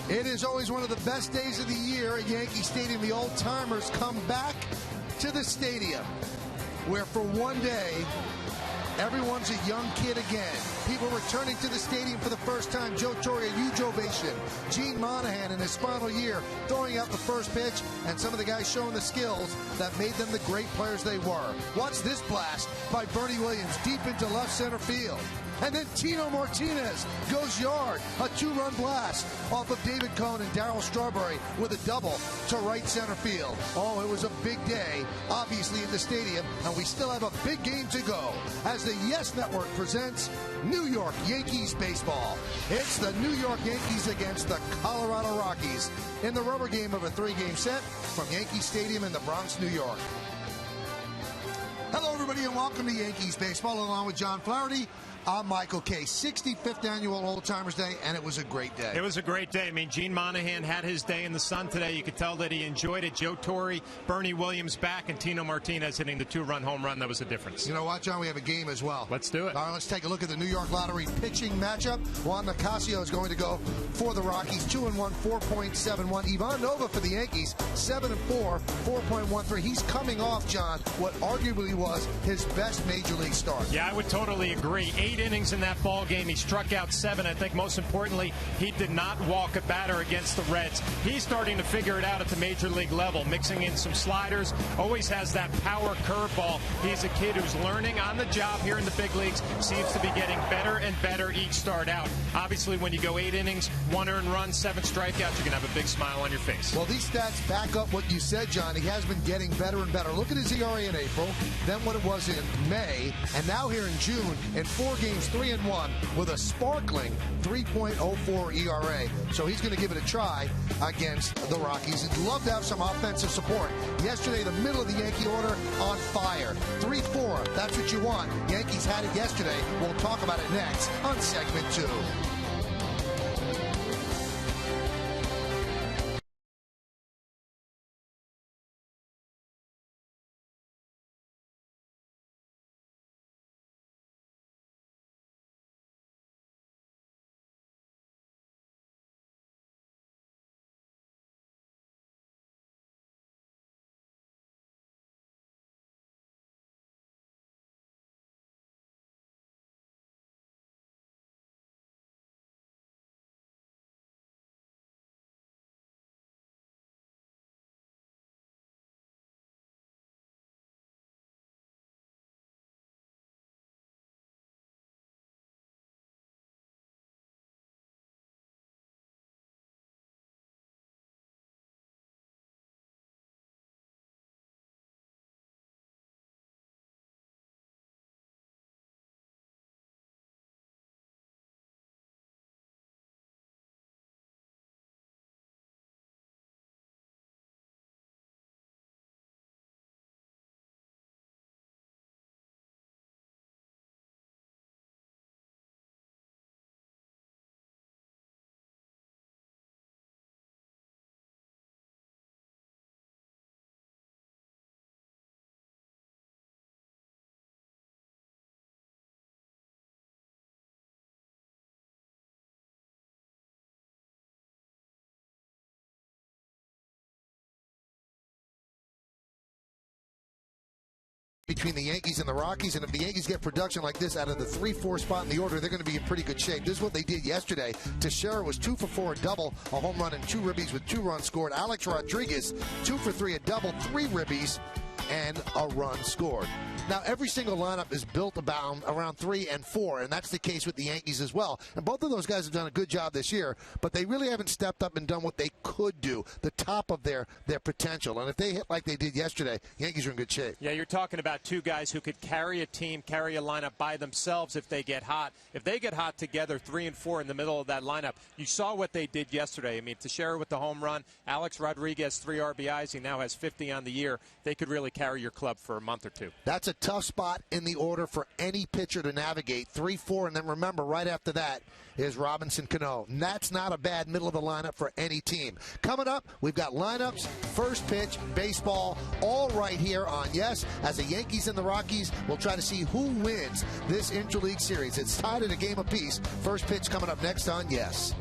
It is always one of the best days of the year at Yankee Stadium. The old-timers come back to the stadium, where for one day, everyone's a young kid again. People returning to the stadium for the first time. Joe Torre, a huge ovation. Gene Monahan in his final year throwing out the first pitch, and some of the guys showing the skills that made them the great players they were. Watch this blast by Bernie Williams deep into left center field. And then Tino Martinez goes yard. A two-run blast off of David Cohn and Darryl Strawberry with a double to right center field. Oh, it was a big day, obviously, in the stadium, and we still have a big game to go as the Yes Network presents New York Yankees baseball. It's the New York Yankees against the Colorado Rockies in the rubber game of a three-game set from Yankee Stadium in the Bronx, New York. Hello, everybody, and welcome to Yankees baseball, along with John Flaherty. I'm Michael Kay. 65th annual Old Timers Day, and it was a great day. It was a great day. I mean, Gene Monahan had his day in the sun today. You could tell that he enjoyed it. Joe Torre, Bernie Williams back, and Tino Martinez hitting the two-run home run. That was the difference. You know what, John? We have a game as well. Let's do it. All right, let's take a look at the New York Lottery pitching matchup. Juan Nicasio is going to go for the Rockies. 2-1, 4.71. Ivan Nova for the Yankees. 7-4, 4.13. He's coming off, John, what arguably was his best major league start. Yeah, I would totally agree. 8 innings in that ball game. He struck out 7. I think most importantly, he did not walk a batter against the Reds. He's starting to figure it out at the major league level, mixing in some sliders, always has that power curveball. He's a kid who's learning on the job here in the big leagues, seems to be getting better and better each start out. Obviously, when you go 8 innings, 1 earned run, 7 strikeouts, you're going to have a big smile on your face. Well, these stats back up what you said, John. He has been getting better and better. Look at his ERA in April, then what it was in May, and now here in June, in 4 games, 3-1 with a sparkling 3.04 ERA. So he's going to give it a try against the Rockies. He'd love to have some offensive support. Yesterday, the middle of the Yankee order on fire. 3-4, that's what you want. Yankees had it yesterday. We'll talk about it next on segment 2. Between the Yankees and the Rockies, and if the Yankees get production like this out of the 3-4 spot in the order, they're going to be in pretty good shape. This is what they did yesterday. Teixeira was 2 for 4, a double, a home run, and 2 ribbies with 2 runs scored. Alex Rodriguez, 2 for 3, a double, 3 ribbies, and a run scored. Now, every single lineup is built around 3 and 4, and that's the case with the Yankees as well. And both of those guys have done a good job this year, but they really haven't stepped up and done what they could do, the top of their potential. And if they hit like they did yesterday, Yankees are in good shape. Yeah, you're talking about 2 guys who could carry a team, carry a lineup by themselves if they get hot. If they get hot together, 3 and 4 in the middle of that lineup, you saw what they did yesterday. I mean, Teixeira with the home run, Alex Rodriguez, 3 RBIs. He now has 50 on the year. They could really carry your club for a month or 2. That's a tough spot in the order for any pitcher to navigate. 3-4, and then remember, right after that is Robinson Cano. And that's not a bad middle of the lineup for any team. Coming up, we've got lineups, first pitch, baseball, all right here on Yes. As the Yankees and the Rockies, we'll try to see who wins this Interleague Series. It's tied at a game apiece. First pitch coming up next on Yes.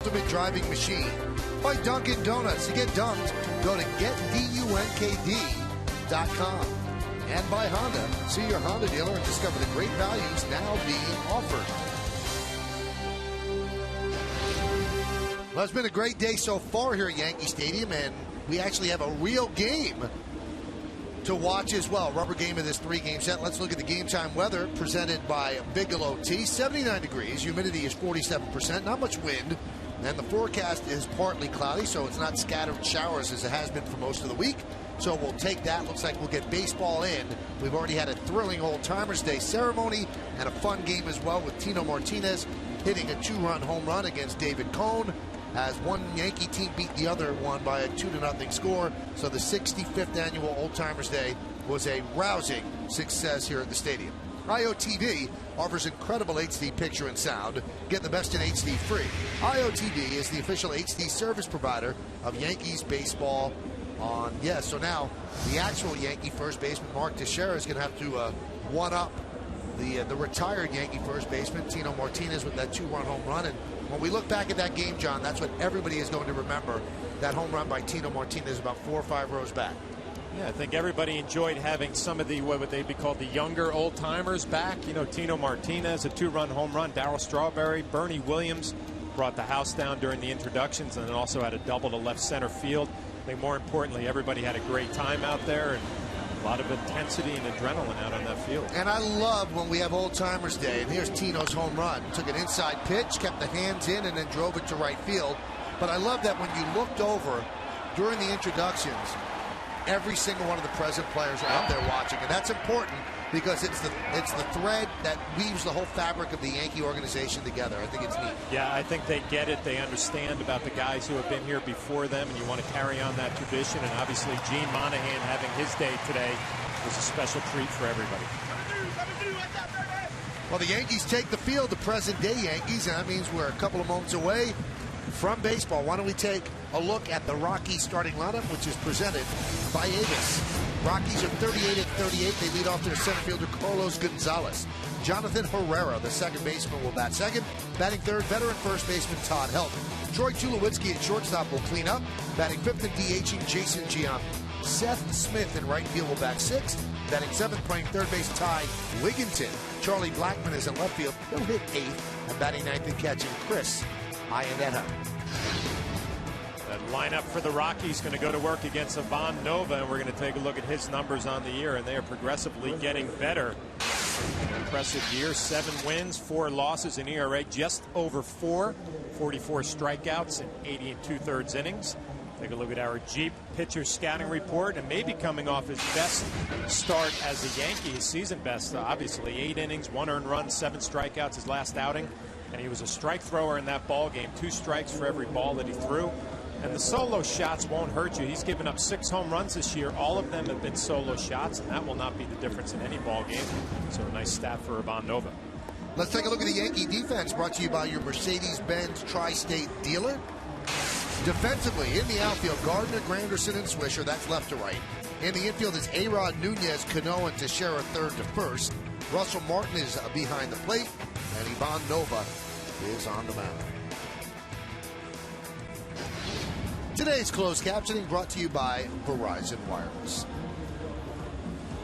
ultimate driving machine. By Dunkin' Donuts. To get dunked, go to getdunkd.com. And by Honda. See your Honda dealer and discover the great values now being offered. Well, it's been a great day so far here at Yankee Stadium, and we actually have a real game to watch as well. Rubber game of this 3-game set. Let's look at the game time weather presented by Bigelow Tea. 79 degrees. Humidity is 47%. Not much wind. And the forecast is partly cloudy, so it's not scattered showers as it has been for most of the week. So we'll take that. Looks like we'll get baseball in. We've already had a thrilling Old Timers Day ceremony and a fun game as well with Tino Martinez hitting a 2-run home run against David Cone, as one Yankee team beat the other one by a 2-0 score. So the 65th annual Old Timers Day was a rousing success here at the stadium. IOTV offers incredible HD picture and sound. Get the best in HD free. IOTV is the official HD service provider of Yankees baseball. So now the actual Yankee first baseman Mark Teixeira is going to have to one-up the retired Yankee first baseman Tino Martinez with that 2-run home run. And when we look back at that game, John, that's what everybody is going to remember, that home run by Tino Martinez about 4 or 5 rows back. Yeah, I think everybody enjoyed having some of the, what would they be called, the younger old timers back. You know, Tino Martinez, a 2-run home run, Darryl Strawberry, Bernie Williams brought the house down during the introductions, and then also had a double to left center field. I think more importantly, everybody had a great time out there, and a lot of intensity and adrenaline out on that field. And I love when we have Old Timers Day, and here's Tino's home run. Took an inside pitch, kept the hands in, and then drove it to right field. But I love that when you looked over during the introductions, every single one of the present players are out there watching, and that's important because it's the thread that weaves the whole fabric of the Yankee organization together. I think it's neat. Yeah, I think they get it. They understand about the guys who have been here before them, and you want to carry on that tradition. And obviously, Gene Monahan having his day today was a special treat for everybody. Well, the Yankees take the field, the present-day Yankees, and that means we're a couple of moments away from baseball. Why don't we take a look at the Rockies starting lineup, which is presented by Avis. Rockies are 38-38. They lead off their center fielder Carlos Gonzalez. Jonathan Herrera, the second baseman, will bat second. Batting third, veteran first baseman Todd Helton. Troy Tulowitzki at shortstop will clean up. Batting fifth and DHing Jason Giambi. Seth Smith in right field will bat sixth. Batting seventh, playing third base Ty Wigginton. Charlie Blackmon is in left field. He'll hit eighth. And batting ninth and catching Chris Iannetta. That lineup for the Rockies going to go to work against Ivan Nova, and we're going to take a look at his numbers on the year, and they are progressively getting better. An impressive year, 7 wins, 4 losses, an ERA just over 4, 44 strikeouts in 80 2/3 innings. Take a look at our Jeep pitcher scouting report, and maybe coming off his best start as a Yankee, his season best, obviously 8 innings, 1 earned run, 7 strikeouts his last outing, and he was a strike thrower in that ball game, 2 strikes for every ball that he threw. And the solo shots won't hurt you. He's given up 6 home runs this year. All of them have been solo shots, and that will not be the difference in any ball game. So a nice stat for Ivan Nova. Let's take a look at the Yankee defense, brought to you by your Mercedes-Benz Tri-State dealer. Defensively, in the outfield, Gardner, Granderson, and Swisher. That's left to right. In the infield is A-Rod, Nunez, Cano, and Teixeira third to first. Russell Martin is behind the plate, and Ivan Nova is on the mound. Today's closed captioning brought to you by Verizon Wireless.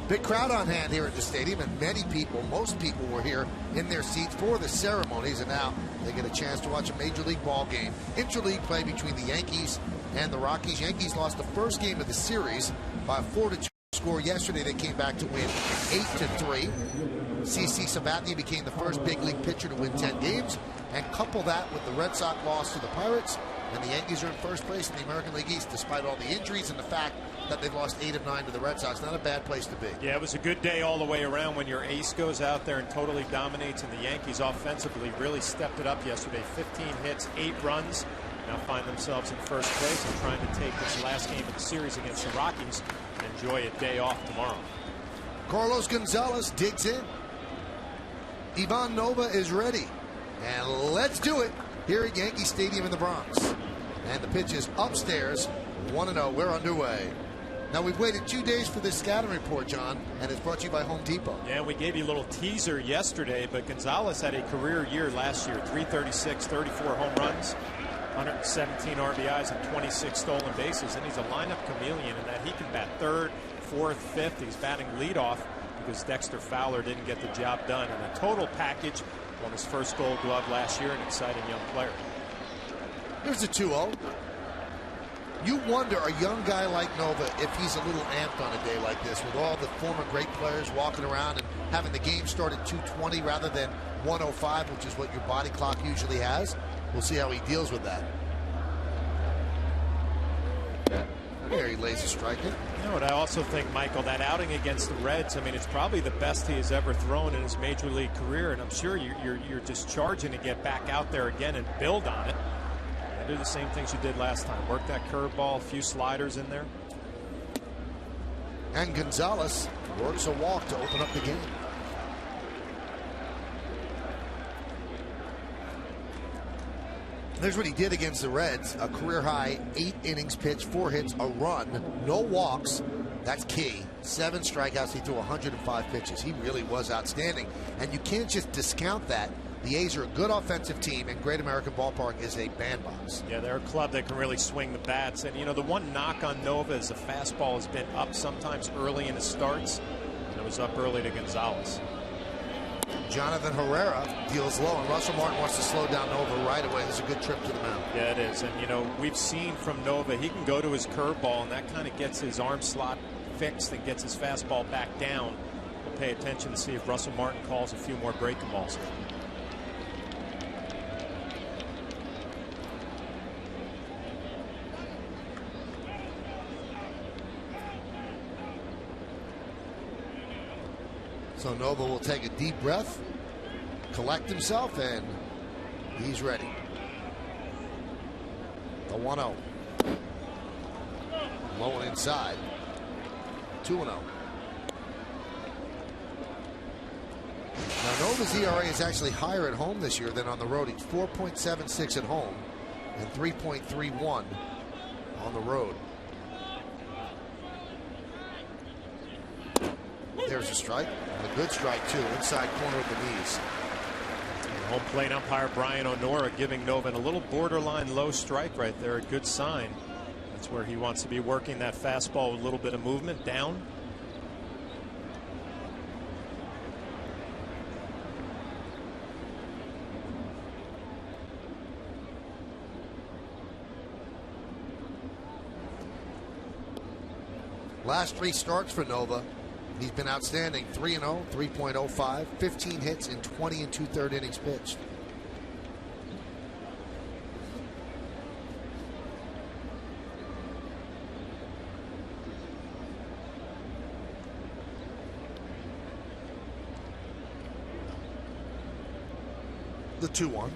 Big crowd on hand here at the stadium, and many people, most people were here in their seats for the ceremonies, and now they get a chance to watch a Major League ball game. Interleague play between the Yankees and the Rockies. Yankees lost the first game of the series by a 4-2 score yesterday. They came back to win 8-3. CC Sabathia became the first big league pitcher to win 10 games, and couple that with the Red Sox loss to the Pirates, and the Yankees are in first place in the American League East despite all the injuries and the fact that they've lost 8 of 9 to the Red Sox. Not a bad place to be. Yeah, it was a good day all the way around when your ace goes out there and totally dominates, and the Yankees offensively really stepped it up yesterday. 15 hits, 8 runs. Now find themselves in first place and trying to take this last game of the series against the Rockies and enjoy a day off tomorrow. Carlos Gonzalez digs in. Ivan Nova is ready. And let's do it here at Yankee Stadium in the Bronx. And the pitch is upstairs, 1-0. We're underway. Now, we've waited 2 days for this scouting report, John, and it's brought to you by Home Depot. Yeah, we gave you a little teaser yesterday, but Gonzalez had a career year last year, 336, 34 home runs. 117 RBIs and 26 stolen bases, and he's a lineup chameleon in that he can bat third, fourth, fifth. He's batting leadoff because Dexter Fowler didn't get the job done. And a total package, won his first Gold Glove last year, an exciting young player. Here's the 2-0. You wonder, a young guy like Nova, if he's a little amped on a day like this, with all the former great players walking around and having the game start at 2:20 rather than 1:05, which is what your body clock usually has. We'll see how he deals with that. There he lays a strike in. You know what, I also think, Michael, that outing against the Reds, I mean, it's probably the best he has ever thrown in his major league career, and I'm sure you're just charging to get back out there again and build on it. Do the same things you did last time. Work that curveball, a few sliders in there. And Gonzalez works a walk to open up the game. Here's what he did against the Reds. A career high 8 innings pitched, 4 hits, a run, no walks. That's key. 7 strikeouts. He threw 105 pitches. He really was outstanding. And you can't just discount that. The A's are a good offensive team, and Great American Ballpark is a bandbox. Yeah, they're a club that can really swing the bats. And, you know, the one knock on Nova is the fastball has been up sometimes early in his starts. And it was up early to Gonzalez. Jonathan Herrera deals low, and Russell Martin wants to slow down Nova right away. It's a good trip to the mound. Yeah, it is. And, you know, we've seen from Nova, he can go to his curveball, and that kind of gets his arm slot fixed and gets his fastball back down. We'll pay attention to see if Russell Martin calls a few more breaking balls. So Nova will take a deep breath, collect himself, and he's ready. The 1-0. Low and inside. 2-0. Now Nova's ERA is actually higher at home this year than on the road. He's 4.76 at home and 3.31 on the road. There's a strike, and a good strike too, inside corner of the knees. And home plate umpire Brian Onora giving Nova a little borderline low strike right there, a good sign. That's where he wants to be working that fastball with a little bit of movement down. Last 3 starts for Nova. He's been outstanding. 3-0, 3.05, 15 hits in 20 2/3 innings pitched. The 2-1.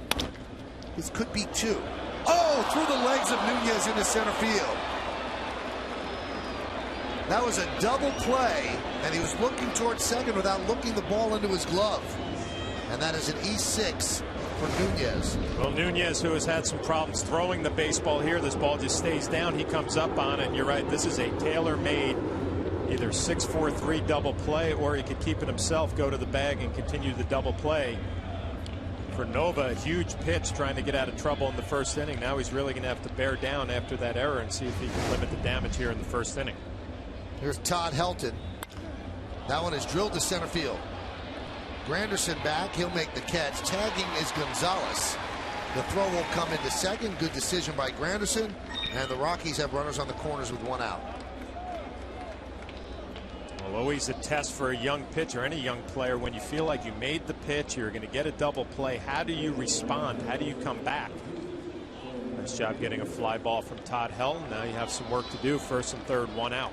This could be 2. Oh, through the legs of Nunez into center field. That was a double play, and he was looking towards second without looking the ball into his glove. And that is an E6 for Nunez. Well, Nunez, who has had some problems throwing the baseball here, this ball just stays down. He comes up on it, and you're right, this is a tailor-made either 6-4-3 double play, or he could keep it himself, go to the bag, and continue the double play. For Nova, a huge pitch trying to get out of trouble in the first inning. Now he's really going to have to bear down after that error and see if he can limit the damage here in the first inning. Here's Todd Helton. That one is drilled to center field. Granderson back. He'll make the catch. Tagging is Gonzalez. The throw will come into second. Good decision by Granderson. And the Rockies have runners on the corners with 1 out. Well, always a test for a young pitcher, any young player. When you feel like you made the pitch, you're going to get a double play. How do you respond? How do you come back? Nice job getting a fly ball from Todd Helton. Now you have some work to do. First and third, 1 out.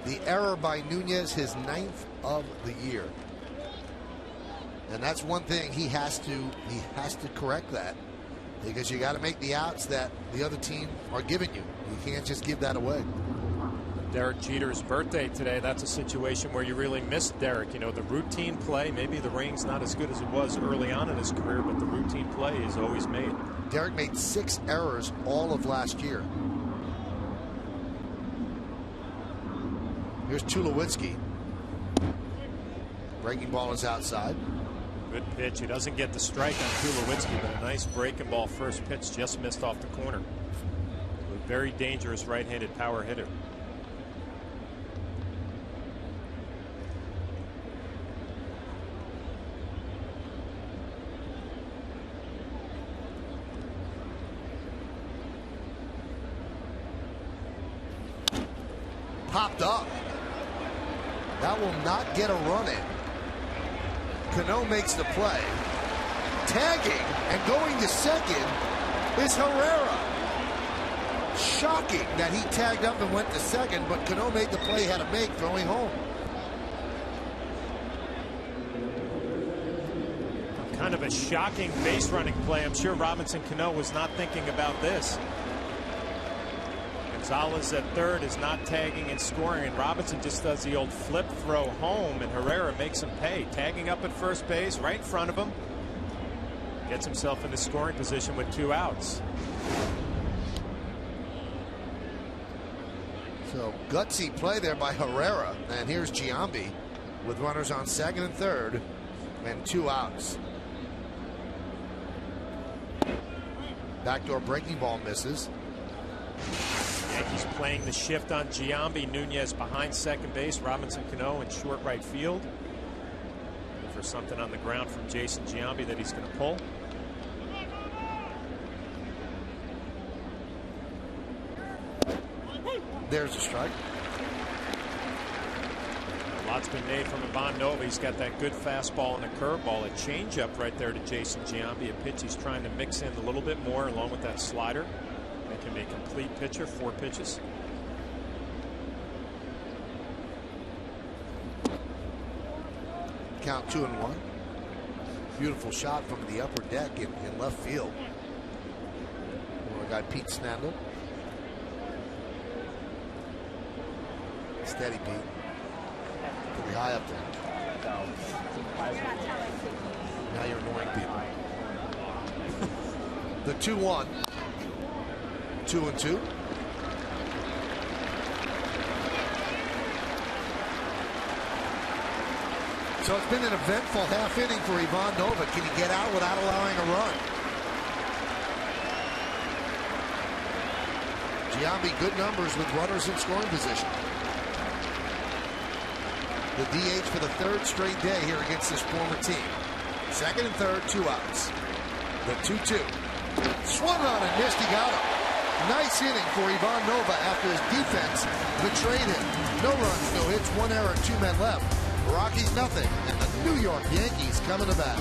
The error by Nunez, his 9th of the year. And that's one thing he has to correct that, because you got to make the outs that the other team are giving you. You can't just give that away. Derek Jeter's birthday today. That's a situation where you really missed Derek. You know, the routine play, maybe the ring's not as good as it was early on in his career, but the routine play is always made. Derek made 6 errors all of last year. Here's Tulowitzki. Breaking ball is outside. Good pitch. He doesn't get the strike on Tulowitzki, but a nice breaking ball first pitch just missed off the corner. A very dangerous right-handed power hitter. Popped up. That will not get a run in. Cano makes the play. Tagging and going to second is Herrera. Shocking that he tagged up and went to second, but Cano made the play he had to make, throwing home. Kind of a shocking base running play. I'm sure Robinson Cano was not thinking about this. Gonzalez at third is not tagging and scoring, and Robinson just does the old flip throw home, and Herrera makes him pay. Tagging up at first base right in front of him. Gets himself in the scoring position with 2 outs. So gutsy play there by Herrera, and here's Giambi with runners on second and third and 2 outs. Backdoor breaking ball misses. Yankees playing the shift on Giambi. Nunez behind second base. Robinson Cano in short right field. Looking for something on the ground from Jason Giambi that he's going to pull. There's a strike. A lot's been made from Ivan Nova. He's got that good fastball and a curveball. A changeup right there to Jason Giambi. A pitch he's trying to mix in a little bit more along with that slider. Make him a complete pitcher. 4 pitches. Count 2-1. Beautiful shot from the upper deck in left field. Our guy Pete Snandle. Steady Pete. Pretty high up there. Now you're annoying people. The 2-1. 2-2. So it's been an eventful half inning for Ivan Nova. Can he get out without allowing a run? Giambi, good numbers with runners in scoring position. The DH for the 3rd straight day here against this former team. Second and third, 2 outs. The 2-2. Swung on and missed. He got him. Nice inning for Ivan Nova after his defense betrayed him. No runs, no hits, 1 error, 2 men left. Rockies nothing, and the New York Yankees coming to bat.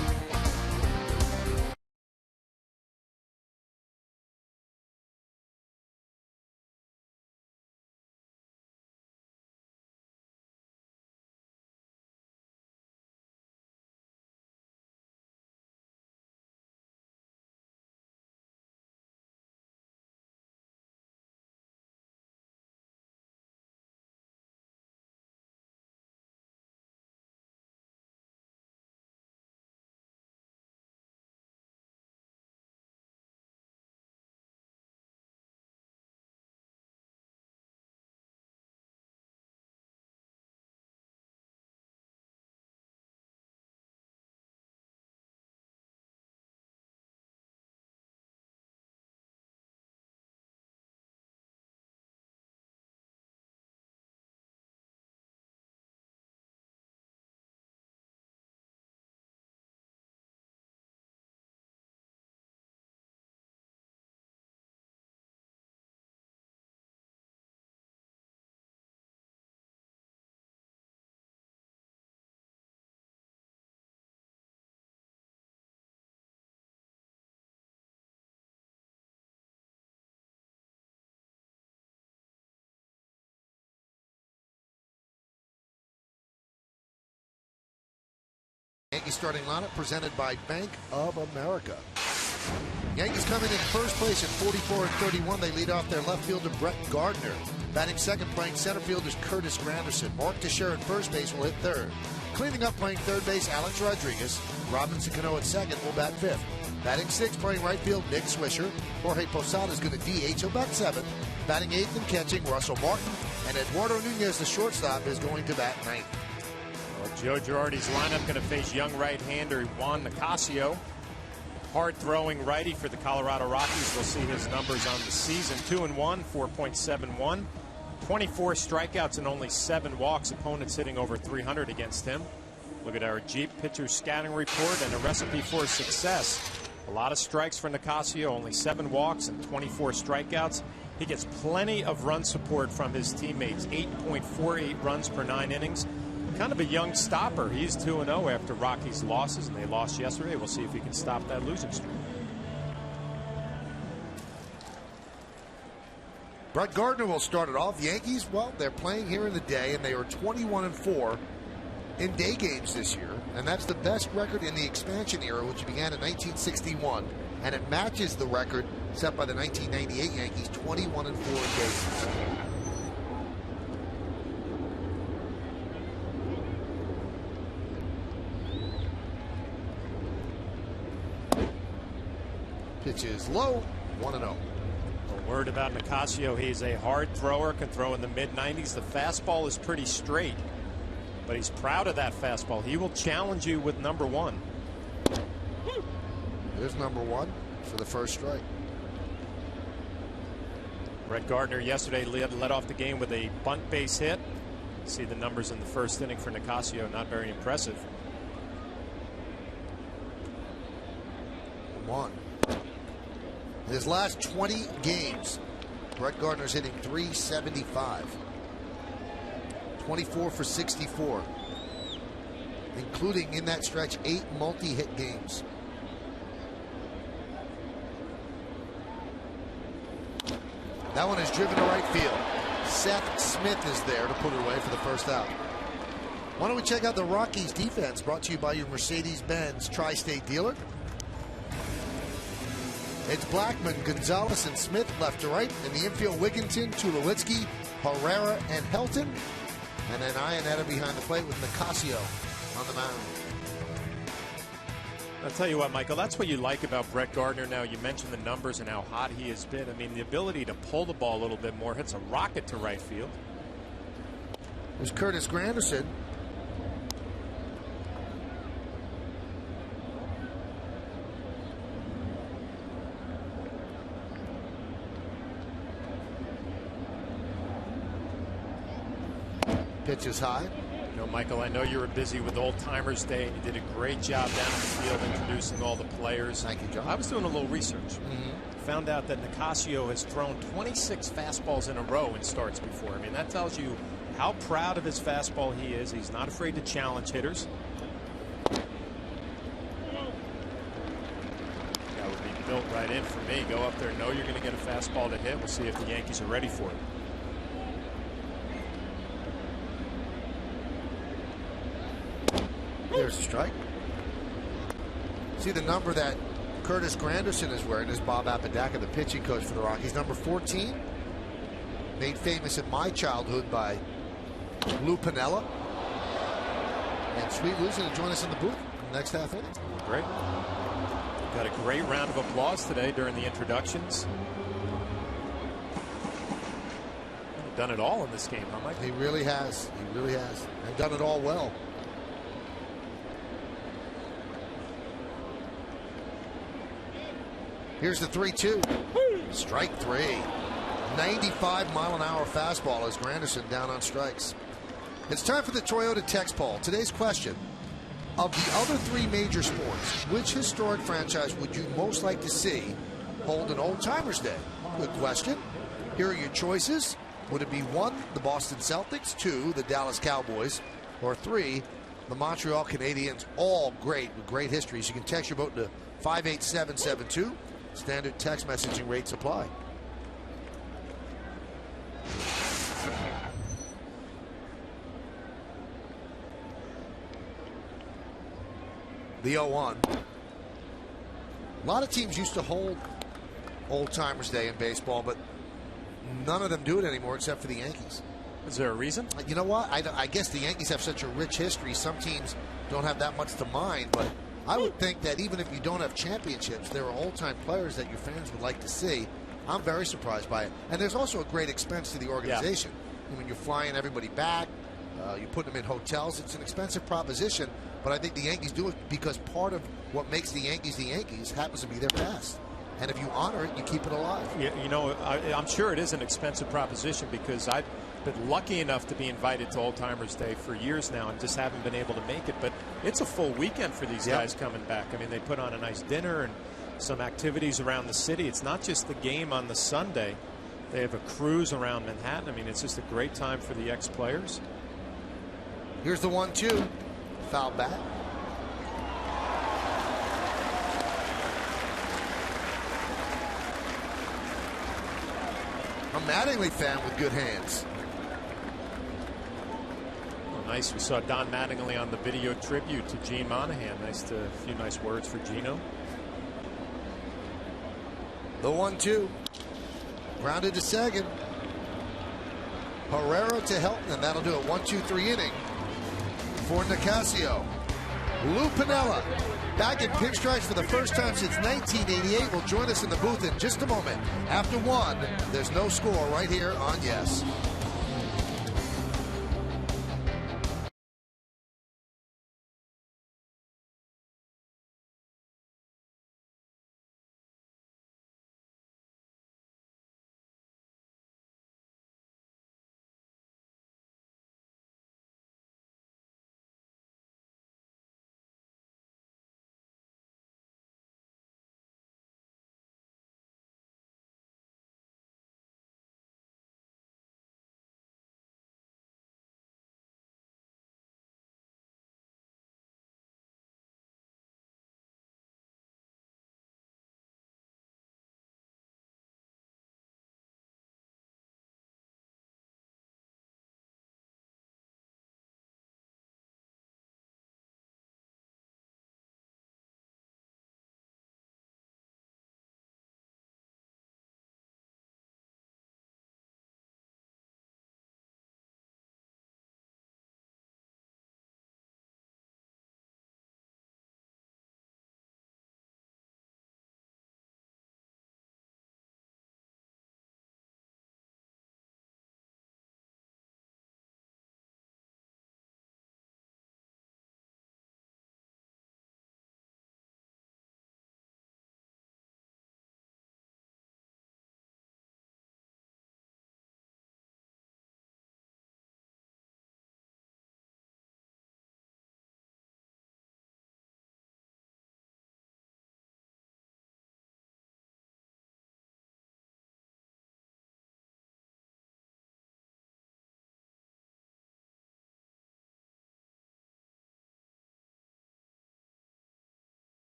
Yankees starting lineup presented by Bank of America. Yankees coming in first place at 44 and 31. They lead off their left fielder Brett Gardner. Batting second, playing center field is Curtis Granderson. Mark Teixeira at first base will hit third. Cleaning up, playing third base, Alex Rodriguez. Robinson Cano at second will bat fifth. Batting sixth, playing right field, Nick Swisher. Jorge Posada is going to DH. He'll bat seventh. Batting eighth and catching, Russell Martin. And Eduardo Nunez, the shortstop, is going to bat ninth. Well, Joe Girardi's lineup going to face young right-hander Juan Nicasio. Hard-throwing righty for the Colorado Rockies. We'll see his numbers on the season. 2-1, 4.71. 24 strikeouts and only 7 walks. Opponents hitting over 300 against him. Look at our Jeep pitcher scouting report and a recipe for success. A lot of strikes for Nicasio, only 7 walks and 24 strikeouts. He gets plenty of run support from his teammates. 8.48 runs per 9 innings. Kind of a young stopper. He's 2-0 after Rockies losses, and they lost yesterday. We'll see if he can stop that losing streak. Brett Gardner will start it off. Yankees, well, they're playing here in the day, and they are 21-4 in day games this year. And that's the best record in the expansion era, which began in 1961. And it matches the record set by the 1998 Yankees, 21-4 in day games. Pitch is low, 1-0. A word about Nicasio, he's a hard thrower, can throw in the mid-90s. The fastball is pretty straight, but he's proud of that fastball. He will challenge you with number 1. There's number 1 for the first strike. Brett Gardner yesterday led off the game with a bunt base hit. See the numbers in the first inning for Nicasio, not very impressive. 1. In his last 20 games, Brett Gardner's hitting .375. 24 for 64, including in that stretch 8 multi-hit games. That one is driven to right field. Seth Smith is there to put it away for the first out. Why don't we check out the Rockies defense, brought to you by your Mercedes-Benz Tri-State dealer. It's Blackman, Gonzalez, and Smith left to right. In the infield, Wigginton, Tulowitzki, Herrera, and Helton. And then Iannetta behind the plate with Nicasio on the mound. I'll tell you what, Michael, that's what you like about Brett Gardner now. You mentioned the numbers and how hot he has been. I mean, the ability to pull the ball a little bit more, hits a rocket to right field. There's Curtis Granderson. Pitch is high. You know, Michael, I know you were busy with Old Timers Day, and you did a great job down in the field introducing all the players. Thank you, John. I was doing a little research. Found out that Nicasio has thrown 26 fastballs in a row in starts before. I mean, that tells you how proud of his fastball he is. He's not afraid to challenge hitters. That would be built right in for me. Go up there, know you're going to get a fastball to hit. We'll see if the Yankees are ready for it. There's a strike. See the number that Curtis Granderson is wearing is Bob Apodaca, the pitching coach for the Rockies. Number 14. Made famous in my childhood by Lou Piniella. And Sweet Lou's going to join us in the booth in the next half inning. Great. Got a great round of applause today during the introductions. Done it all in this game, huh, Mike? He really has. He really has. And done it all well. Here's the 3-2. Strike 3. 95-mile-an-hour fastball as Granderson down on strikes. It's time for the Toyota text poll. Today's question: of the other 3 major sports, which historic franchise would you most like to see hold an Old Timers Day? Good question. Here are your choices. Would it be 1, the Boston Celtics, 2, the Dallas Cowboys, or 3, the Montreal Canadiens? All great with great histories. You can text your vote to 58772. Standard text messaging rates apply. The 0-1. A lot of teams used to hold Old Timers Day in baseball, but none of them do it anymore except for the Yankees. Is there a reason? You know what? I guess the Yankees have such a rich history. Some teams don't have that much to mind, but I would think that even if you don't have championships, there are old-time players that your fans would like to see. I'm very surprised by it. And there's also a great expense to the organization. Yeah. When you're flying everybody back, You put them in hotels. It's an expensive proposition, but I think the Yankees do it because part of what makes the Yankees happens to be their past. And if you honor it, you keep it alive. Yeah, you know, I'm sure it is an expensive proposition because I've been lucky enough to be invited to Old Timers Day for years now and just haven't been able to make it. But it's a full weekend for these guys coming back. I mean, they put on a nice dinner and some activities around the city. It's not just the game on the Sunday. They have a cruise around Manhattan. I mean, it's just a great time for the ex-players. Here's the 1-2. Foul bat. A Mattingly fan with good hands. Oh, nice. We saw Don Mattingly on the video tribute to Gene Monahan. A few nice words for Gino. The 1-2. Grounded to second. Herrera to Helton, and that'll do it. 1-2-3 inning for Nicasio. Lou Piniella, back in pinstripes for the first time since 1988, will join us in the booth in just a moment. After one, there's no score right here on Yes.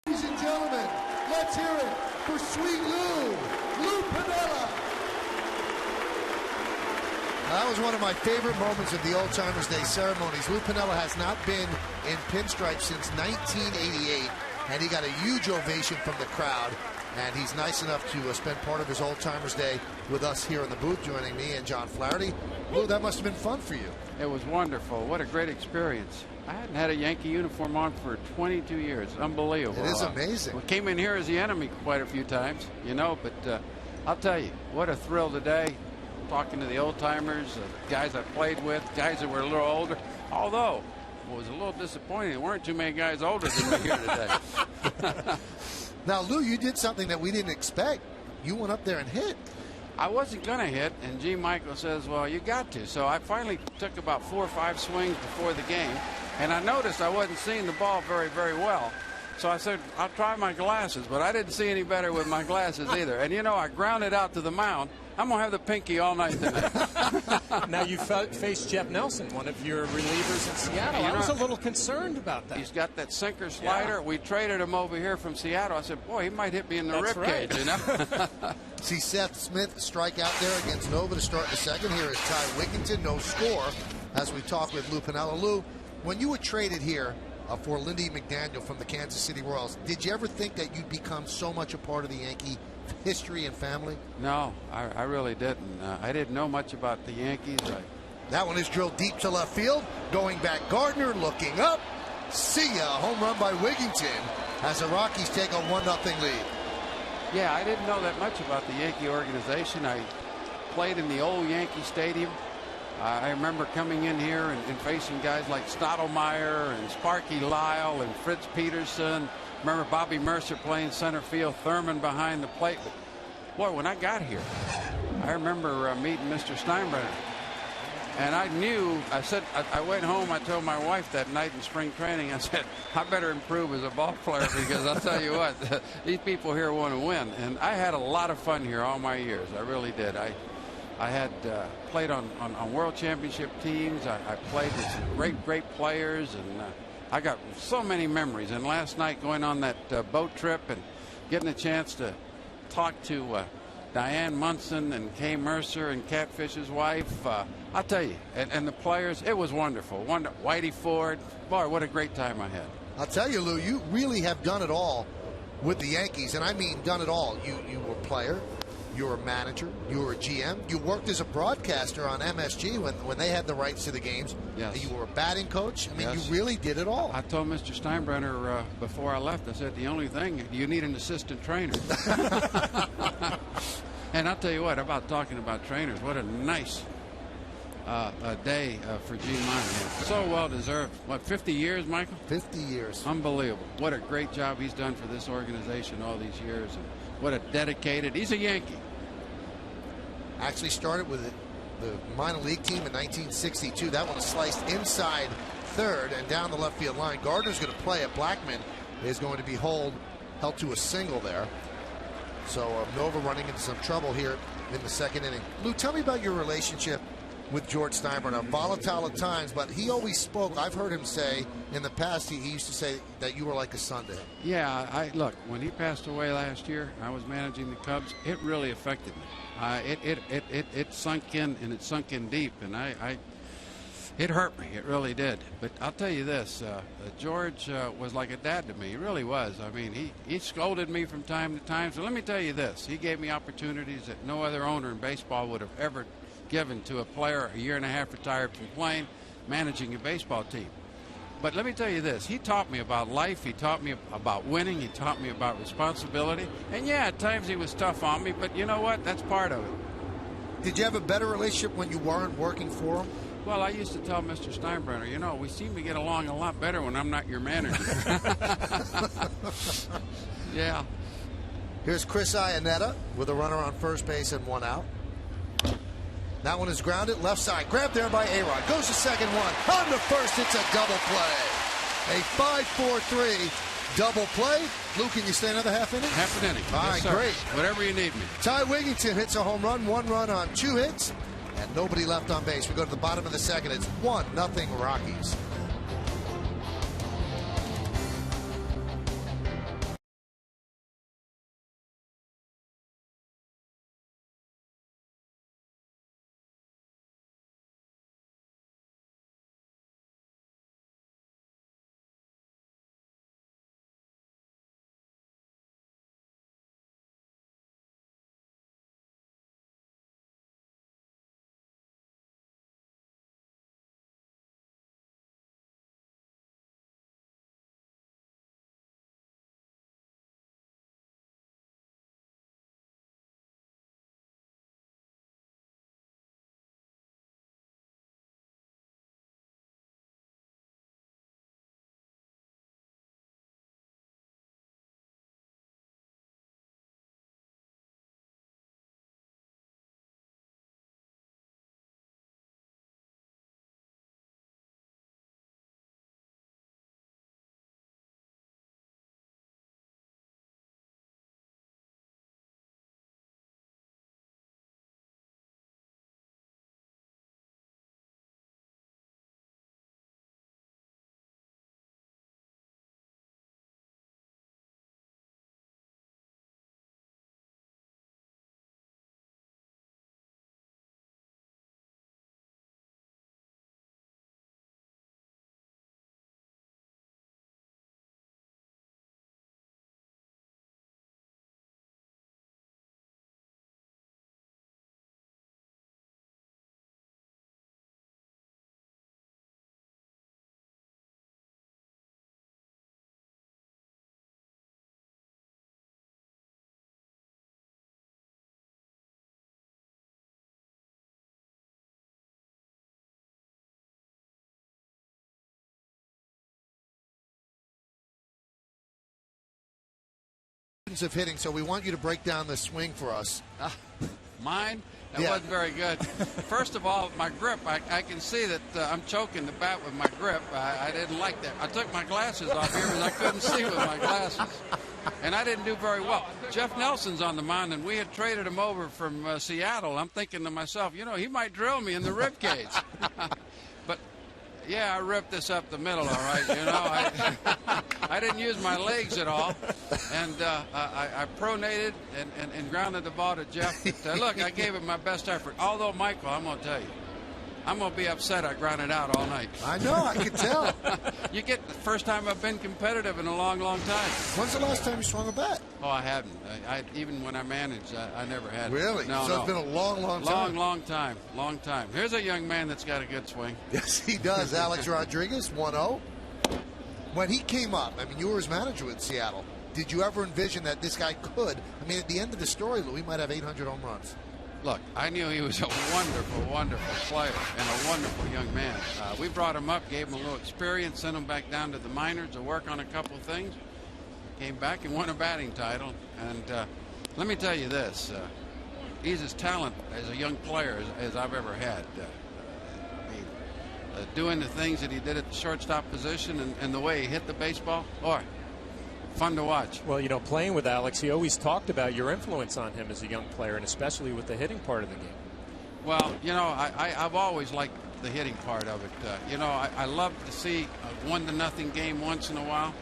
Ladies and gentlemen, let's hear it for Sweet Lou Piniella. That was one of my favorite moments of the Old Timers Day ceremonies. Lou Piniella has not been in pinstripes since 1988, and he got a huge ovation from the crowd. And he's nice enough to spend part of his Old Timers Day with us here in the booth, joining me and John Flaherty. Lou, that must have been fun for you. It was wonderful. What a great experience. I hadn't had a Yankee uniform on for 22 years. Unbelievable. It is amazing. We came in here as the enemy quite a few times, you know, but I'll tell you, what a thrill today. Talking to the old timers, guys I played with, guys that were a little older. Although, it was a little disappointing. There weren't too many guys older than me here today. Now, Lou, you did something that we didn't expect. You went up there and hit. I wasn't going to hit, and G. Michael says, well, you got to. So I finally took about 4 or 5 swings before the game, and I noticed I wasn't seeing the ball very, very well. So I said, I'll try my glasses, but I didn't see any better with my glasses either. And, you know, I grounded out to the mound. I'm going to have the pinky all night tonight. Now, you faced Jeff Nelson, one of your relievers in Seattle. I was a little concerned about that. He's got that sinker slider. Yeah. We traded him over here from Seattle. I said, boy, he might hit me in the ribcage, you know? See Seth Smith strike out there against Nova to start the second. Here is Ty Wigginton, no score, as we talk with Lou Piniella. Lou, when you were traded here for Lindy McDaniel from the Kansas City Royals, did you ever think that you'd become so much a part of the Yankee history and family? No, I really didn't. I didn't know much about the Yankees. That one is drilled deep to left field. Going back, Gardner looking up. See ya. Home run by Wigington as the Rockies take a 1-0 lead. Yeah, I didn't know that much about the Yankee organization. I played in the old Yankee Stadium. I remember coming in here and facing guys like Stottlemyre and Sparky Lyle and Fritz Peterson. Remember Bobby Mercer playing center field, Thurman behind the plate. But boy, when I got here, I remember meeting Mr. Steinbrenner. And I knew, I went home, I told my wife that night in spring training, I said, I better improve as a ball player because I'll tell you what, these people here want to win. And I had a lot of fun here all my years. I really did. I had played on world championship teams. I played with some great players, and I got so many memories. And last night going on that boat trip and getting a chance to talk to Diane Munson and Kay Mercer and Catfish's wife, I'll tell you, and the players, it was wonderful. Whitey Ford, boy, what a great time I had. I'll tell you, Lou, you really have done it all with the Yankees, and I mean done it all. You were a player, you were a manager, you were a GM, you worked as a broadcaster on MSG when they had the rights to the games. Yes. You were a batting coach. I mean, yes. You really did it all. I told Mr. Steinbrenner before I left, I said, the only thing, you need an assistant trainer. And I'll tell you what, about talking about trainers, what a nice day for Gene Monahan. So well deserved. What, 50 years, Michael? 50 years. Unbelievable. What a great job he's done for this organization all these years. And what a dedicated, he's a Yankee. Actually started with the minor league team in 1962. That one sliced inside third and down the left field line. Gardner's going to play it. Blackman is going to be held to a single there. So Nova running into some trouble here in the second inning. Lou, tell me about your relationship with George Steinbrenner. Volatile at times, but he always spoke. I've heard him say in the past, he used to say that you were like a son to him. Yeah, look, when he passed away last year, I was managing the Cubs. It really affected me. It sunk in, and it sunk in deep, and it hurt me. It really did. But I'll tell you this, George was like a dad to me. He really was. I mean, he scolded me from time to time. So let me tell you this. He gave me opportunities that no other owner in baseball would have ever given to a player a year and a half retired from playing, managing a baseball team. But let me tell you this. He taught me about life. He taught me about winning. He taught me about responsibility. And, yeah, at times he was tough on me. But you know what? That's part of it. Did you have a better relationship when you weren't working for him? Well, I used to tell Mr. Steinbrenner, you know, we seem to get along a lot better when I'm not your manager. Yeah. Here's Chris Iannetta with a runner on first base and one out. That one is grounded left side. Grabbed there by A-Rod. Goes to second one. On to first. It's a double play. A 5-4-3 double play. Lou, can you stay another half inning? Half an inning. All yes, right, sir. great. Whatever you need me. Ty Wigington hits a home run. 1 run on 2 hits. And nobody left on base. We go to the bottom of the second. It's 1-0 Rockies. of hitting, so we want you to break down the swing for us. Mine? That wasn't very good. First of all, my grip, I can see that I'm choking the bat with my grip. I didn't like that. I took my glasses off here because I couldn't see with my glasses. And I didn't do very well. Jeff Nelson's on the mound, and we had traded him over from Seattle. I'm thinking to myself, you know, he might drill me in the rib cage. But, yeah, I ripped this up the middle, all right. You know, I didn't use my legs at all. And I pronated and grounded the ball to Jeff. Look, I gave it my best effort. Although, Michael, I'm going to tell you, I'm going to be upset I grounded out all night. I know, I can tell. You get the first time I've been competitive in a long, long time. When's the last time you swung a bat? Oh, I haven't. Even when I managed, I never had. Really? No, so it's been a long, long time. Long time. Here's a young man that's got a good swing. Yes, he does. Alex Rodriguez, 1-0. When he came up, I mean, you were his manager with Seattle. Did you ever envision that this guy could? I mean, at the end of the story, Lou, he might have 800 home runs. Look, I knew he was a wonderful, wonderful player and a wonderful young man. We brought him up, gave him a little experience, sent him back down to the minors to work on a couple of things. Came back and won a batting title. And let me tell you this, he's as talented as a young player as I've ever had. Doing the things that he did at the shortstop position and the way he hit the baseball, boy, fun to watch. Well, you know, playing with Alex, he always talked about your influence on him as a young player, and especially with the hitting part of the game. Well, you know, I've always liked the hitting part of it. You know, I love to see a 1-0 game once in a while.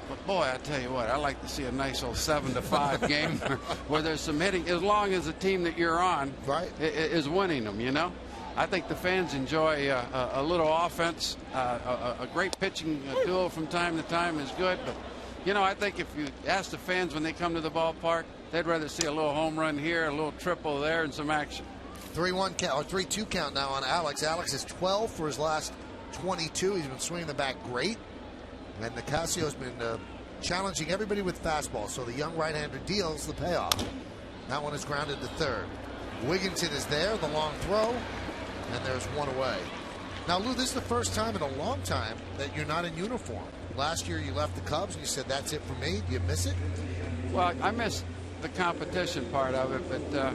But, boy, I tell you what, I like to see a nice old 7-5 game where there's some hitting, as long as the team that you're on is winning them, you know. I think the fans enjoy a little offense. A great pitching duel from time to time is good. But, you know, I think if you ask the fans when they come to the ballpark, they'd rather see a little home run here, a little triple there, and some action. 3-1 count, or 3-2 count now on Alex. Alex is 12 for his last 22. He's been swinging the bat great. And Nicasio's been challenging everybody with fastball. So the young right-hander deals the payoff. That one is grounded to third. Wigginton is there, the long throw. And there's one away. Now, Lou, this is the first time in a long time that you're not in uniform. Last year you left the Cubs and you said, that's it for me. Do you miss it? Well, I miss the competition part of it, but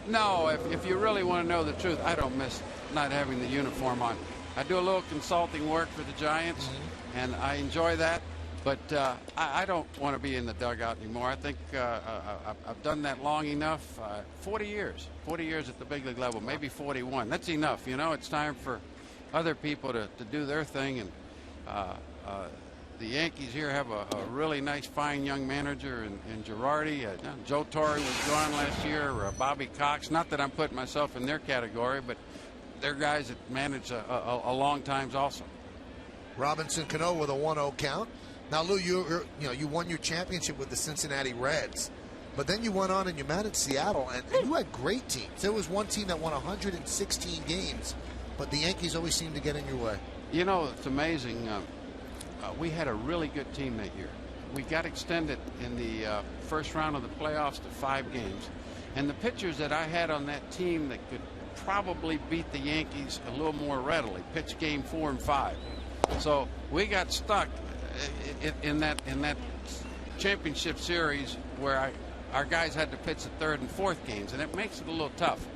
no, if you really want to know the truth, I don't miss not having the uniform on. I do a little consulting work for the Giants, and I enjoy that, but I don't want to be in the dugout anymore. I think I've done that long enough. 40 years at the big league level, maybe 41. That's enough, you know. It's time for other people to do their thing, and the Yankees here have a really nice, fine young manager in Girardi. Joe Torre was gone last year. Bobby Cox. Not that I'm putting myself in their category, but they're guys that manage a long times also. Robinson Cano with a 1-0 count. Now, Lou, you won your championship with the Cincinnati Reds, but then you went on and you managed Seattle, and you had great teams. There was one team that won 116 games, but the Yankees always seemed to get in your way. You know, it's amazing. We had a really good team that year. We got extended in the first round of the playoffs to 5 games. And the pitchers that I had on that team that could probably beat the Yankees a little more readily pitched game 4 and 5. So we got stuck in that championship series where our guys had to pitch the 3rd and 4th games, and it makes it a little tough.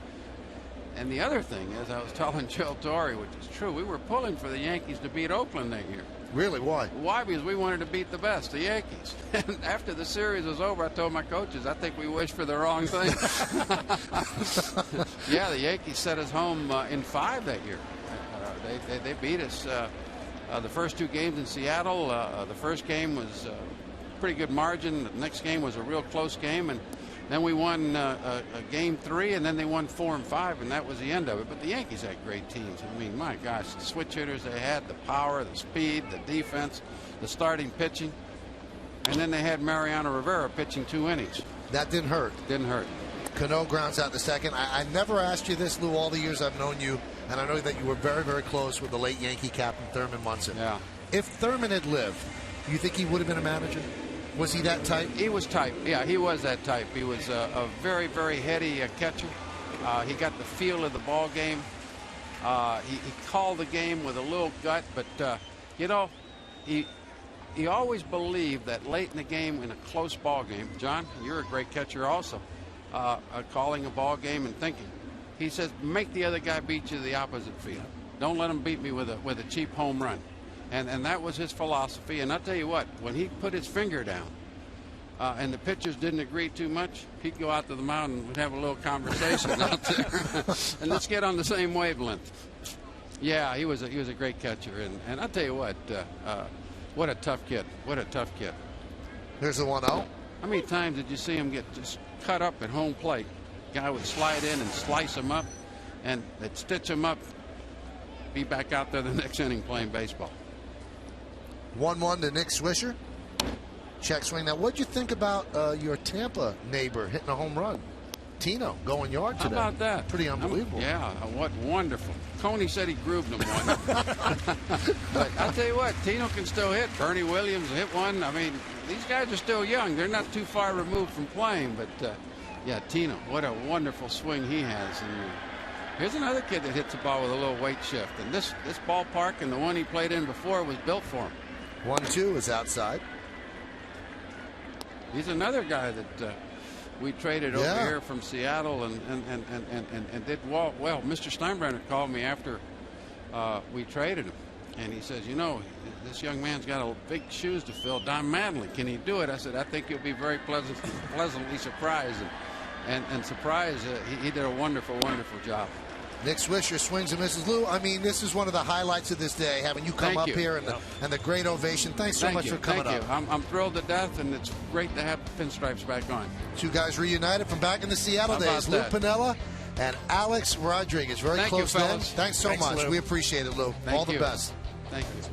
And the other thing is, I was telling Joe Torre, which is true, we were pulling for the Yankees to beat Oakland that year. Really? Why? Why? Because we wanted to beat the best, the Yankees. And after the series was over, I told my coaches, I think we wished for the wrong thing. Yeah, the Yankees set us home in 5 that year. They beat us the first 2 games in Seattle. The first game was a pretty good margin. The next game was a real close game. And then we won game 3, and then they won 4 and 5, and that was the end of it. But the Yankees had great teams. I mean, my gosh, the switch hitters they had, the power, the speed, the defense, the starting pitching. And then they had Mariano Rivera pitching 2 innings. That didn't hurt. Didn't hurt. Cano grounds out the second. I never asked you this, Lou, all the years I've known you, and I know that you were very, very close with the late Yankee captain, Thurman Munson. Yeah. If Thurman had lived, do you think he would have been a manager? Was he that type? He was type. Yeah, he was that type. He was a very, very heady catcher. He got the feel of the ball game. He called the game with a little gut, but you know, he he always believed that late in the game, in a close ball game, John, you're a great catcher also, calling a ball game and thinking. He says, make the other guy beat you to the opposite field. Don't let him beat me with a cheap home run. And that was his philosophy. And I'll tell you what, when he put his finger down and the pitchers didn't agree too much, he'd go out to the mound and we'd have a little conversation out there. And let's get on the same wavelength. Yeah, he was a great catcher. And I'll tell you what a tough kid. What a tough kid. Here's the 1-0. How many times did you see him get just cut up at home plate? Guy would slide in and slice him up, and they'd stitch him up, be back out there the next inning playing baseball. 1-1 to Nick Swisher. Check swing. Now, what'd you think about your Tampa neighbor hitting a home run? Tino going yard today. How about that? Pretty unbelievable. Yeah, what wonderful. Coney said he grooved him one. But I'll tell you what, Tino can still hit. Bernie Williams hit one. I mean, these guys are still young. They're not too far removed from playing, but yeah, Tino, what a wonderful swing he has. And here's another kid that hits the ball with a little weight shift. And this ballpark and the one he played in before was built for him. 1-2 is outside. He's another guy that we traded over here from Seattle and did well. Mr. Steinbrenner called me after we traded him, and he says, you know, this young man's got a big shoes to fill. Don Mattingly, can he do it? I said, I think you'll be very pleasantly surprised. And surprised, he did a wonderful, wonderful job. Nick Swisher swings and misses. Lou, I mean, this is one of the highlights of this day, having you come up here and the great ovation. Thanks so much for coming up. I'm thrilled to death, and it's great to have the pinstripes back on. Two guys reunited from back in the Seattle days. Lou Piniella and Alex Rodriguez. Very close then. Thanks so much. Lou. We appreciate it, Lou. All the best. Thank you.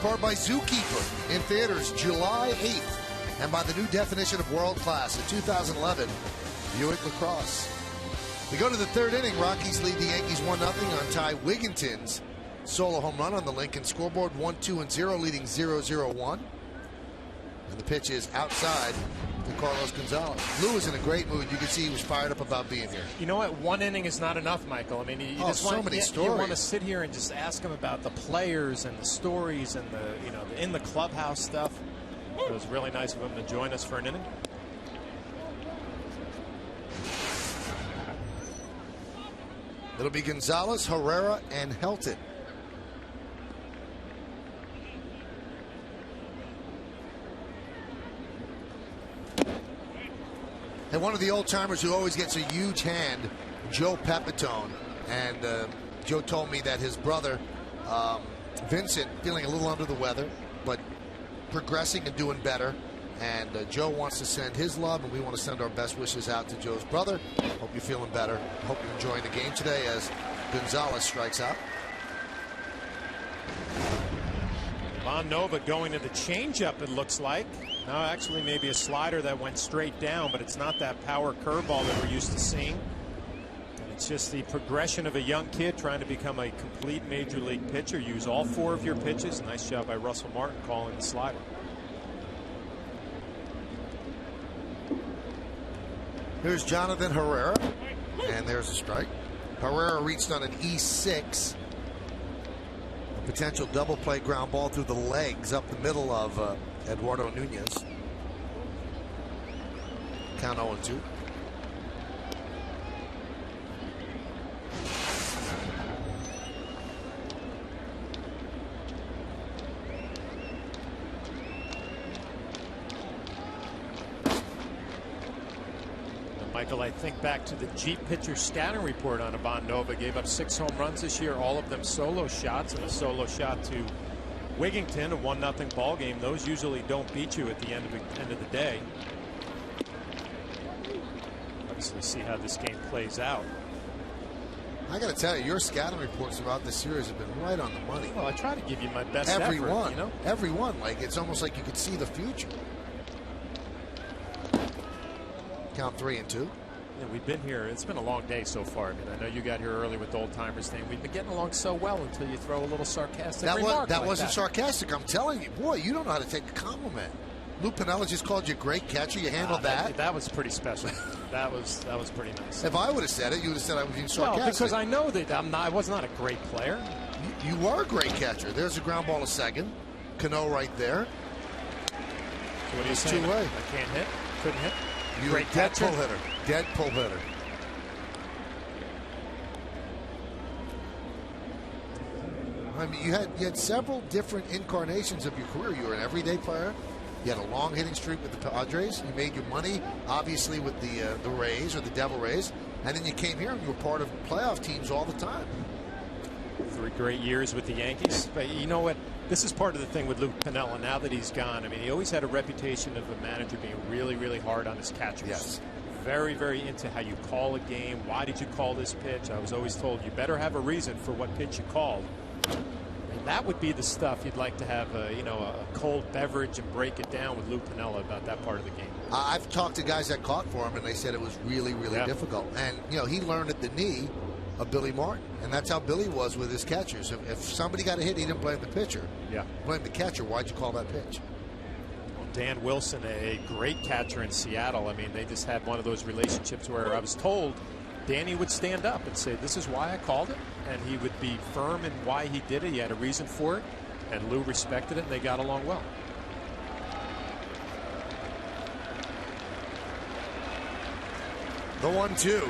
Part by Zookeeper in theaters July 8th, and by the new definition of world class, a 2011 Buick LaCrosse. We go to the third inning. Rockies lead the Yankees 1-0 on Ty Wigginton's solo home run on the Lincoln scoreboard. 1-2-0, leading 0-0-1. And the pitch is outside to Carlos Gonzalez. Lou was in a great mood. You can see he was fired up about being here. You know what? One inning is not enough, Michael. I mean, you just so many stories. You want to sit here and just ask him about the players and the stories and the in the clubhouse stuff. It was really nice of him to join us for an inning. It'll be Gonzalez, Herrera, and Helton. And one of the old timers who always gets a huge hand, Joe Pepitone, and Joe told me that his brother, Vincent, feeling a little under the weather, but progressing and doing better. And Joe wants to send his love, and we want to send our best wishes out to Joe's brother. Hope you're feeling better. Hope you're enjoying the game today as Gonzalez strikes out. Von Nova going to the changeup, it looks like. No, actually maybe a slider that went straight down, but it's not that power curveball that we're used to seeing. And it's just the progression of a young kid trying to become a complete major league pitcher. Use all 4 of your pitches. Nice job by Russell Martin calling the slider. Here's Jonathan Herrera, and there's a strike. Herrera reached on an E6. A potential double play ground ball through the legs up the middle of Eduardo Nunez. Count 0-2. Michael, I think back to the Jeep pitcher scouting report on Von Nova. Gave up 6 home runs this year, all of them solo shots, and a solo shot to Wigington, a 1-0 ball game. Those usually don't beat you at the end of the day. Obviously, see how this game plays out. I got to tell you, your scouting reports throughout this series have been right on the money. Well, I try to give you my best every effort, one, you know? every one. Like, it's almost like you could see the future. Count 3-2. Yeah, we've been here. It's been a long day so far. I mean, I know you got here early with the old timers thing. We've been getting along so well until you throw a little sarcastic remark. That wasn't sarcastic. I'm telling you, boy, you don't know how to take a compliment. Lou Piniella just called you a great catcher. You handled that. That was pretty special. that was pretty nice. If I would have said it, you would have said I was being sarcastic. Well, because I know that I was not a great player. You were a great catcher. There's a ground ball to second. Cano right there. So what are you saying? Two-way. I can't hit. Couldn't hit. You're a dead pull hitter. Dead pull hitter. I mean, you had several different incarnations of your career. You were an everyday player. You had a long hitting streak with the Padres. You made your money, obviously, with the Rays or the Devil Rays. And then you came here and you were part of playoff teams all the time. 3 great years with the Yankees. But you know what? This is part of the thing with Lou Piniella. Now that he's gone, I mean, he always had a reputation of a manager being really, really hard on his catchers. Yes. Very, very into how you call a game. Why did you call this pitch? I was always told you better have a reason for what pitch you called. And that would be the stuff you'd like to have, a cold beverage and break it down with Lou Piniella about that part of the game. I've talked to guys that caught for him, and they said it was really, really difficult. And, he learned at the knee of Billy Martin, and that's how Billy was with his catchers. If somebody got a hit, he didn't blame the pitcher. Yeah. Blame the catcher. Why'd you call that pitch? Well, Dan Wilson, a great catcher in Seattle. I mean, they just had one of those relationships where I was told Danny would stand up and say, this is why I called it, and he would be firm in why he did it. He had a reason for it, and Lou respected it, and they got along well. The 1-2.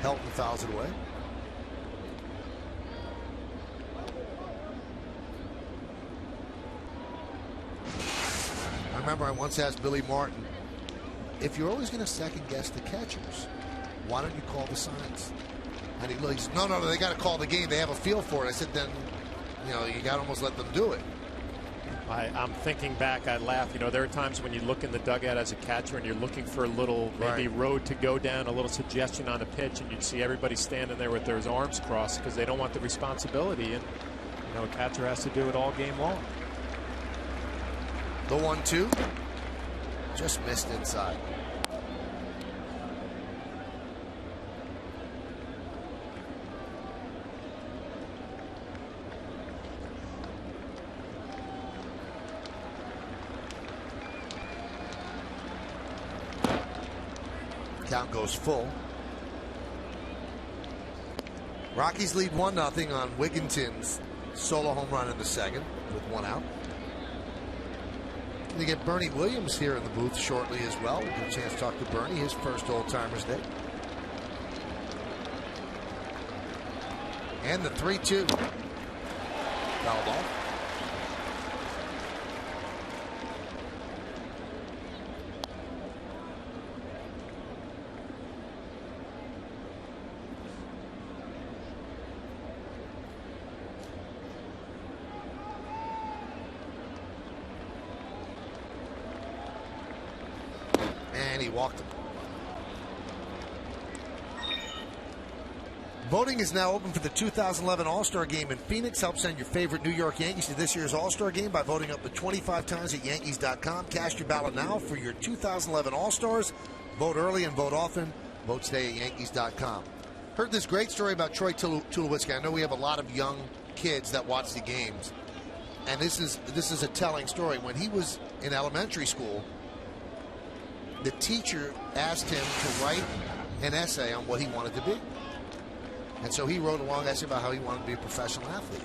Helton fouls it away. I remember I once asked Billy Martin, if you're always going to second guess the catchers, why don't you call the signs? And he says, no, they got to call the game. They have a feel for it. I said, then, you got to almost let them do it. I'm thinking back, I laugh. There are times when you look in the dugout as a catcher and you're looking for a little maybe road to go down, a little suggestion on a pitch, and you'd see everybody standing there with their arms crossed because they don't want the responsibility. And, a catcher has to do it all game long. The 1-2 just missed inside. Count goes full. Rockies lead 1-0 on Wigington's solo home run in the second with 1 out. You get Bernie Williams here in the booth shortly as well. We'll get a chance to talk to Bernie, his first Old Timers Day. And the 3-2. Foul ball. he walked him. Voting is now open for the 2011 All-Star Game in Phoenix. Help send your favorite New York Yankees to this year's All-Star Game by voting up to 25 times at Yankees.com. Cast your ballot now for your 2011 All-Stars. Vote early and vote often. Vote today at Yankees.com. Heard this great story about Troy Tulowitzki. I know we have a lot of young kids that watch the games, and this is a telling story. When he was in elementary school, the teacher asked him to write an essay on what he wanted to be. And so he wrote a long essay about how he wanted to be a professional athlete.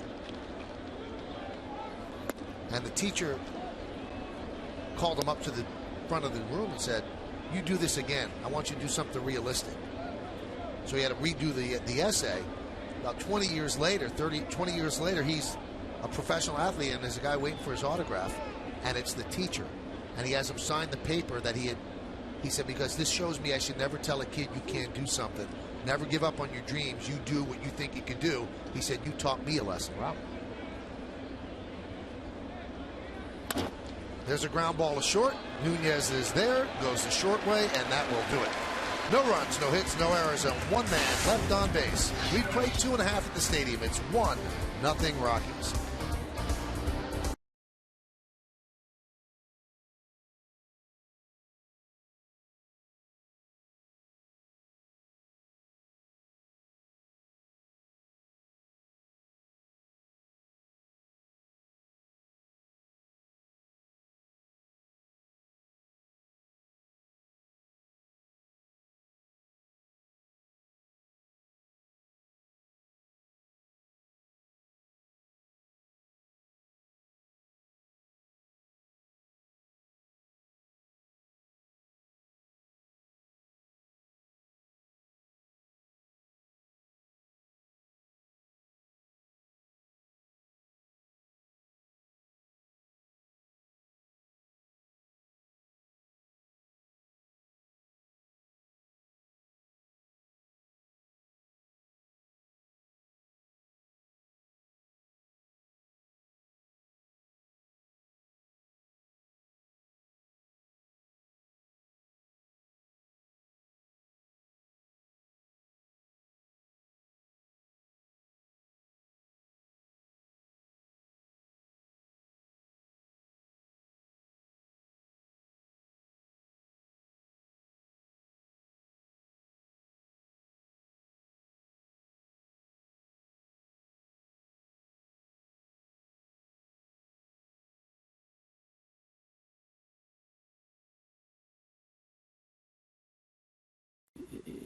And the teacher called him up to the front of the room and said, "You do this again. I want you to do something realistic." So he had to redo the essay. About 20 years later, 20 years later, he's a professional athlete, and there's a guy waiting for his autograph, and it's the teacher. And he has him sign the paper that he said, because this shows me I should never tell a kid you can't do something. Never give up on your dreams. You do what you think you can do. He said, you taught me a lesson. Wow. There's a ground ball to short. Nunez is there, goes the short way, and that will do it. No runs, no hits, no errors, and one man left on base. We've played 2.5 at the stadium. It's 1-0 Rockies.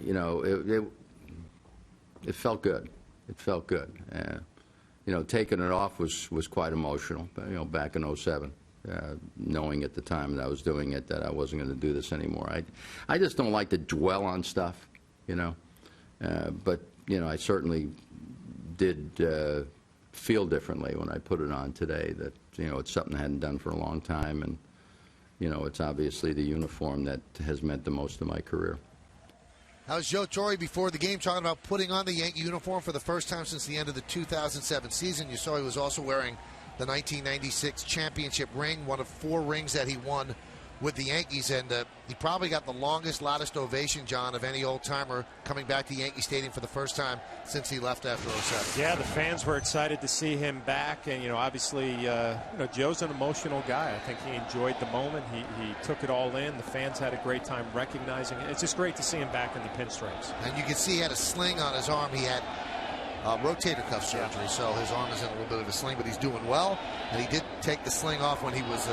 You know, it felt good. It felt good. You know, taking it off was quite emotional. You know, back in '07, knowing at the time that I was doing it that I wasn't going to do this anymore. I just don't like to dwell on stuff. You know, but you know, I certainly did feel differently when I put it on today. That you know, it's something I hadn't done for a long time, and you know, it's obviously the uniform that has meant the most to my career. How's Joe Torre before the game talking about putting on the Yankee uniform for the first time since the end of the 2007 season? You saw he was also wearing the 1996 championship ring, one of 4 rings that he won with the Yankees, and he probably got the longest, loudest ovation, John, of any old-timer coming back to Yankee Stadium for the first time since he left after '07. Yeah, the fans were excited to see him back, and, you know, obviously, you know, Joe's an emotional guy. I think he enjoyed the moment. He took it all in. The fans had a great time recognizing it. It's just great to see him back in the pinstripes. And you can see he had a sling on his arm. He had rotator cuff surgery, so his arm is in a little bit of a sling, but he's doing well, and he did take the sling off when he was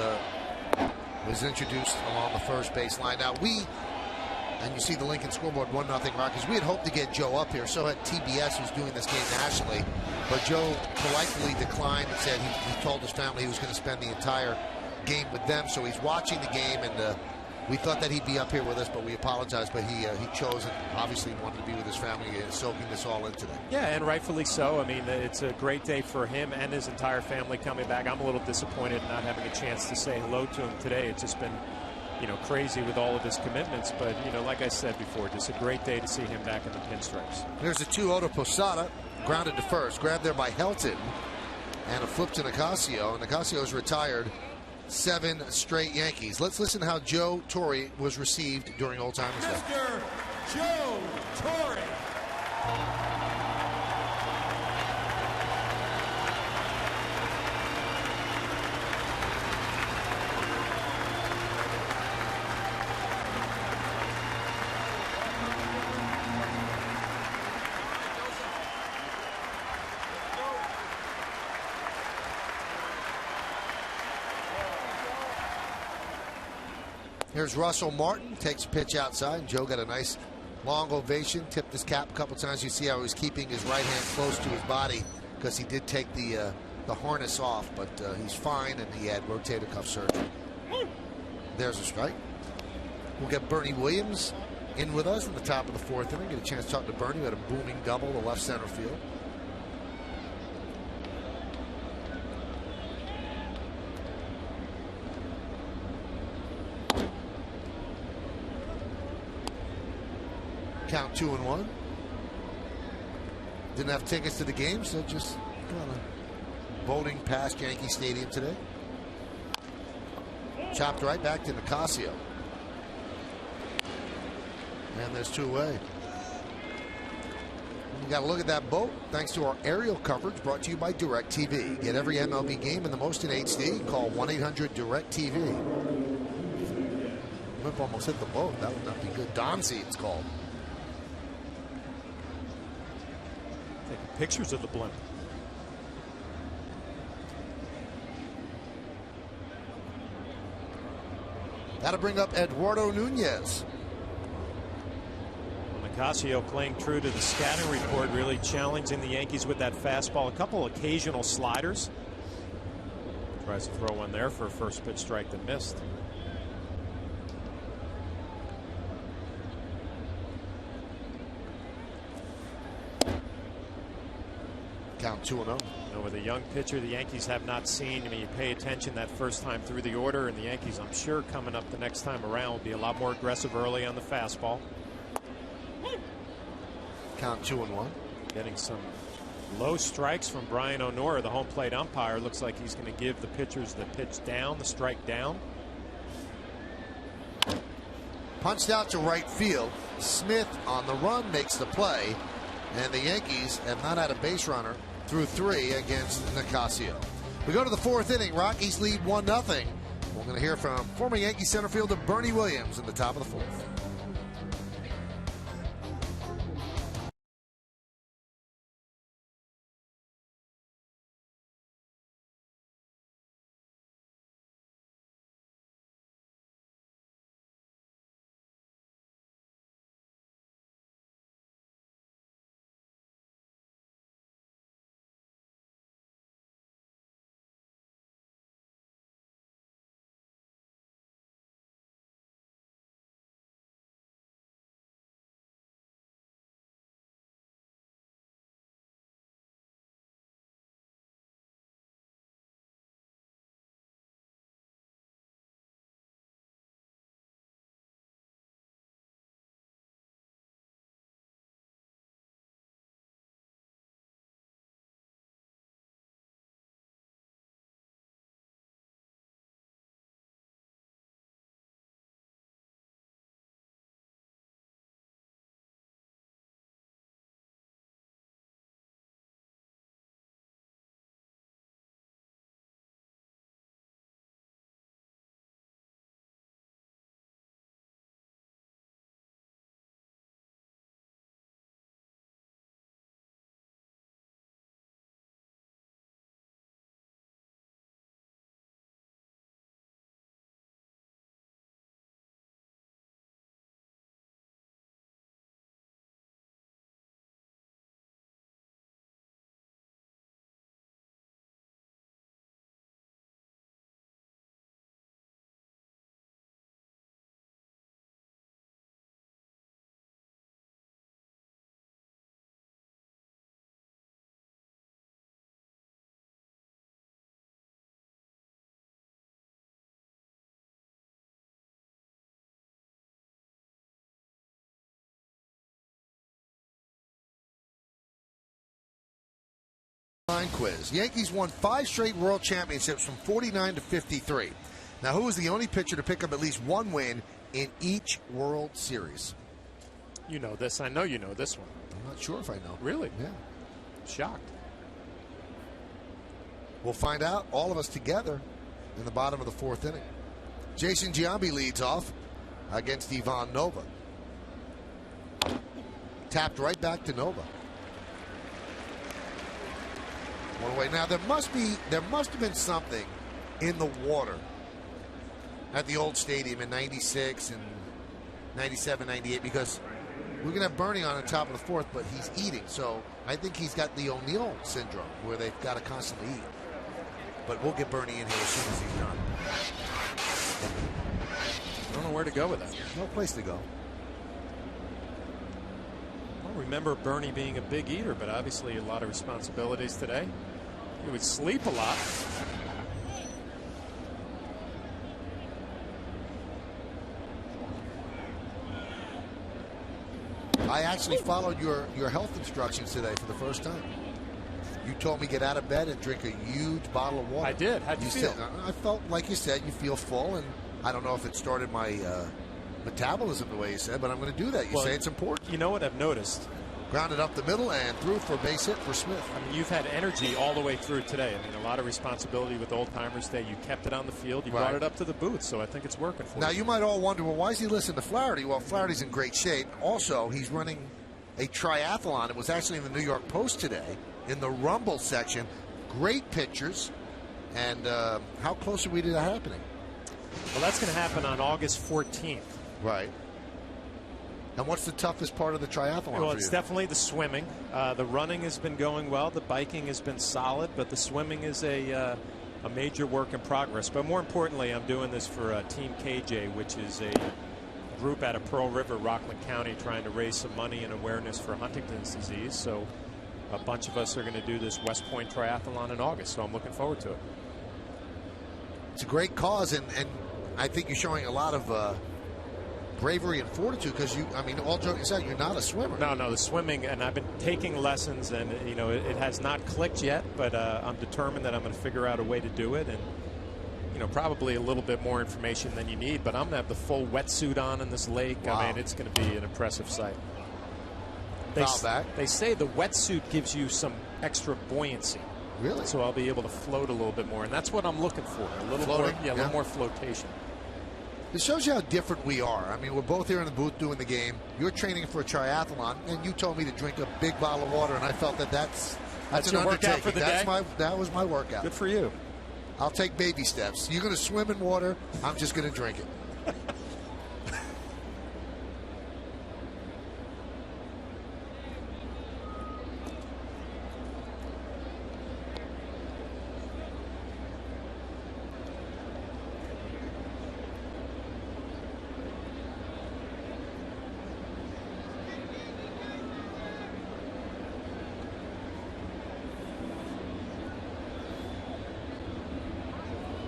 introduced along the first base line. Now and you see the Lincoln scoreboard, 1-0 Rockies. We had hoped to get Joe up here. So had TBS, who's doing this game nationally. But Joe politely declined and said he told his family he was going to spend the entire game with them. So he's watching the game, and we thought that he'd be up here with us, but we apologize. But he chose and obviously wanted to be with his family, soaking this all in today. Yeah, and rightfully so. I mean, it's a great day for him and his entire family coming back. I'm a little disappointed not having a chance to say hello to him today. It's just been, you know, crazy with all of his commitments. But, you know, like I said before, just a great day to see him back in the pinstripes. There's a 2-0 to Posada, grounded to first, grabbed there by Helton, and a flip to Nicasio. Nicasio is retired 7 straight Yankees. Let's listen to how Joe Torre was received during Old Timers Day. Mr. Joe Torre. Here's Russell Martin, takes a pitch outside, and Joe got a nice long ovation, tipped his cap a couple times. You see how he was keeping his right hand close to his body because he did take the harness off, but he's fine, and he had rotator cuff surgery. There's a strike. We'll get Bernie Williams in with us in the top of the 4th inning. Get a chance to talk to Bernie, who had a booming double to left center field. Count 2-1. Didn't have tickets to the game, so just kind of boating past Yankee Stadium today. Chopped right back to Nicasio. And there's 2 away. You got to look at that boat thanks to our aerial coverage brought to you by DirecTV. Get every MLB game and the most in HD. Call 1-800-DirecTV. Whip almost hit the boat. That would not be good. Donsey, it's called. Taking pictures of the blimp. That'll bring up Eduardo Nunez. Nicasio playing true to the scouting report, really challenging the Yankees with that fastball. A couple occasional sliders. Tries to throw one there for a first pitch strike that missed. Count 2-0. With a young pitcher the Yankees have not seen. I mean, you pay attention that first time through the order, and the Yankees, I'm sure, coming up the next time around will be a lot more aggressive early on the fastball. Count 2-1. Getting some low strikes from Brian O'Nora, the home plate umpire. Looks like he's going to give the pitchers the pitch down, the strike down. Punched out to right field. Smith on the run makes the play, and the Yankees have not had a base runner through 3 against Nicasio. We go to the 4th inning. Rockies lead 1-0. We're going to hear from former Yankee center fielder Bernie Williams in the top of the 4th. Quiz. Yankees won 5 straight world championships from 49 to 53. Now, who is the only pitcher to pick up at least one win in each World Series? You know this. I know you know this one. I'm not sure if I know. Really? Yeah. Shocked. We'll find out, all of us together, in the bottom of the 4th inning. Jason Giambi leads off against Ivan Nova. Tapped right back to Nova. One away. Now there must have been something in the water at the old stadium in '96 and '97, '98, because we're gonna have Bernie on the top of the 4th, but he's eating. So I think he's got the O'Neill syndrome where they've got to constantly eat. But we'll get Bernie in here as soon as he's done. I don't know where to go with that. No place to go. I don't remember Bernie being a big eater, but obviously a lot of responsibilities today. He would sleep a lot. I actually followed your health instructions today for the first time. You told me get out of bed and drink a huge bottle of water. I did. How'd you feel? I felt, like you said, you feel full, and I don't know if it started my metabolism the way you said, but I'm going to do that. You say it's important. You know what I've noticed? Grounded up the middle and through for a base hit for Smith. I mean, you've had energy all the way through today. I mean, a lot of responsibility with Old Timers Day. You kept it on the field. You brought it up to the booth, so I think it's working for you. Now, you might all wonder, well, why is he listening to Flaherty? Well, Flaherty's in great shape. Also, he's running a triathlon. It was actually in the New York Post today in the Rumble section. Great pictures. And how close are we to that happening? Well, that's going to happen on August 14th. Right. And what's the toughest part of the triathlon Well, for it's you? definitely the swimming. The running has been going well. The biking has been solid, but the swimming is a major work in progress. But more importantly, I'm doing this for Team KJ, which is a group out of Pearl River, Rockland County, trying to raise some money and awareness for Huntington's disease. So a bunch of us are going to do this West Point Triathlon in August, so I'm looking forward to it. It's a great cause, and I think you're showing a lot of bravery and fortitude, because all joking aside, you're not a swimmer. No, the swimming, and I've been taking lessons, and it has not clicked yet, but I'm determined that I'm going to figure out a way to do it, and probably a little bit more information than you need, but I'm going to have the full wetsuit on in this lake. Wow. I mean, it's going to be an impressive sight. They say the wetsuit gives you some extra buoyancy. Really? So I'll be able to float a little bit more, and that's what I'm looking for. A little more, a little more flotation. This shows you how different we are. I mean, we're both here in the booth doing the game. You're training for a triathlon, and you told me to drink a big bottle of water, and I felt that's your an workout undertaking. for the day? That was my workout. Good for you. I'll take baby steps. You're going to swim in water. I'm just going to drink it.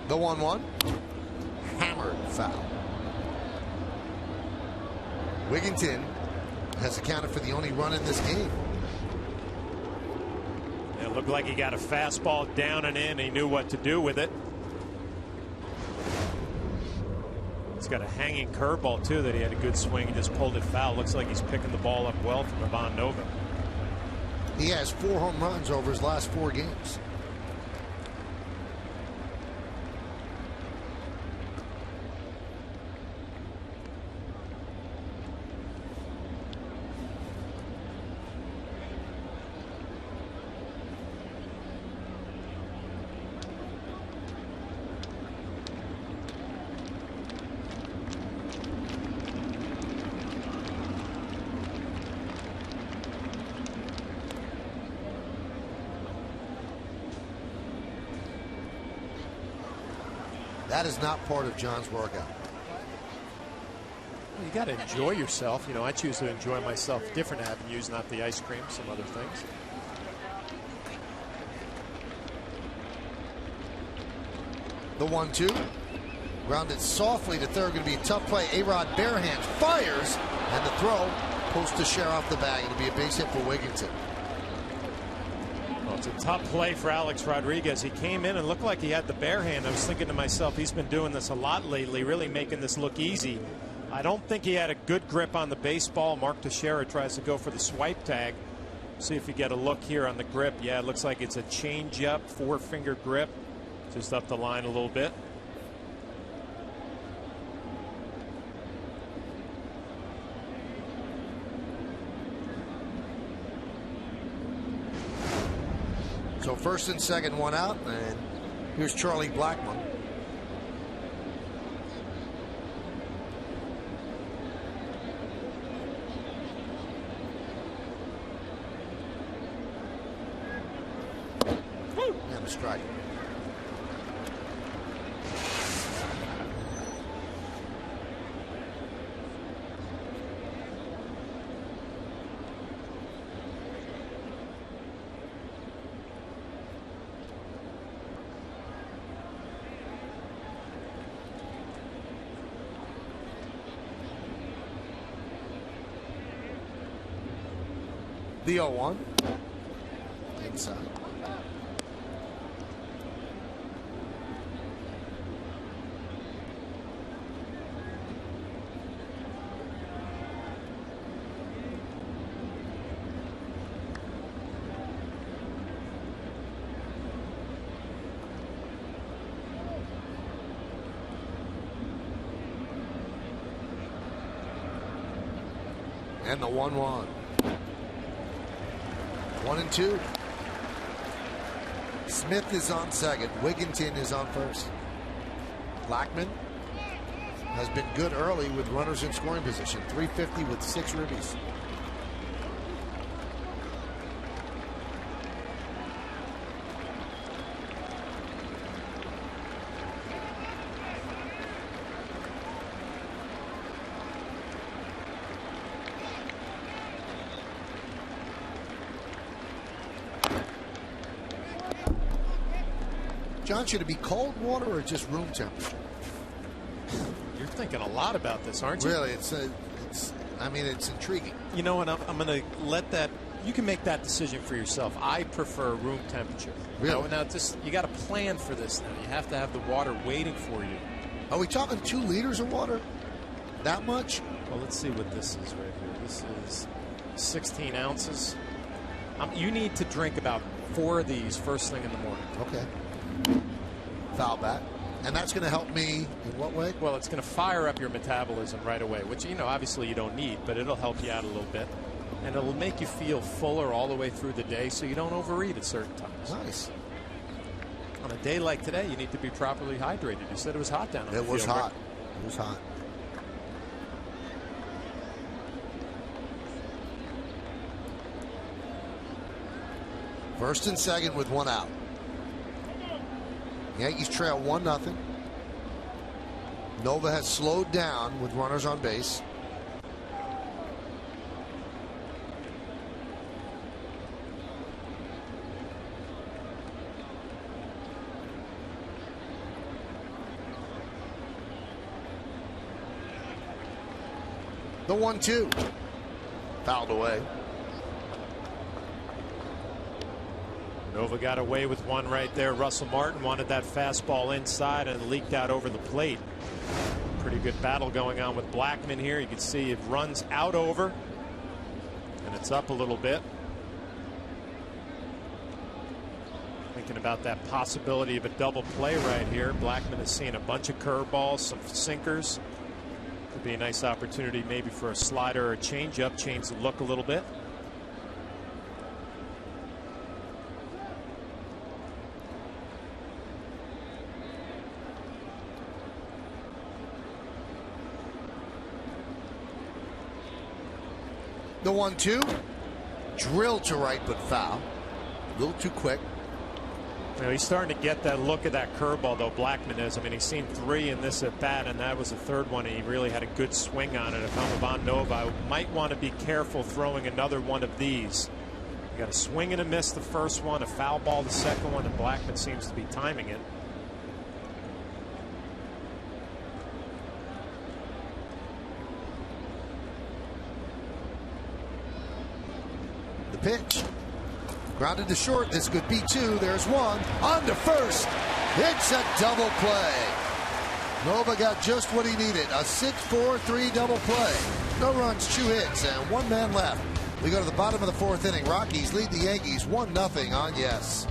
The 1-1. Hammered foul. Wigginton has accounted for the only run in this game. It looked like he got a fastball down and in. He knew what to do with it. He's got a hanging curveball, too, that he had a good swing. He just pulled it foul. Looks like he's picking the ball up well from Ivan Nova. He has 4 home runs over his last 4 games. That is not part of John's workout. You got to enjoy yourself. I choose to enjoy myself different avenues, not the ice cream, some other things. The 1-2. Grounded softly to third. Going to be a tough play. A-Rod bare hands fires, and the throw post to share off the bag. It'll be a base hit for Wigginton. Well, it's a tough play for Alex Rodriguez. He came in and looked like he had the bare hand. I was thinking to myself, he's been doing this a lot lately, really making this look easy. I don't think he had a good grip on the baseball. Mark Teixeira tries to go for the swipe tag. See if you get a look here on the grip. Yeah, it looks like it's a change-up, 4-finger grip. Just up the line a little bit. So first and second, one out, and here's Charlie Blackmon. And a strike. The 0-1. Inside. And the 1-1. 1-2. Smith is on second. Wigginton is on first. Blackmon has been good early with runners in scoring position. 350 with 6 ribbies. John, should it be cold water or just room temperature? You're thinking a lot about this, aren't you? Really, I mean, it's intriguing. You know what? I'm going to let that. You can make that decision for yourself. I prefer room temperature. Really? Now you got to plan for this. Now you have to have the water waiting for you. Are we talking 2 liters of water? That much? Well, let's see what this is right here. This is 16 ounces. You need to drink about 4 of these first thing in the morning. Okay. Foul bat. And that's going to help me in what way? Well, it's going to fire up your metabolism right away, which, obviously you don't need, but it'll help you out a little bit. And it'll make you feel fuller all the way through the day so you don't overeat at certain times. Nice. On a day like today, you need to be properly hydrated. You said it was hot down on the field. It was hot. It was hot. First and second with 1 out. Yankees trail 1-0. Nova has slowed down with runners on base. The 1-2. Fouled away. Nova got away with one right there. Russell Martin wanted that fastball inside and leaked out over the plate. Pretty good battle going on with Blackmon here. You can see it runs out over and it's up a little bit. Thinking about that possibility of a double play right here. Blackmon has seen a bunch of curveballs, some sinkers. Could be a nice opportunity maybe for a slider or a changeup, change the look a little bit. The 1-2. Drilled to right, but foul. A little too quick. He's starting to get that look at that curveball, though, Blackmon is. I mean, he's seen 3 in this at bat, and that was the 3rd one, and he really had a good swing on it. If I'm Ivan Nova, I might want to be careful throwing another one of these. You got a swing and a miss the first one, a foul ball the second one, and Blackmon seems to be timing it. The pitch. Grounded to short. This could be two. There's one. On to first. It's a double play. Nova got just what he needed. A 6-4-3 double play. No runs, 2 hits, and 1 man left. We go to the bottom of the 4th inning. Rockies lead the Yankees 1-0 on Yes.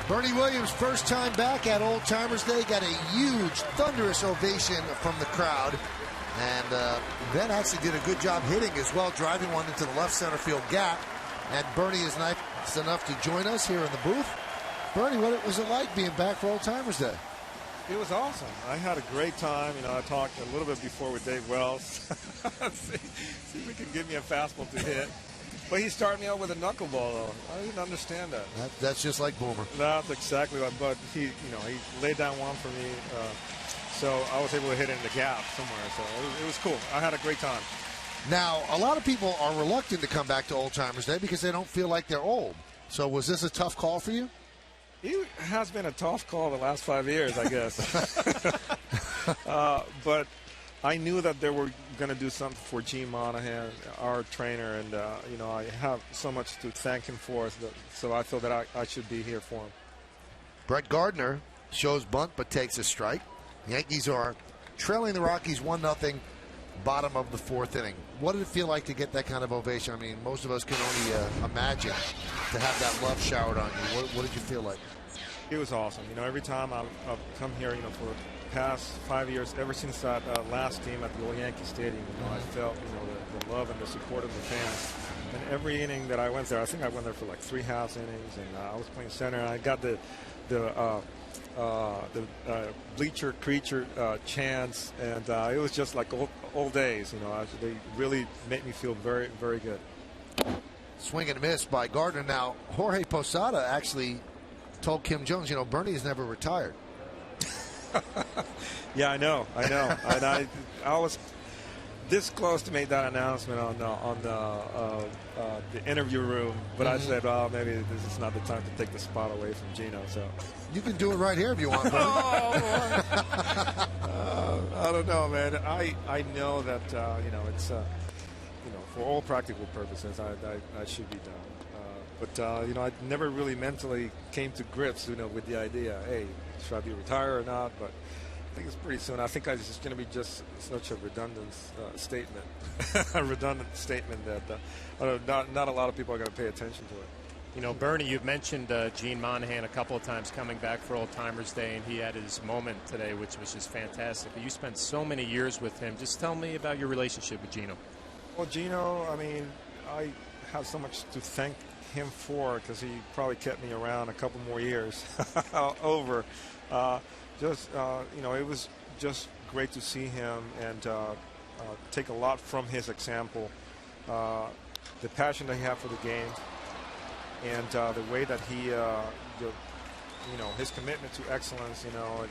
Bernie Williams, first time back at Old Timers Day, got a huge, thunderous ovation from the crowd. And Ben actually did a good job hitting as well, driving one into the left center field gap. And Bernie is nice enough to join us here in the booth. Bernie, what was it like being back for Old Timers Day? It was awesome. I had a great time. You know, I talked a little bit before with Dave Wells. see if he can give me a fastball to hit. But he started me out with a knuckleball, though. I didn't understand that. That's just like Boomer. That's exactly what. But he laid down one for me, so I was able to hit it in the gap somewhere. So it was cool. I had a great time. Now, a lot of people are reluctant to come back to Old Timers Day because they don't feel like they're old. So was this a tough call for you? It has been a tough call the last 5 years, I guess. But I knew that they were going to do something for Gene Monahan, our trainer, and I have so much to thank him for. So I feel that I should be here for him. Brett Gardner shows bunt but takes a strike. Yankees are trailing the Rockies 1-0, bottom of the 4th inning. What did it feel like to get that kind of ovation? I mean, most of us can only imagine to have that love showered on you. What did you feel like? It was awesome. You know, every time I've come here, for the past 5 years, ever since that last game at the old Yankee Stadium, I felt, the love and the support of the fans. And every inning that I went there, I think I went there for like 3 half innings, and I was playing center, and I got the bleacher creature chants, and it was just like old days. They really made me feel very, very good. Swing and a miss by Gardner. Now, Jorge Posada actually told Kim Jones, Bernie has never retired. Yeah, I know. And I was this close to make that announcement on the interview room, but I said, "Oh, maybe this is not the time to take the spot away from Gino." So you can do it right here if you want. I don't know, man. I know that it's for all practical purposes, I should be done. But I never really mentally came to grips, with the idea, hey, should I be retired or not? But I think it's pretty soon. I think it's just going to be just such a redundant statement, a redundant statement that not a lot of people are going to pay attention to it. You know, Bernie, you've mentioned Gene Monahan a couple of times coming back for Old Timers Day, and he had his moment today, which was just fantastic. You spent so many years with him. Just tell me about your relationship with Gino. Well, Gino, I mean, I have so much to thank him for, because he probably kept me around a couple more years over. You know, it was just great to see him and take a lot from his example, the passion that he had for the game, and the way that he, you know, his commitment to excellence. You know,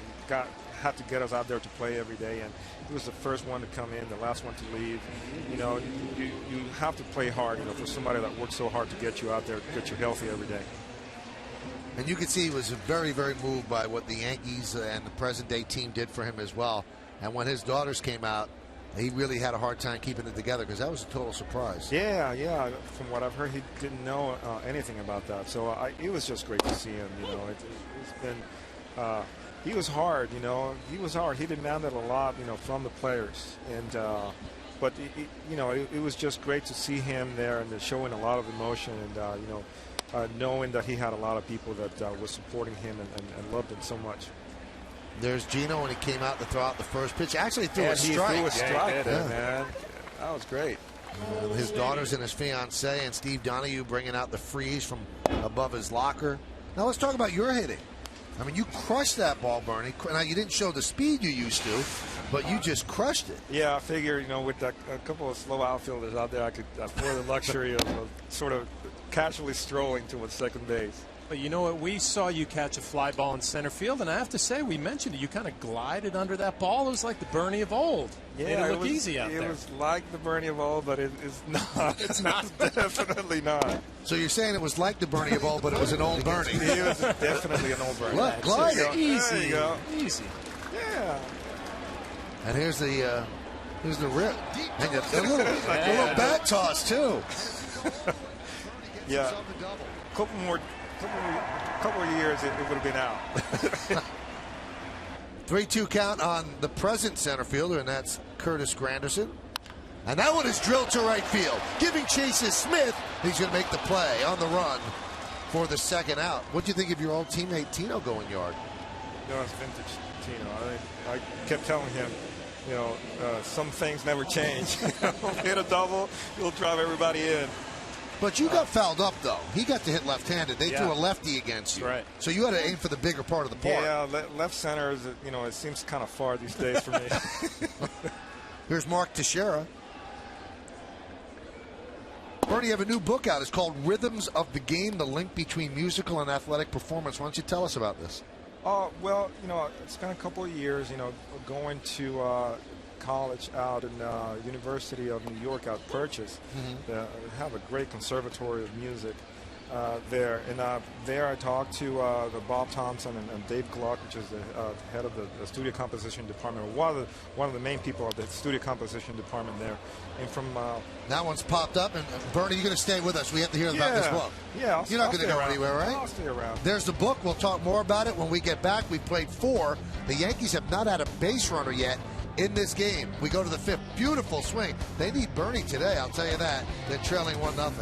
had to get us out there to play every day, and he was the first one to come in, the last one to leave. You know, you have to play hard, you know, for somebody that works so hard to get you out there, to get you healthy every day. And you could see he was very, very moved by what the Yankees and the present-day team did for him as well. And when his daughters came out, he really had a hard time keeping it together, because that was a total surprise. Yeah. From what I've heard, he didn't know anything about that. So it was just great to see him. You know, it's been. He was hard. You know, he was hard. He demanded a lot. You know, from the players. And but you know, it was just great to see him there and showing a lot of emotion, and you know, knowing that he had a lot of people that were supporting him and loved him so much. There's Gino when he came out to throw out the first pitch. Actually threw a strike. He threw a strike there, man. That was great. His daughters and his fiancée and Steve Donahue bringing out the freeze from above his locker. Now let's talk about your hitting. I mean, you crushed that ball, Bernie. Now, you didn't show the speed you used to, but you just crushed it. Yeah, I figure, you know, with a couple of slow outfielders out there, I could afford the luxury of sort of casually strolling towards second base. But you know what? We saw you catch a fly ball in center field, and I have to say, we mentioned it. You kind of glided under that ball. It was like the Bernie of old. Yeah, Made it look easy out there. It was like the Bernie of old, but it's not. It's not. Definitely not. So you're saying it was like the Bernie of old, but it was an old Bernie. It was definitely an old Bernie. Look, gliding. Easy. There you go. Easy. Yeah. And here's the rip. And a little bat toss, too. Yeah. Couple of years, it would have been out. 3-2 count on the present center fielder, and that's Curtis Granderson. And that one is drilled to right field, giving chase to Smith. He's going to make the play on the run for the second out. What do you think of your old teammate Tino going yard? No, it's vintage Tino. I kept telling him, you know, some things never change. Hit a double, you'll drive everybody in. But you got fouled up, though. He got to hit left-handed. They threw a lefty against you. Right. So you had to aim for the bigger part of the park. Yeah, left center, is, you know, it seems kind of far these days for me. Here's Mark Teixeira. Bernie, you have a new book out. It's called Rhythms of the Game, the link between musical and athletic performance. Why don't you tell us about this? Well, you know, it's been a couple of years, you know, going to college out in University of New York out Purchase. Have a great conservatory of music there. And there I talked to the Bob Thompson and Dave Gluck, which is the head of the studio composition department, or one of the main people of the studio composition department there. And from that one's popped up, and Bernie, you're going to stay with us. We have to hear about this book. Yeah, you're not going to go anywhere, right? I'll stay around. There's the book. We'll talk more about it when we get back. We played 4. The Yankees have not had a base runner yet in this game. We go to the 5th. Beautiful swing. They need Bernie today, I'll tell you that. They're trailing 1-0.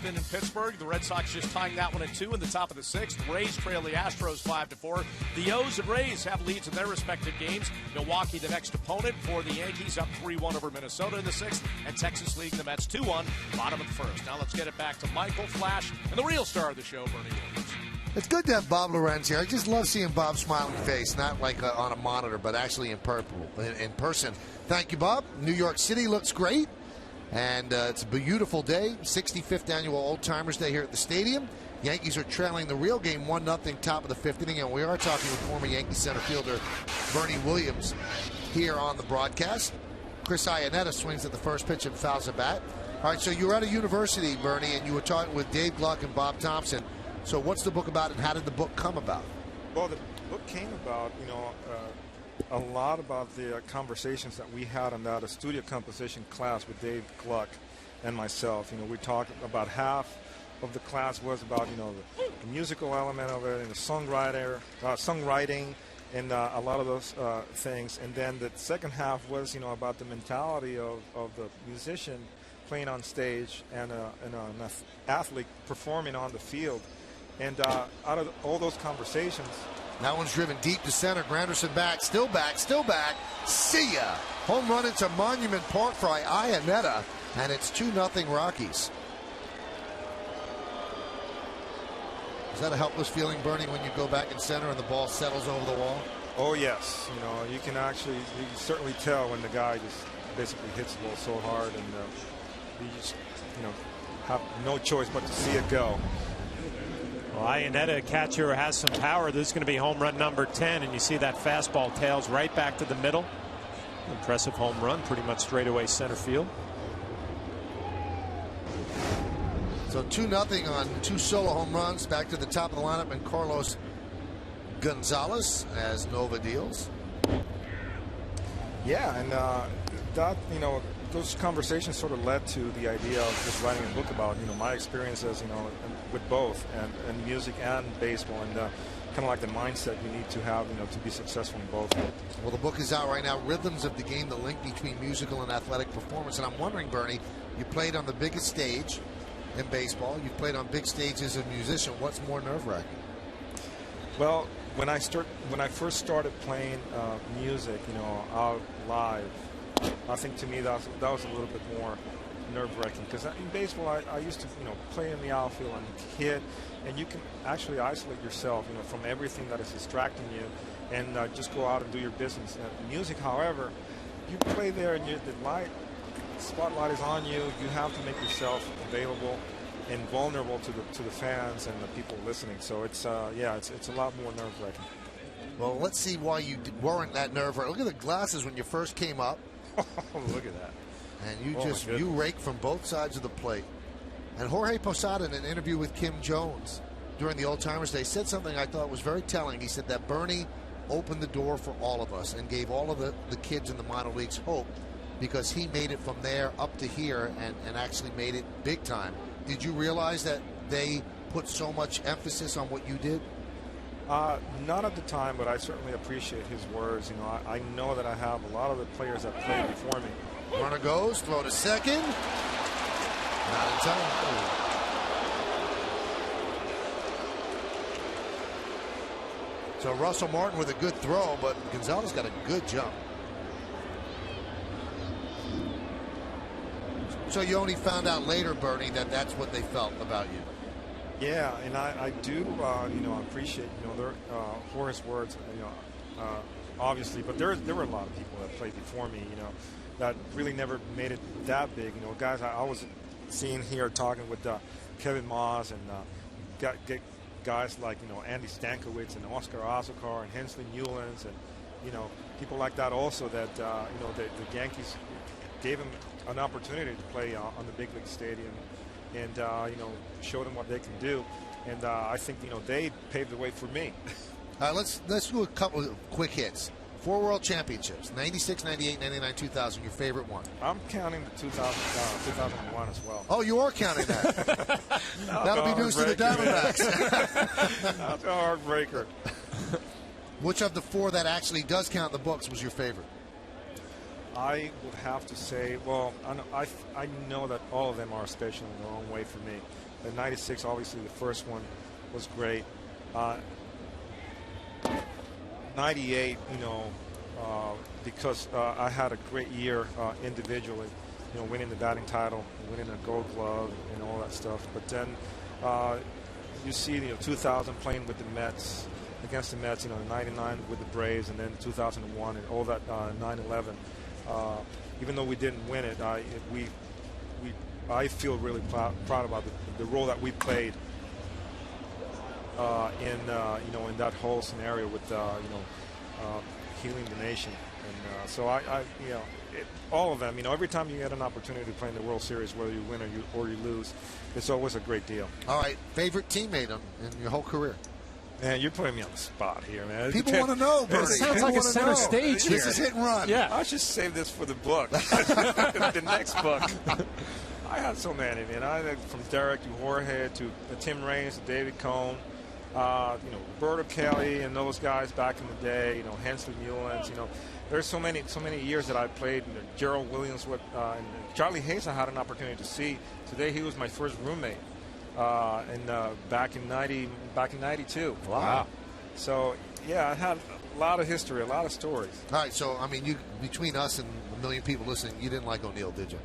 happening in Pittsburgh. The Red Sox just tying that one at 2 in the top of the 6th. The Rays trail the Astros 5-4. The O's and Rays have leads in their respective games. Milwaukee, the next opponent for the Yankees, up 3-1 over Minnesota in the 6th. And Texas leading the Mets 2-1, bottom of the 1st. Now let's get it back to Michael, Flash, and the real star of the show, Bernie Williams. It's good to have Bob Lorenz here. I just love seeing Bob's smiling face, not like on a monitor, but actually in person. Thank you, Bob. New York City looks great, and it's a beautiful day. 65th annual Old Timers Day here at the stadium. Yankees are trailing the real game 1-0, top of the 5th inning, and we are talking with former Yankee center fielder Bernie Williams here on the broadcast. Chris Iannetta swings at the first pitch and fouls a bat. All right, so you were at a university, Bernie, and you were talking with Dave Gluck and Bob Thompson. So what's the book about, and how did the book come about? Well, the book came about, a lot about the conversations that we had on that studio composition class with Dave Gluck and myself. We talked about half of the class was about, the musical element of it and the songwriting and a lot of those things. And then the second half was, about the mentality of the musician playing on stage and an athlete performing on the field. And out of all those conversations, that one's driven deep to center. Granderson back, still back. See ya! Home run into Monument Park for Iannetta, and it's 2-0 Rockies. Is that a helpless feeling, Bernie, when you go back in center and the ball settles over the wall? Oh yes, you can certainly tell when the guy just basically hits the ball so hard, and you just have no choice but to see it go. Well, Iannetta, a catcher who has some power. This is going to be home run number 10, and you see that fastball tails right back to the middle. Impressive home run, pretty much straightaway center field. So 2-0 on 2 solo home runs. Back to the top of the lineup, and Carlos Gonzalez as Nova deals. Yeah, and that those conversations sort of led to the idea of just writing a book about my experiences with both and music and baseball, and kind of like the mindset you need to have to be successful in both. Well, the book is out right now, Rhythms of the Game, the link between musical and athletic performance. And I'm wondering, Bernie, you played on the biggest stage in baseball, you've played on big stages as a musician. What's more nerve-wracking? Well, when I first started playing music out live, I think to me that was a little bit more nerve-wracking, because in baseball I used to play in the outfield and hit, and you can actually isolate yourself from everything that is distracting you and just go out and do your business. Music, however, you play there and the spotlight is on you. You have to make yourself available and vulnerable to the fans and the people listening. So it's it's a lot more nerve-wracking. Well, let's see why you weren't that nerve-wracking. Look at the glasses when you first came up. Oh, look at that. And you rake from both sides of the plate. And Jorge Posada, in an interview with Kim Jones during the Old Timers Day, said something I thought was very telling. He said that Bernie opened the door for all of us and gave all of the kids in the minor leagues hope, because he made it from there up to here and actually made it big time. Did you realize that they put so much emphasis on what you did? Not at the time, but I certainly appreciate his words. I know that I have a lot of the players that played before me. Runner goes, throw to second. Not in time. So Russell Martin with a good throw, but Gonzalez got a good jump. So you only found out later, Bernie, that that's what they felt about you. Yeah, and I do, appreciate, Horace's words, obviously, but there were a lot of people that played before me, that really never made it that big. Guys I was seeing here talking with Kevin Moss and get guys like, Andy Stankiewicz and Oscar Azocar and Hensley Newlands and, people like that also that, the Yankees gave him an opportunity to play on the big league stadium and, show them what they can do. And I think, they paved the way for me. Let's do a couple of quick hits. 4 World Championships, 96, 98, 99, 2000, your favorite one. I'm counting the 2001 as well. Oh, you are counting that. That'll be news to the Diamondbacks. That's a heartbreaker. Which of the 4 that actually does count in the books was your favorite? I would have to say, well, I know that all of them are special in their own way for me. In '96, obviously the first one was great. '98, because I had a great year individually, winning the batting title, winning a Gold Glove, and all that stuff. But then you see, 2000 playing with the Mets, against the Mets, '99 with the Braves, and then 2001 and all that 9/11. Even though we didn't win it, I feel really proud about the role that we played in that whole scenario with healing the nation. And so all of them, every time you get an opportunity to play in the World Series, whether you win or you lose, it's always a great deal. All right, favorite teammate in your whole carear? Man, you're putting me on the spot here, man. People want to know, Bernie. It sounds like a center stage here. This is hit and run. Yeah. I should save this for the book, the next book. I had so many, man. From Derek to Jorge to Tim Raines to David Cohn, Roberto Kelly and those guys back in the day. Hensley Mullins. There's so many years that I played. Gerald Williams with and Charlie Hayes. I had an opportunity to see today. He was my first roommate. Back in '92. Wow. So yeah, I had a lot of history, a lot of stories. All right, so you between us and a million people listening, you didn't like O'Neill, did you?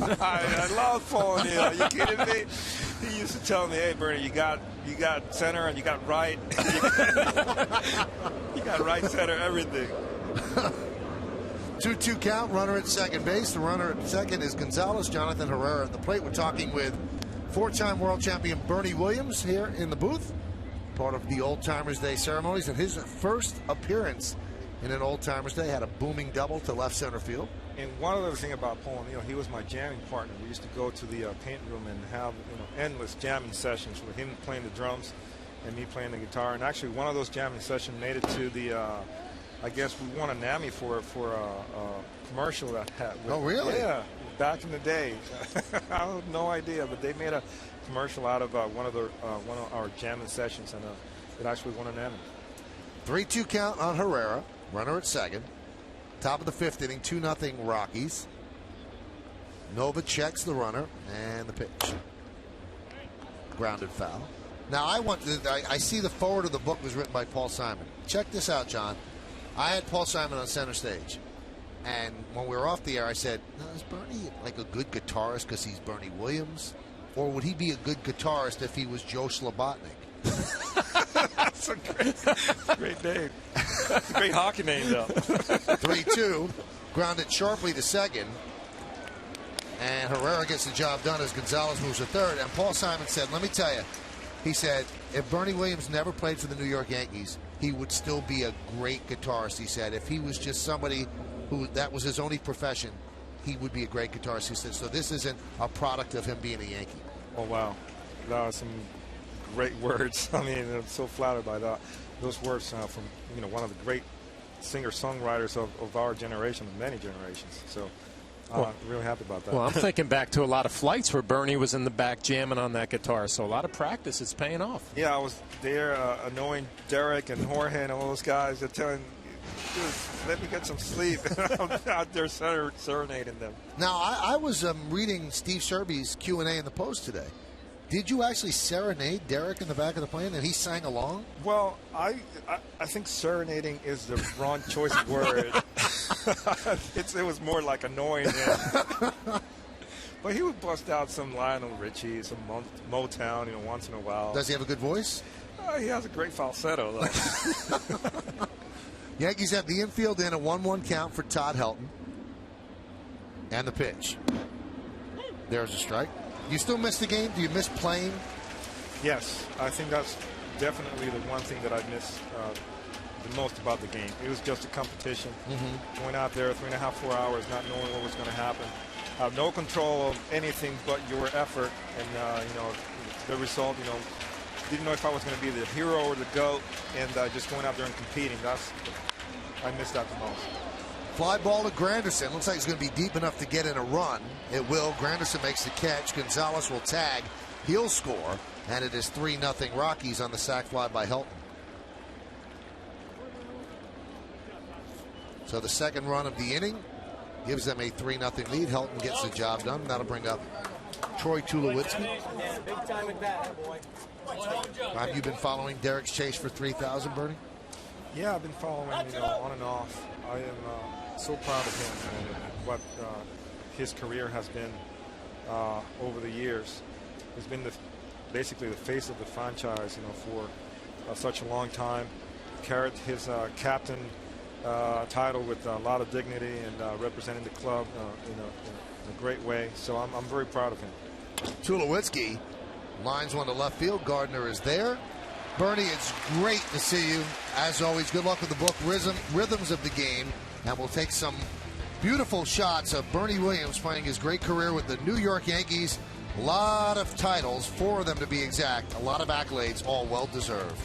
I love Paul O'Neill. Are you kidding me? He used to tell me, "Hey, Bernie, you got center and you got right. You got right, center, everything." 2-2 count. Runner at second base. The runner at second is Gonzalez. Jonathan Herrera at the plate. We're talking with four-time world champion Bernie Williams here in the booth, part of the Old Timers Day ceremonies, and his first appearance in an Old Timers Day had a booming double to left center field. And one other thing about Paul O'Neill, he was my jamming partner. We used to go to the paint room and have endless jamming sessions with him playing the drums and me playing the guitar. And actually, one of those jamming sessions made it to the. I guess we won a NAMI for a commercial that had. Oh, really? Yeah. Back in the day, I have no idea, but they made a commercial out of one of our jamming sessions, and it actually won an Emmy. 3-2 count on Herrera. Runner at second. Top of the fifth inning, 2-0 Rockies. Nova checks the runner and the pitch. Grounded foul. Now I see the forward of the book was written by Paul Simon. Check this out, John. I had Paul Simon on center stage. And when we were off the air, I said, is Bernie like a good guitarist because he's Bernie Williams? Or would he be a good guitarist if he was Joe Slobotnik? That's a great name. That's a great hockey name, though. 3-2. Grounded sharply to second. And Herrera gets the job done as Gonzalez moves to third. And Paul Simon said, let me tell you, he said, if Bernie Williams never played for the New York Yankees, he would still be a great guitarist. He said, if he was just somebody who that was his only profession, he would be a great guitarist. He said, so this isn't a product of him being a Yankee. Oh, wow. That was some great words. I mean, I'm so flattered by that. Those words from one of the great singer-songwriters of our generation, of many generations. So I'm really happy about that. Well, I'm thinking back to a lot of flights where Bernie was in the back jamming on that guitar. So a lot of practice is paying off. Yeah, I was there annoying Derek and Jorge and all those guys. They're telling, dude, let me get some sleep. I'm out there serenading them. Now, I was reading Steve Serby's Q&A in the Post today. Did you actually serenade Derek in the back of the plane and he sang along? Well, I think serenading is the wrong choice of word. It was more like annoying him. But he would bust out some Lionel Richie, some Motown, once in a while. Does he have a good voice? He has a great falsetto, though. Yankees have the infield in a 1-1 count for Todd Helton. And the pitch. There's a strike. You still miss the game? Do you miss playing? Yes, I think that's definitely the one thing that I miss the most about the game. It was just a competition. Going out there 3.5, 4 hours, not knowing what was going to happen. Have no control of anything but your effort, and the result. Didn't know if I was going to be the hero or the GOAT, and just going out there and competing. I miss that the most. Fly ball to Granderson. Looks like it's going to be deep enough to get in a run. It will. Granderson makes the catch. Gonzalez will tag. He'll score. And it is 3-0 Rockies on the sac fly by Helton. So the second run of the inning gives them a 3-0 lead. Helton gets the job done. That'll bring up Troy Tulowitzki. Big time at bat, boy. Have you been following Derek's chase for 3,000, Bernie? Yeah, I've been following, on and off. I am so proud of him and what his career has been over the years. He's been basically the face of the franchise, for such a long time. Carried his captain title with a lot of dignity and representing the club in a great way. So I'm very proud of him. Tulowitzki lines one to left field. Gardner is there. Bernie, it's great to see you. As always, good luck with the book, Rhythms of the Game. And we'll take some beautiful shots of Bernie Williams playing his great career with the New York Yankees. A lot of titles, 4 of them to be exact. A lot of accolades, all well-deserved.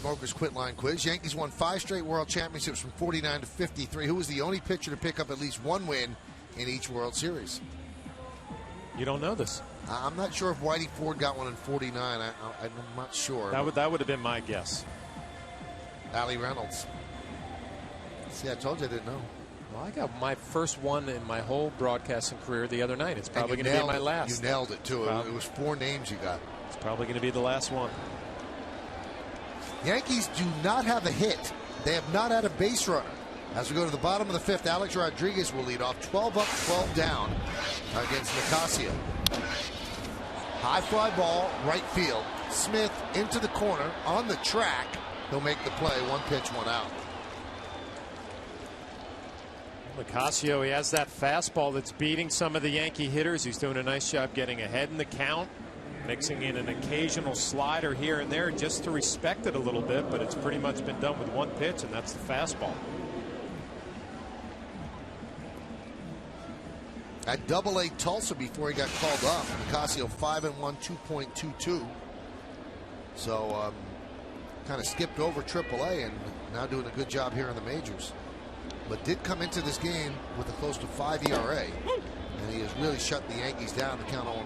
Smokers Quit Line Quiz. Yankees won 5 straight World Championships from 49 to 53. Who was the only pitcher to pick up at least 1 win in each World Series? You don't know this. I'm not sure if Whitey Ford got one in 49. I'm not sure. That would have been my guess. Allie Reynolds. See, I told you I didn't know. Well, I got my first one in my whole broadcasting career the other night. It's probably going to be my last. You nailed it, too. It was 4 names you got. It's probably going to be the last one. Yankees do not have a hit. They have not had a base runner. As we go to the bottom of the 5th, Alex Rodriguez will lead off 12 up, 12 down against Nicasio. High fly ball, right field. Smith into the corner on the track. He'll make the play. 1 pitch, 1 out. Nicasio, he has that fastball that's beating some of the Yankee hitters. He's doing a nice job getting ahead in the count. Mixing in an occasional slider here and there just to respect it a little bit, but it's pretty much been done with 1 pitch, and that's the fastball. At Double-A Tulsa before he got called up, Nicasio 5-1, 2.22. So kind of skipped over Triple-A and now doing a good job here in the majors. But did come into this game with a close to 5 ERA, and he has really shut the Yankees down to count 0-1.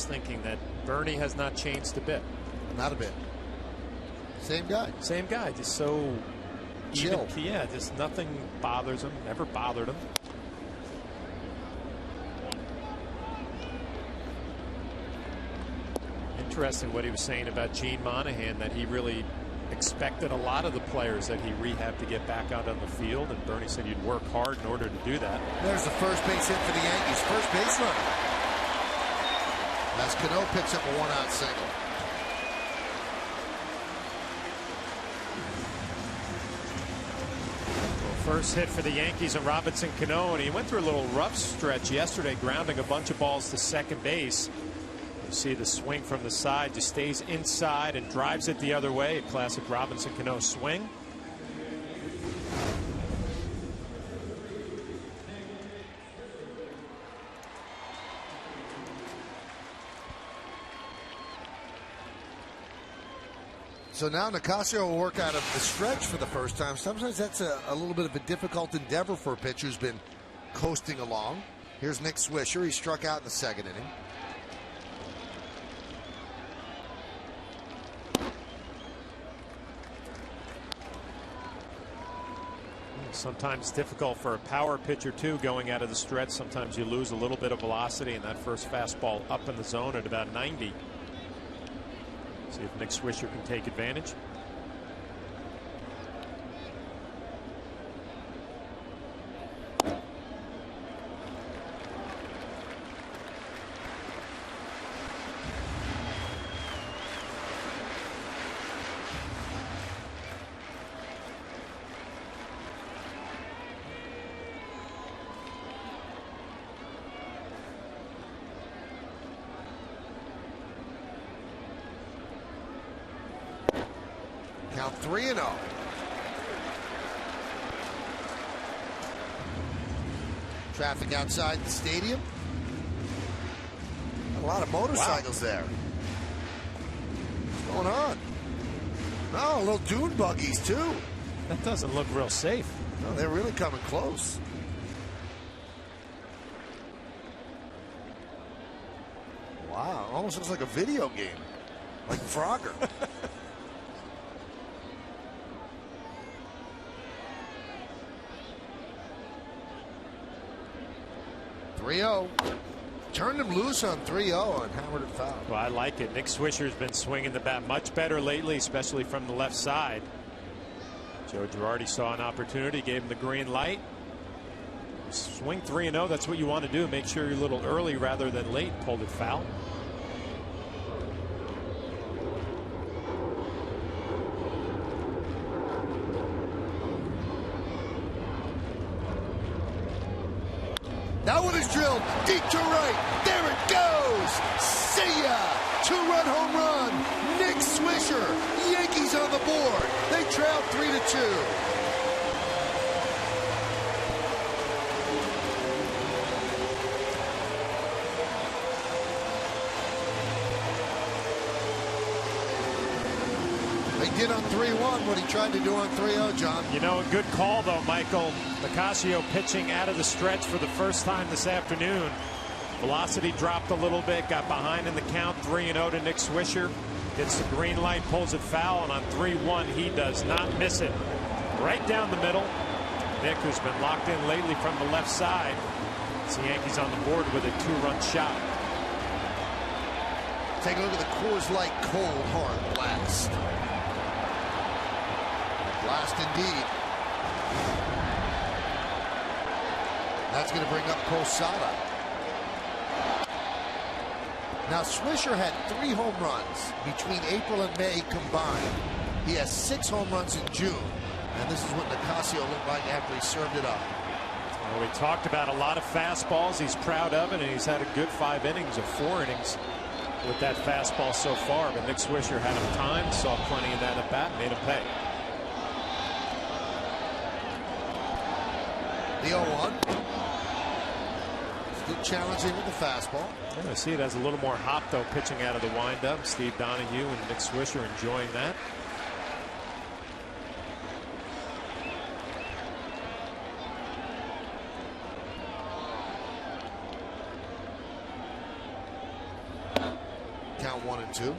Thinking that Bernie has not changed a bit. Not a bit. Same guy. Same guy. Just so chill. Even, yeah, just nothing bothers him. Never bothered him. Interesting what he was saying about Gene Monahan, that he really expected a lot of the players that he rehabbed to get back out on the field, and Bernie said you'd work hard in order to do that. There's the first base hit for the Yankees. First base runner. As Cano picks up a one-out single. First hit for the Yankees and Robinson Cano, and he went through a little rough stretch yesterday, grounding a bunch of balls to second base. You see the swing from the side, just stays inside and drives it the other way. A classic Robinson Cano swing. So now Nicasio will work out of the stretch for the first time. Sometimes that's a little bit of a difficult endeavor for a pitcher who's been coasting along. Here's Nick Swisher. He struck out in the second inning. Sometimes difficult for a power pitcher too, going out of the stretch. Sometimes you lose a little bit of velocity, and that first fastball up in the zone at about 90. See if Nick Swisher can take advantage. Count 3-0. Traffic outside the stadium. A lot of motorcycles there. What's going on? Oh, little dune buggies too. That doesn't look real safe. No, they're really coming close. Wow, almost looks like a video game. Like Frogger. 3-0. Turned him loose on 3-0 and hammered it foul. Well, I like it. Nick Swisher's been swinging the bat much better lately, especially from the left side. Joe Girardi saw an opportunity, gave him the green light. Swing 3-0, that's what you want to do. Make sure you're a little early rather than late. Pulled it foul. That one is drilled deep to right. There it goes. See ya. Two-run home run. Nick Swisher. Yankees on the board. They trail 3-2. He did on 3-1 what he tried to do on 3-0, John. You know, a good call, though, Michael. Nicasio pitching out of the stretch for the first time this afternoon. Velocity dropped a little bit, got behind in the count. 3-0 to Nick Swisher. Gets the green light, pulls it foul, and on 3-1, he does not miss it. Right down the middle. Nick, who's been locked in lately from the left side. It's the Yankees on the board with a two-run shot. Take a look at the Coors Light Cold Hard Blast. Blast indeed. That's going to bring up Posada. Now Swisher had 3 home runs between April and May combined. He has 6 home runs in June. And this is what Nicasio looked like after he served it up. Well, we talked about a lot of fastballs. He's proud of it, and he's had a good 5 innings or 4 innings with that fastball so far. But Nick Swisher had him timed, saw plenty of that at bat, made him pay. The 0-1. Still challenging with the fastball. Yeah, I see it has a little more hop, though, pitching out of the windup. Steve Donahue and Nick Swisher enjoying that. Count 1 and 2.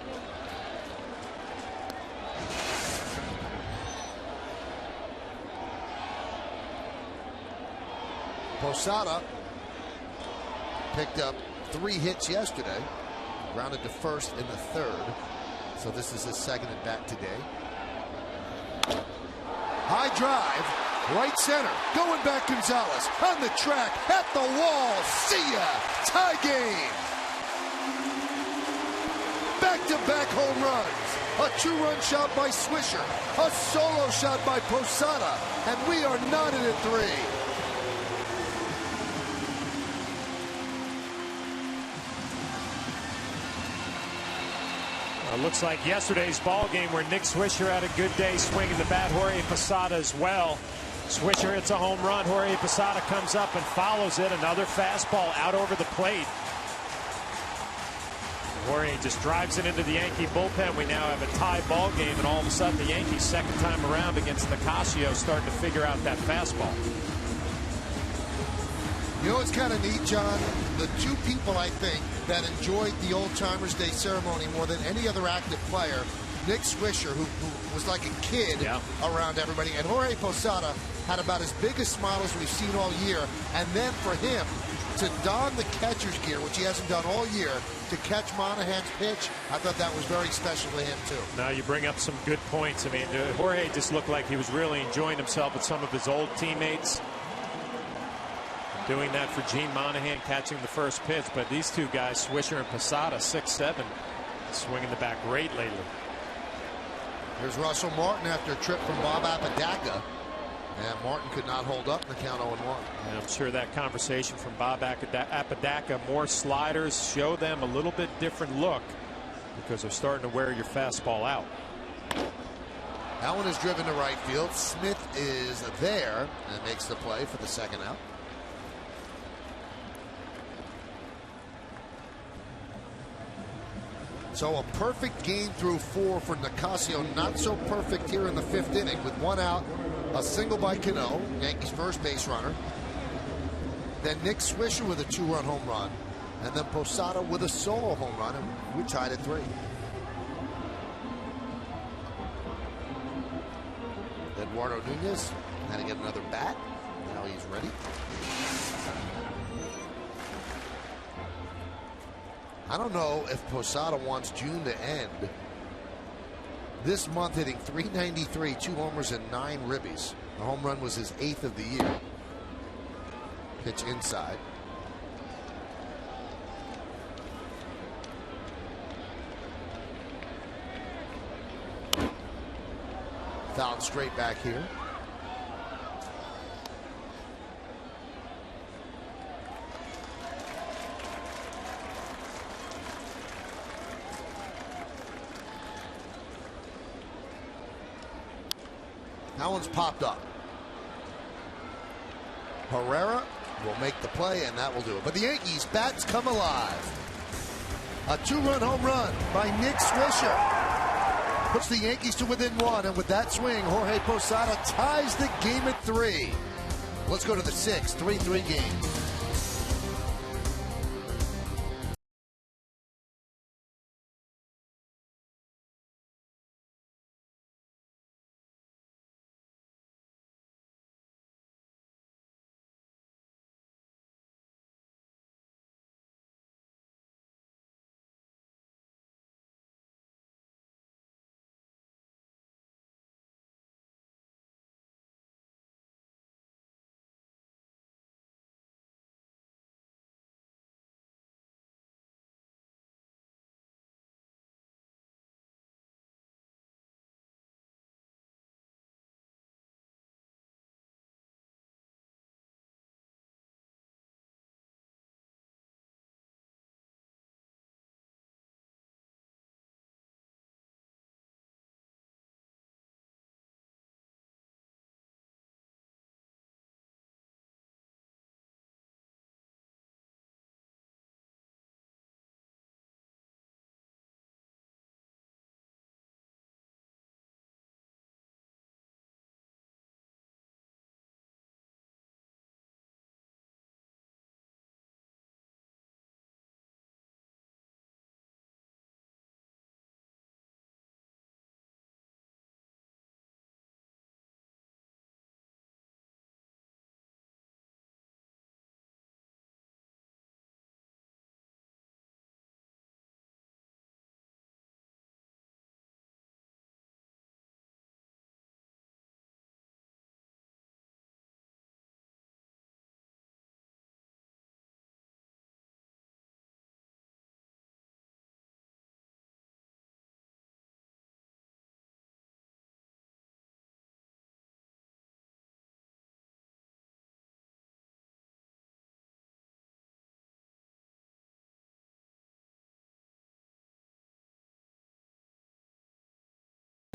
Posada picked up 3 hits yesterday, grounded to first in the 3rd, so this is his 2nd at bat today. High drive, right center, going back Gonzalez, on the track, at the wall, see ya, tie game. Back-to-back home runs, a 2-run shot by Swisher, a solo shot by Posada, and we are knotted at 3. It looks like yesterday's ball game where Nick Swisher had a good day swinging the bat. Jorge Posada as well. Swisher hits a home run. Jorge Posada comes up and follows it. Another fastball out over the plate. Jorge just drives it into the Yankee bullpen. We now have a tie ball game, and all of a sudden the Yankees, second time around against Nicasio, starting to figure out that fastball. You know what's kind of neat, John? The two people, I think, that enjoyed the Old Timers Day ceremony more than any other active player, Nick Swisher, who was like a kid around everybody, and Jorge Posada had about as big a smile as we've seen all year. And then for him to don the catcher's gear, which he hasn't done all year, to catch Monahan's pitch, I thought that was very special to him, too. Now you bring up some good points. I mean, Jorge just looked like he was really enjoying himself with some of his old teammates. Doing that for Gene Monahan, catching the first pitch. But these two guys, Swisher and Posada, 6'7", swinging the bat great lately. Here's Russell Martin after a trip from Bob Apodaca. And Martin could not hold up in the count 0-1. And I'm sure that conversation from Bob Apodaca, more sliders, show them a little bit different look because they're starting to wear your fastball out. That one is driven to right field. Smith is there and makes the play for the second out. So a perfect game through 4 for Nicasio. Not so perfect here in the 5th inning with 1 out, a single by Cano, Yankees first base runner. Then Nick Swisher with a 2-run home run. And then Posada with a solo home run. And we're tied at 3. Eduardo Nunez had to get another bat. Now he's ready. I don't know if Posada wants June to end. This month hitting .393, 2 homers and 9 ribbies. The home run was his 8th of the year. Pitch inside. Fouled straight back here. That one's popped up. Herrera will make the play, and that will do it. But the Yankees bats come alive. A 2-run home run by Nick Swisher puts the Yankees to within 1, and with that swing, Jorge Posada ties the game at 3. Let's go to the 6th, 3-3 game.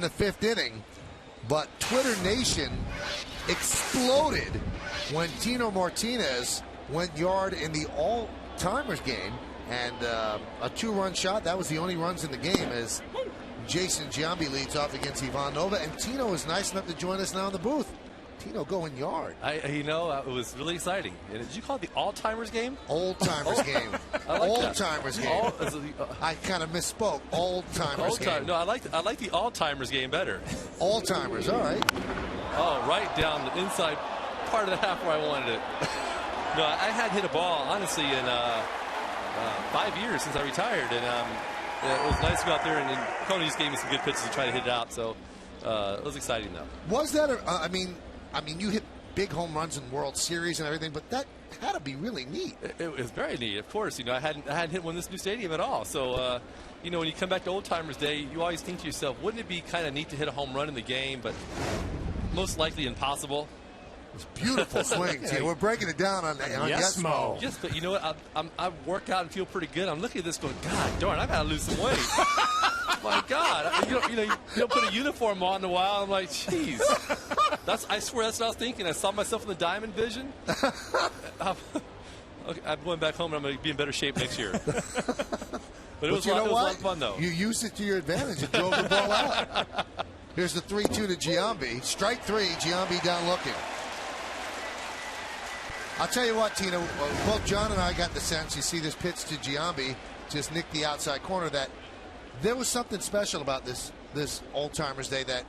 in the 5th inning, but Twitter Nation exploded when Tino Martinez went yard in the all-timers game, and a 2-run shot. That was the only runs in the game as Jason Giambi leads off against Ivan Nova, and Tino is nice enough to join us now in the booth. Tino going yard. It was really exciting. And did you call it the all-timers game? Old-timers game. Old-timers game. I kind of misspoke. Old-timers game. No, I like the all-timers game better. All-timers, all right. Oh, right down the inside part of the half where I wanted it. No, I hadn't hit a ball, honestly, in 5 years since I retired. And it was nice to go out there, and Coney just gave me some good pitches to try to hit it out. So it was exciting, though. Was that, I mean, you hit big home runs in World Series and everything, but that had to be really neat. It was very neat, of course. I hadn't hit one in this new stadium at all. So, when you come back to Old Timers Day, you always think to yourself, wouldn't it be kind of neat to hit a home run in the game, but most likely impossible. It's beautiful swing, T. We're breaking it down on Yes Mo. Yes, but you know what? I work out and feel pretty good. I'm looking at this going, God darn, I got to lose some weight. My God, you don't put a uniform on in a while. I'm like, jeez. I swear that's what I was thinking. I saw myself in the diamond vision. I'm going back home and I'm going to be in better shape next year. But it was a lot of fun, though. You used it to your advantage. You drove the ball out. Here's the 3-2 to Giambi. Strike 3. Giambi down looking. I'll tell you what, Tino. Both John and I got the sense. You see this pitch to Giambi just nicked the outside corner. That there was something special about this Old Timers Day. That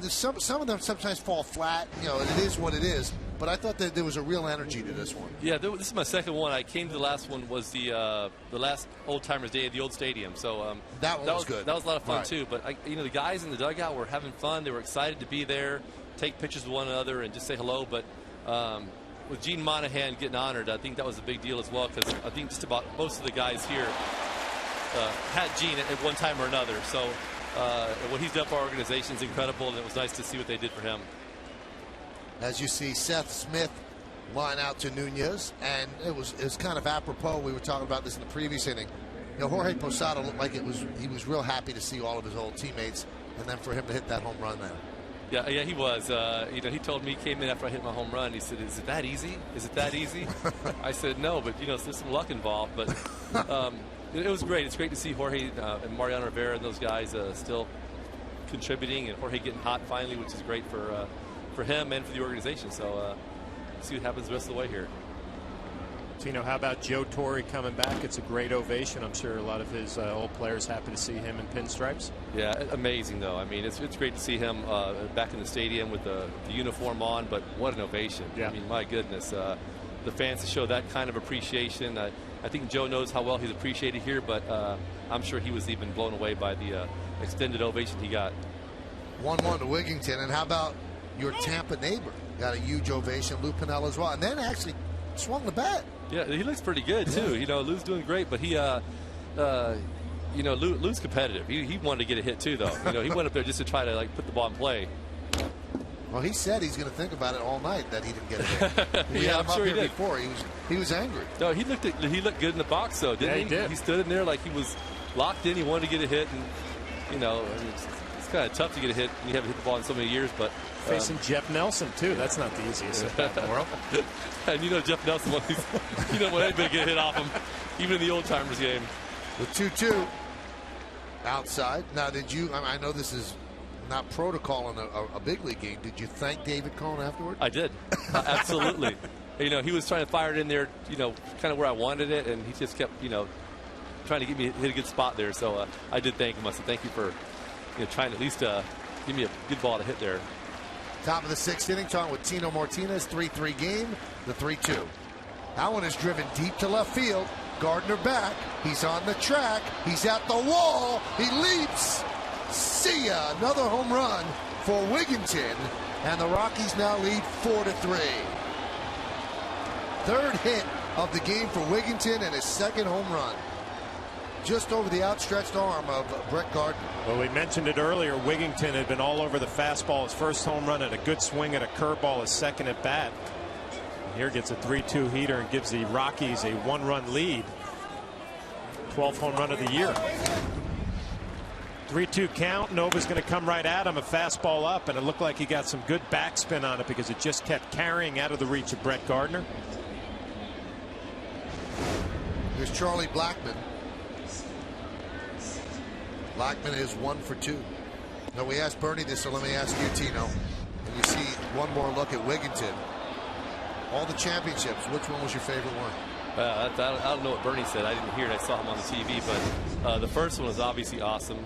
some of them sometimes fall flat. It is what it is. But I thought that there was a real energy to this one. Yeah, this is my second one. I came to the last one was the last Old Timers Day at the old stadium. So that was good. That was a lot of fun too. But the guys in the dugout were having fun. They were excited to be there, take pictures with one another, and just say hello. But with Gene Monahan getting honored, I think that was a big deal as well, because I think just about most of the guys here had Gene at one time or another. So what he's done for our organization is incredible, and it was nice to see what they did for him. As you see Seth Smith line out to Nunez, and it was kind of apropos. We were talking about this in the previous inning. Jorge Posada looked like he was real happy to see all of his old teammates, and then for him to hit that home run there. Yeah, he was. He told me, he came in after I hit my home run. He said, "Is it that easy? Is it that easy?" I said, "No, but there's some luck involved." But it was great. It's great to see Jorge and Mariano Rivera and those guys still contributing, and Jorge getting hot finally, which is great for him and for the organization. So see what happens the rest of the way here. Tino, how about Joe Torre coming back? It's a great ovation. I'm sure a lot of his old players happy to see him in pinstripes. Yeah, amazing though. I mean, it's great to see him back in the stadium with the uniform on. But what an ovation! Yeah. I mean, my goodness, the fans to show that kind of appreciation. I think Joe knows how well he's appreciated here, but I'm sure he was even blown away by the extended ovation he got. 1-1 to Wigington, and how about your Tampa neighbor? Got a huge ovation, Lou Piniella as well, and then actually swung the bat. Yeah, he looks pretty good too. Lou's doing great, but he, Lou's competitive. He wanted to get a hit too, though. He went up there just to try to put the ball in play. Well, he said he's going to think about it all night that he didn't get a hit. Yeah, I'm sure he did. Before he was angry. No, he looked good in the box though, didn't he? He did. He stood in there like he was locked in. He wanted to get a hit, and it's kind of tough to get a hit when you haven't hit the ball in so many years, but. Facing Jeff Nelson, too. That's not the easiest in the world. And Jeff Nelson, you don't want anybody to get hit off him, even in the Old Timers game. The 2-2 outside. Now, I know this is not protocol in a big league game. Did you thank David Cone afterward? I did. Absolutely. He was trying to fire it in there, kind of where I wanted it, and he just kept, trying to get me hit a good spot there. So I did thank him. I said, thank you for, trying to at least give me a good ball to hit there. Top of the 6th inning, talking with Tino Martinez, 3-3 game, the 3-2. That one is driven deep to left field. Gardner back. He's on the track. He's at the wall. He leaps. See ya. Another home run for Wigington. And the Rockies now lead 4-3. Third hit of the game for Wigington and his second home run. Just over the outstretched arm of Brett Gardner. Well, we mentioned it earlier. Wigington had been all over the fastball. His first home run, and a good swing at a curveball, his second at bat. And here gets a 3-2 heater and gives the Rockies a 1-run lead. 12th home run of the year. 3-2 count. Nova's going to come right at him, a fastball up, and it looked like he got some good backspin on it because it just kept carrying out of the reach of Brett Gardner. Here's Charlie Blackmon. Blackmon is 1 for 2. Now, we asked Bernie this, so let me ask you, Tino. When you see one more look at Wigginton, all the championships, which one was your favorite one? I don't know what Bernie said. I didn't hear it. I saw him on the TV, but the first one was obviously awesome.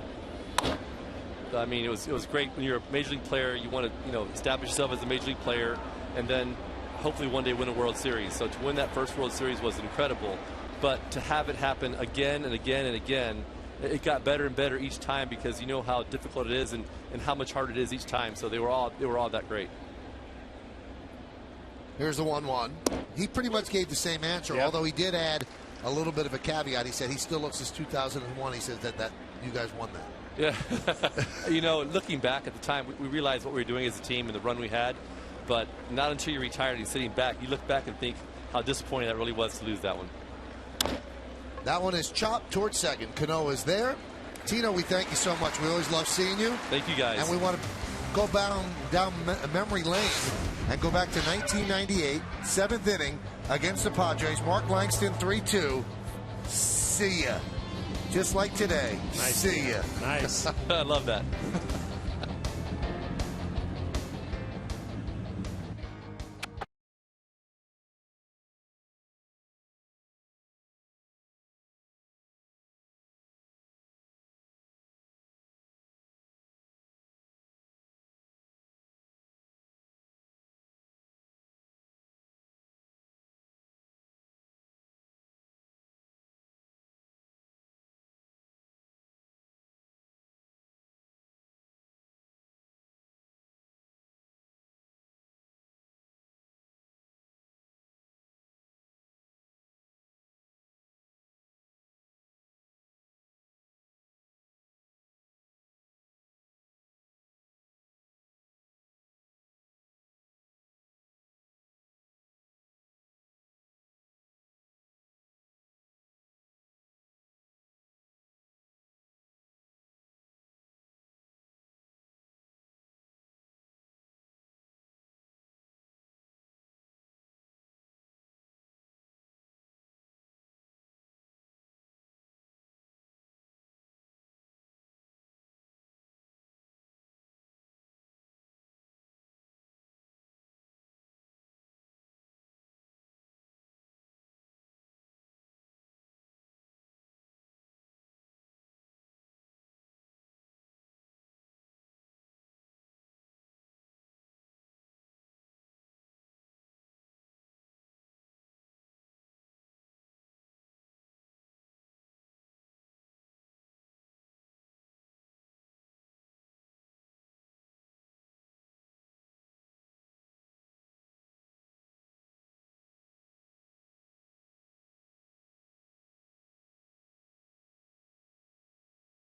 I mean, it was great when you're a major league player. You want to establish yourself as a major league player, and then hopefully one day win a World Series. So to win that first World Series was incredible, but to have it happen again and again and again, it got better and better each time because you know how difficult it is and how much harder it is each time. So they were all that great. Here's the 1-1. He pretty much gave the same answer, although he did add a little bit of a caveat. He said he still looks as 2001. He says that you guys won that. Yeah. Looking back at the time, we realized what we were doing as a team and the run we had, but not until you're retired and sitting back, you look back and think how disappointing that really was to lose that one. That one is chopped towards second. Cano is there. Tino, we thank you so much. We always love seeing you. Thank you, guys. And we want to go down memory lane and go back to 1998, 7th inning against the Padres. Mark Langston, 3-2. See ya. Just like today. Nice. See ya. Nice. I love that.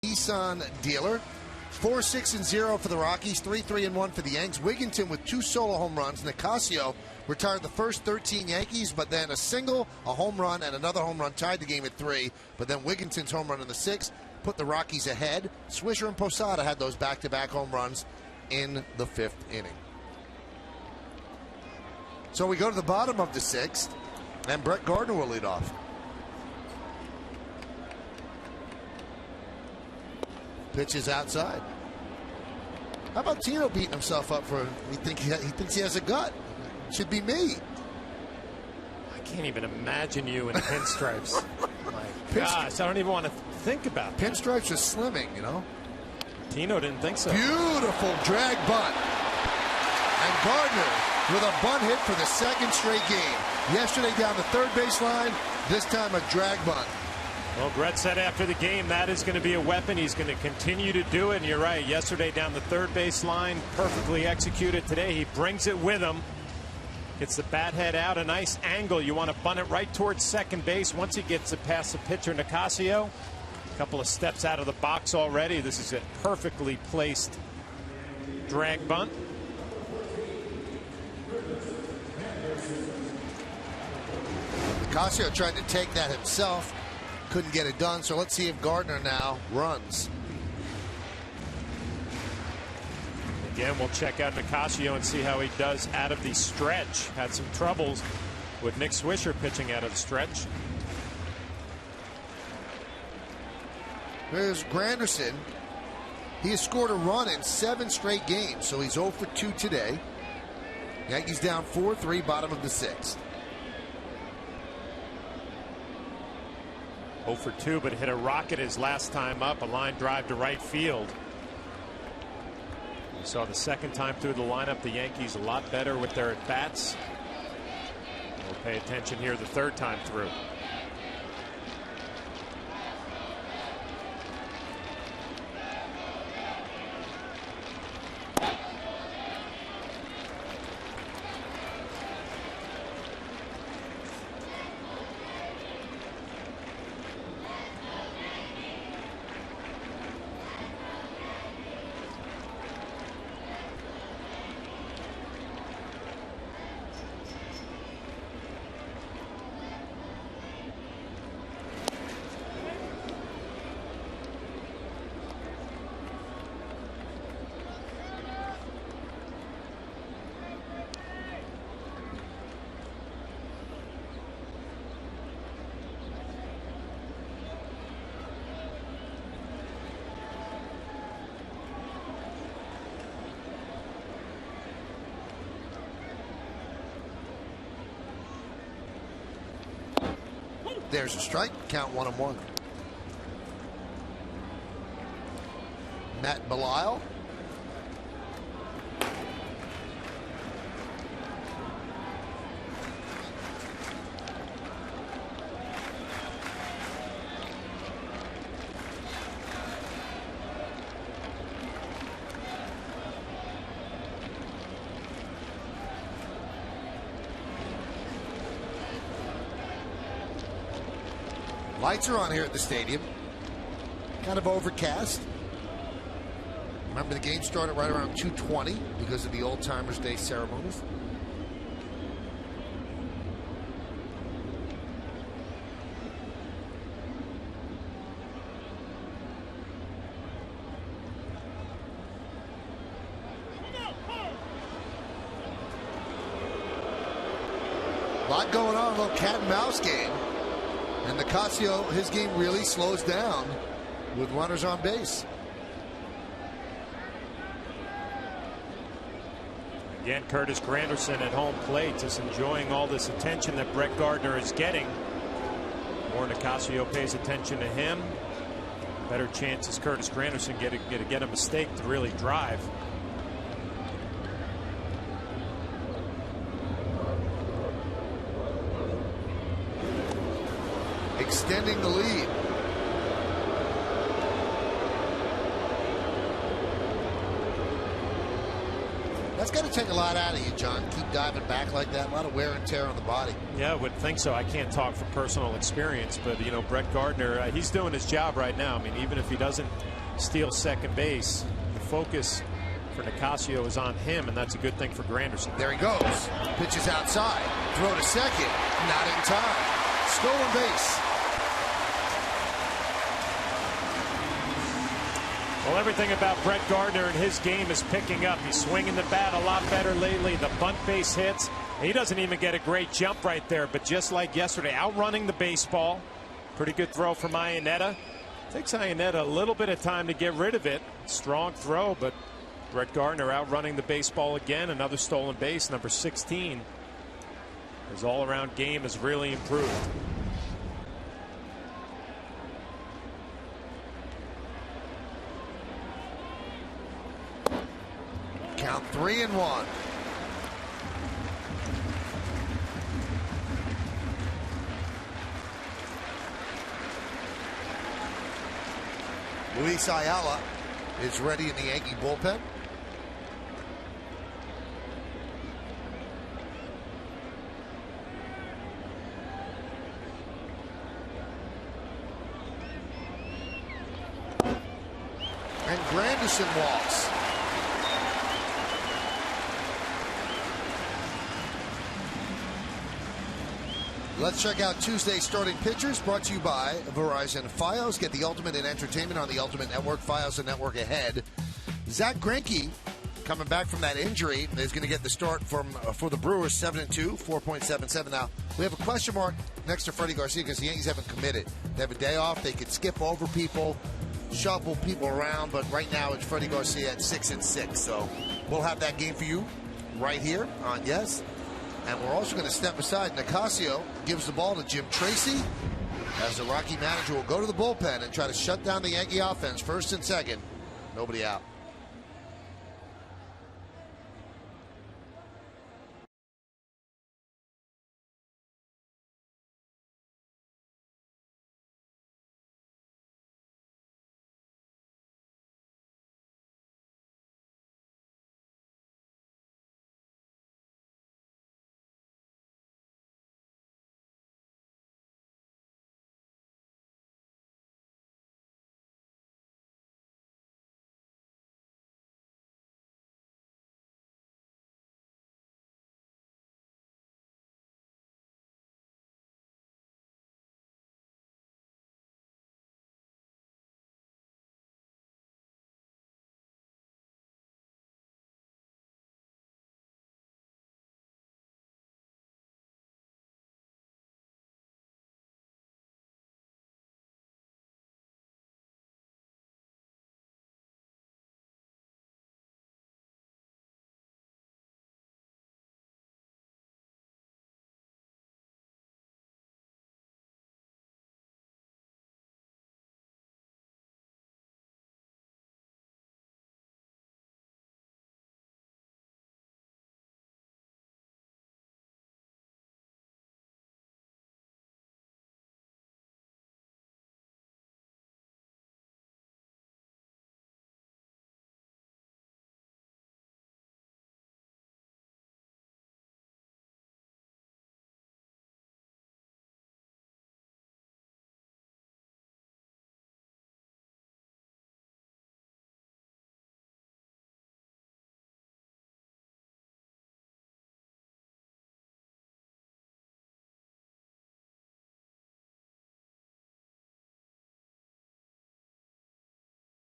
Nissan dealer. 4-6-0 for the Rockies, 3-3-1 for the Yanks. Wigginton with 2 solo home runs. Nicasio retired the first 13 Yankees, but then a single, a home run, and another home run tied the game at 3. But then Wigginton's home run in the 6th put the Rockies ahead. Swisher and Posada had those back-to-back home runs in the 5th inning. So we go to the bottom of the 6th, and Brett Gardner will lead off. Pitch is outside. How about Tino beating himself up for he thinks he has a gut? Should be me. I can't even imagine you in pinstripes. My gosh, I don't even want to think about that. Pinstripes are slimming, you know. Tino didn't think so. Beautiful drag bunt. And Gardner with a bunt hit for the 2nd straight game. Yesterday down the 3rd baseline, this time a drag bunt. Well, Brett said after the game that is going to be a weapon. He's going to continue to do it. And you're right. Yesterday down the 3rd baseline, perfectly executed. Today he brings it with him. Gets the bat head out, a nice angle. You want to bunt it right towards second base. Once he gets it past the pitcher, Nicasio, a couple of steps out of the box already. This is a perfectly placed drag bunt. Nicasio tried to take that himself. Couldn't get it done, so let's see if Gardner now runs. Again, we'll check out Nicasio and see how he does out of the stretch. Had some troubles with Nick Swisher pitching out of the stretch. There's Granderson. He has scored a run in 7 straight games, so he's 0 for 2 today. Yankees down 4-3, bottom of the 6th. 0 for 2, but hit a rocket his last time up, a line drive to right field. We saw the second time through the lineup, the Yankees a lot better with their at-bats. We'll pay attention here the third time through. There's a strike. Count 1-1. Matt Belisle. Lights are on here at the stadium. Kind of overcast. Remember, the game started right around 2:20 because of the Old Timers Day ceremonies. A lot going on, a little cat and mouse game. And Nicasio, his game really slows down with runners on base. Again, Curtis Granderson at home plate, just enjoying all this attention that Brett Gardner is getting. More Nicasio pays attention to him, better chances Curtis Granderson get a mistake to really drive. Extending the lead. That's got to take a lot out of you, John. Keep diving back like that. A lot of wear and tear on the body. Yeah, I would think so. I can't talk from personal experience, but you know, Brett Gardner, he's doing his job right now. I mean, even if he doesn't steal second base, the focus for Nicasio is on him, and that's a good thing for Granderson. There he goes. Pitches outside. Throw to second. Not in time. Stolen base. Well, everything about Brett Gardner and his game is picking up. He's swinging the bat a lot better lately. The bunt base hits. He doesn't even get a great jump right there, but just like yesterday, outrunning the baseball. Pretty good throw from Iannetta. Takes Iannetta a little bit of time to get rid of it. Strong throw, but Brett Gardner outrunning the baseball again. Another stolen base, number 16. His all-around game has really improved. Count 3-1. Luis Ayala is ready in the Yankee bullpen. And Granderson walks. Let's check out Tuesday's starting pitchers, brought to you by Verizon Fios. Get the ultimate in entertainment on the Ultimate Network. Fios and Network ahead. Zach Greinke coming back from that injury, is going to get the start for the Brewers, 7-2, 4.77. Now, we have a question mark next to Freddie Garcia because the Yankees haven't committed. They have a day off. They could skip over people, shuffle people around, but right now it's Freddie Garcia at 6-6. So we'll have that game for you right here on Yes. And we're also going to step aside. Nicasio gives the ball to Jim Tracy as the Rocky manager will go to the bullpen and try to shut down the Yankee offense. First and second, nobody out.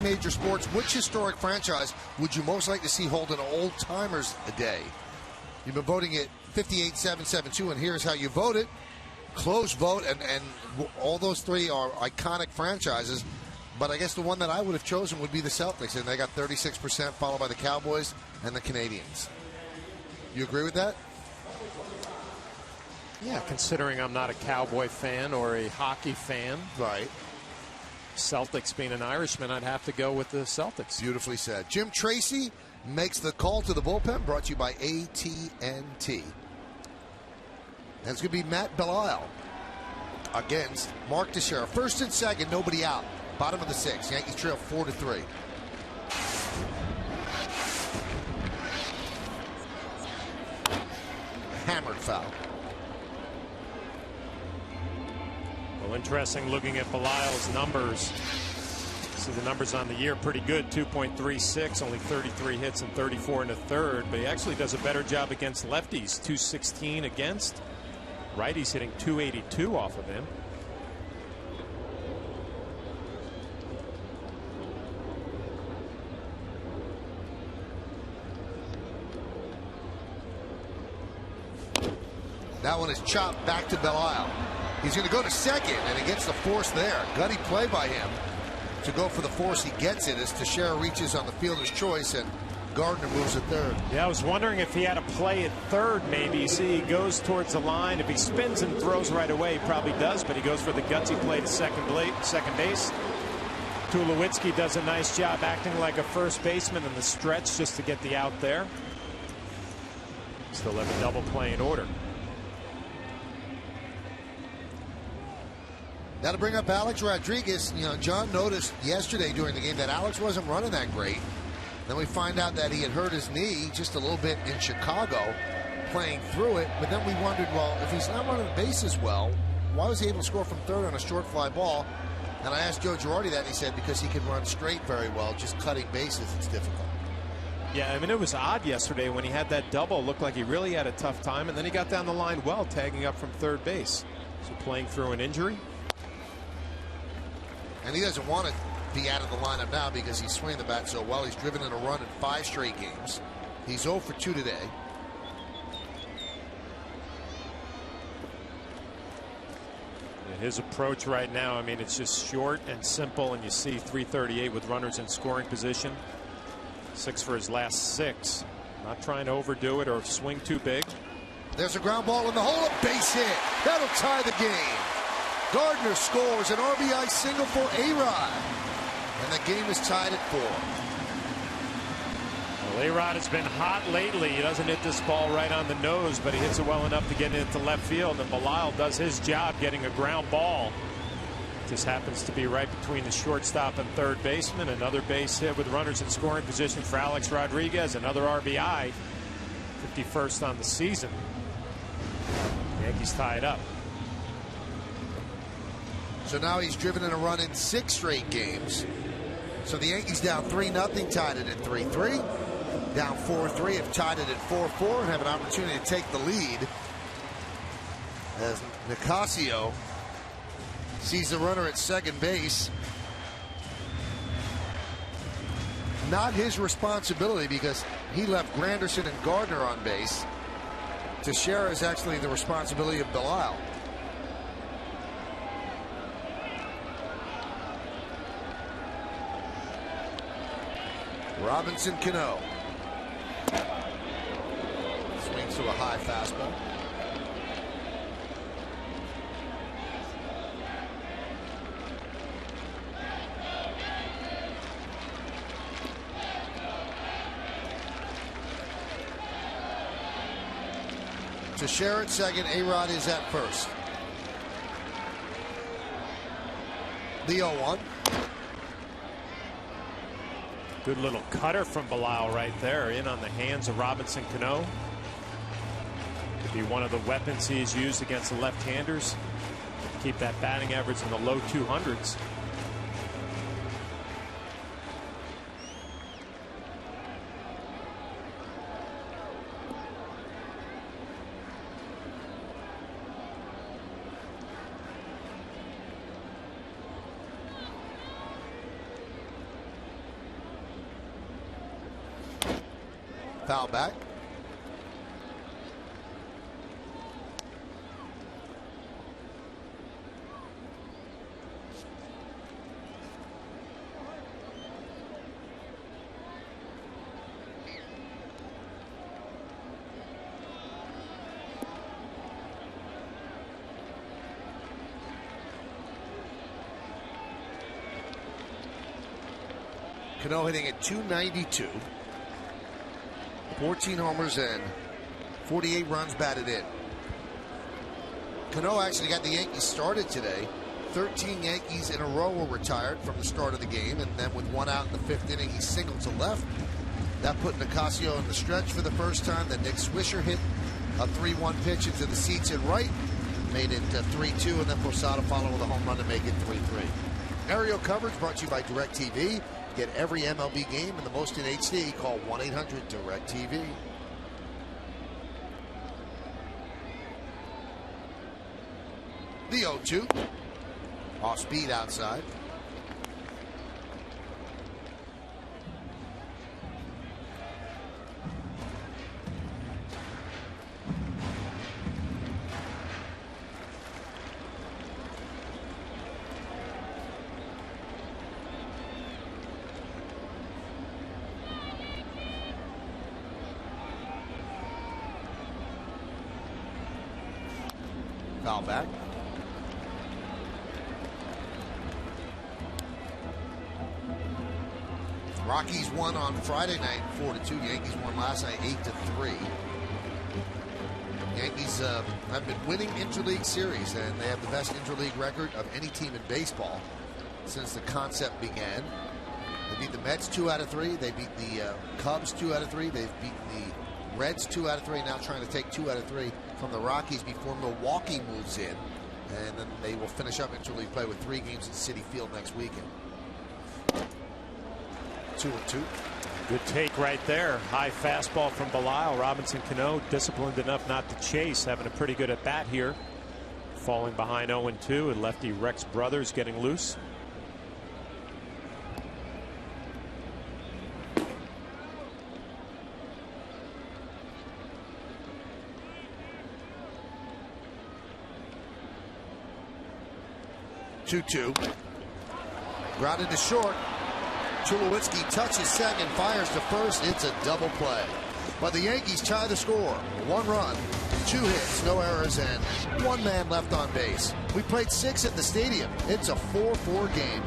Major sports, which historic franchise would you most like to see hold an old-timers a day? You've been voting it 58-772, and here's how you voted. Close vote, and all those three are iconic franchises, but I guess the one that I would have chosen would be the Celtics, and they got 36%, followed by the Cowboys and the Canadians. You agree with that? Yeah, considering I'm not a Cowboy fan or a hockey fan. Right. Celtics being an Irishman, I'd have to go with the Celtics. Beautifully said. Jim Tracy makes the call to the bullpen, brought to you by AT&T. That's going to be Matt Belisle against Mark Teixeira. First and second, nobody out. Bottom of the sixth. Yankees trail 4-3. Hammered foul. Well, interesting looking at Belisle's numbers. See the numbers on the year, pretty good. 2.36, only 33 hits and 34 in the third. But he actually does a better job against lefties. 216 against. Righties hitting 282 off of him. That one is chopped back to Belisle. He's going to go to second, and he gets the force there. Gutty play by him to go for the force. He gets it as Teixeira reaches on the fielder's choice, and Gardner moves at third. Yeah, I was wondering if he had a play at third, maybe. You see, he goes towards the line. If he spins and throws right away, he probably does, but he goes for the gutsy play to second base. Tulowitzki does a nice job acting like a first baseman in the stretch just to get the out there. Still have a double play in order. That'll bring up Alex Rodriguez. You know, John noticed yesterday during the game that Alex wasn't running that great. Then we find out that he had hurt his knee just a little bit in Chicago, playing through it. But then we wondered, well, if he's not running the bases well, why was he able to score from third on a short fly ball? And I asked Joe Girardi that, and he said because he can run straight very well, just cutting bases, it's difficult. Yeah, I mean, it was odd yesterday when he had that double. Looked like he really had a tough time, and then he got down the line well, tagging up from third base. So playing through an injury. And he doesn't want to be out of the lineup now because he's swinging the bat so well. He's driven in a run in 5 straight games. He's 0 for 2 today. His approach right now, I mean, it's just short and simple, and you see 338 with runners in scoring position. 6 for his last 6. Not trying to overdo it or swing too big. There's a ground ball in the hole, a base hit. That'll tie the game. Gardner scores an RBI single for A-Rod. And the game is tied at 4. Well, A-Rod has been hot lately. He doesn't hit this ball right on the nose, but he hits it well enough to get it into left field. And Belisle does his job getting a ground ball. Just happens to be right between the shortstop and third baseman. Another base hit with runners in scoring position for Alex Rodriguez. Another RBI. 51st on the season. Yankees tie it up. So now he's driven in a run in 6 straight games. So the Yankees down 3-0, tied it at 3-3. Down 4-3, have tied it at 4-4 and have an opportunity to take the lead as Nicasio sees the runner at second base. Not his responsibility because he left Granderson and Gardner on base. Teixeira is actually the responsibility of Belisle. Robinson Cano swings to a high fastball. Teixeira at second, A-Rod is at first. The 0-1. Good little cutter from Belisle right there, in on the hands of Robinson Cano. Could be one of the weapons he's used against the left-handers. Keep that batting average in the low 200s. Foul back. Cano hitting at .292. 14 homers and 48 runs batted in. Cano actually got the Yankees started today. 13 Yankees in a row were retired from the start of the game, and then with 1 out in the 5th inning, he singled to left. That put Nicasio in the stretch for the first time. Then Nick Swisher hit a 3-1 pitch into the seats in right, made it 3-2, and then Posada followed with a home run to make it 3-3. Aerial coverage brought to you by DirecTV. Get every MLB game and the most in HD. Call 1-800-DIRECTV. The 0-2. Off speed outside. Foul back. Rockies won on Friday night 4-2. Yankees won last night 8-3. Yankees have been winning interleague series, and they have the best interleague record of any team in baseball since the concept began. They beat the Mets 2 out of 3. They beat the Cubs 2 out of 3. They've beaten the Reds 2 out of 3. Now trying to take 2 out of 3 from the Rockies before Milwaukee moves in, and then they will finish up interleague play with 3 games at Citi Field next weekend. 2-2. Good take right there. High fastball from Belisle. Robinson Cano disciplined enough not to chase, having a pretty good at bat here. Falling behind 0-2, and lefty Rex Brothers getting loose. 2-2. Grounded to short. Tulowitzki touches second, fires to first. It's a double play. But the Yankees tie the score. 1 run, 2 hits, no errors, and 1 man left on base. We played 6 at the stadium. It's a 4-4 game.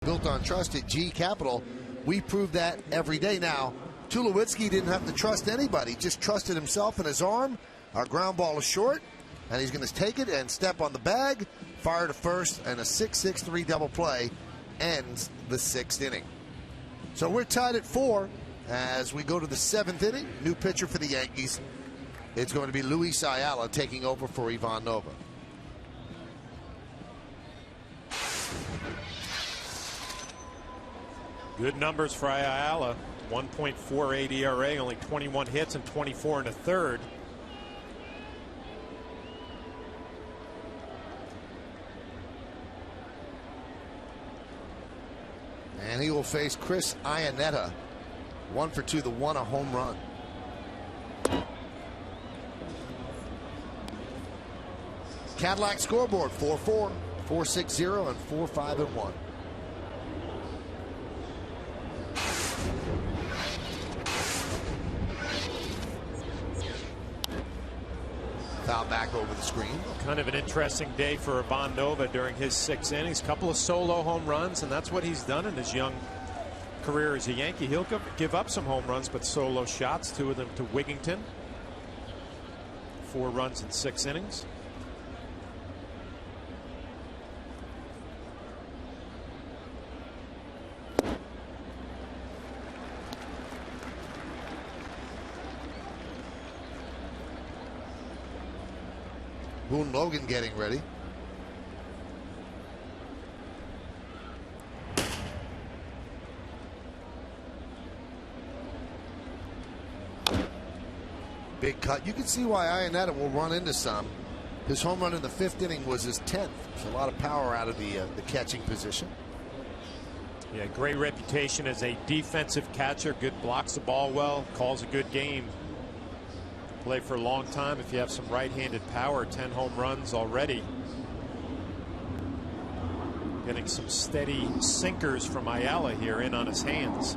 Built on trust at G Capital. We prove that every day. Now, Tulowitzki didn't have to trust anybody, just trusted himself and his arm. Our ground ball is short, and he's going to take it and step on the bag, fire to first, and a 6-6-3 double play ends the 6th inning. So we're tied at 4 as we go to the 7th inning. New pitcher for the Yankees. It's going to be Luis Ayala taking over for Ivan Nova. Good numbers for Ayala. 1.48 ERA, only 21 hits and 24 and a third. And he will face Chris Iannetta. 1 for 2, the 1 a home run. Cadillac scoreboard 4-4, 4-6-0, and 4-5-1. Foul back over the screen. Kind of an interesting day for Ivan Nova during his 6 innings. Couple of solo home runs, and that's what he's done in his young career as a Yankee. He'll give up some home runs, but solo shots, 2 of them to Wigington. 4 runs in 6 innings. Boone Logan getting ready. Big cut. You can see why Iannetta will run into some. His home run in the 5th inning was his 10th. There's a lot of power out of the catching position. Yeah, great reputation as a defensive catcher. Good, blocks the ball well, calls a good game. Play for a long time if you have some right-handed power. 10 home runs already. Getting some steady sinkers from Ayala here in on his hands.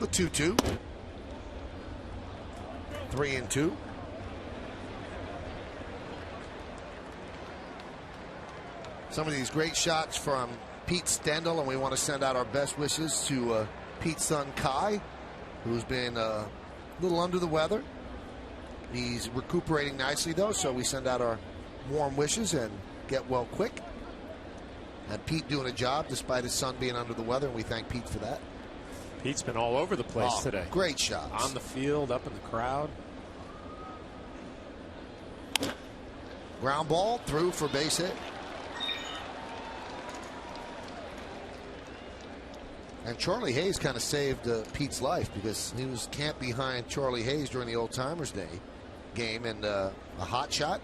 The 2-2. 3-2. Some of these great shots from Pete Stendel, and we want to send out our best wishes to Pete's son Kai, who's been a little under the weather. He's recuperating nicely, though, so we send out our warm wishes and get well quick. And Pete doing a job despite his son being under the weather, and we thank Pete for that. Pete's been all over the place today. Great shots. On the field, up in the crowd. Ground ball through for base hit. And Charlie Hayes kind of saved Pete's life because he was camped behind Charlie Hayes during the Old Timers Day game, and a hot shot.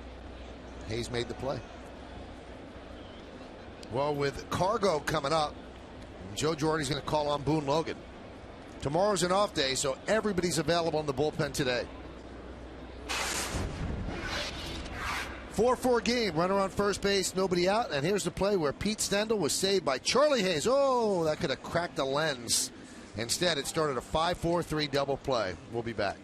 Hayes made the play. Well, with Cargo coming up, Joe Girardi's going to call on Boone Logan. Tomorrow's an off day, so everybody's available in the bullpen today. 4-4 game, runner on first base, nobody out. And here's the play where Pete Stendel was saved by Charlie Hayes. Oh, that could have cracked the lens. Instead, it started a 5-4-3 double play. We'll be back.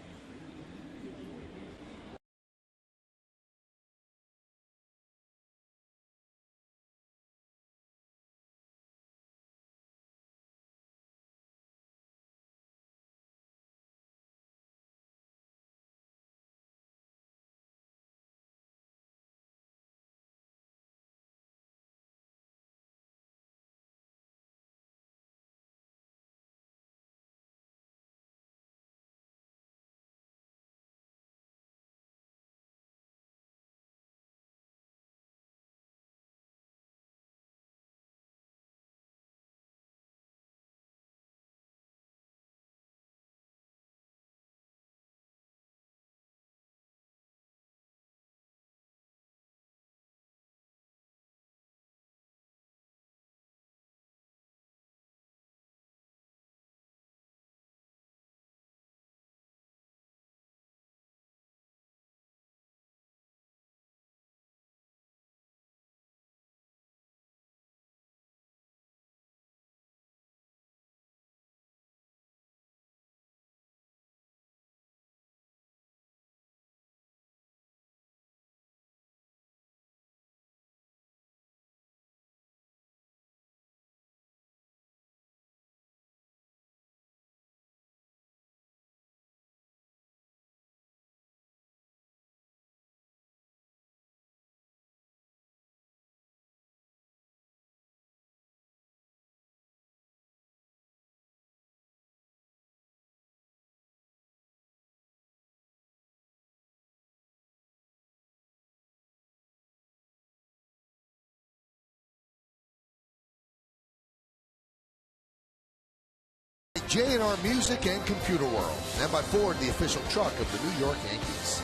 J&R Music and Computer World, and by Ford, the official truck of the New York Yankees.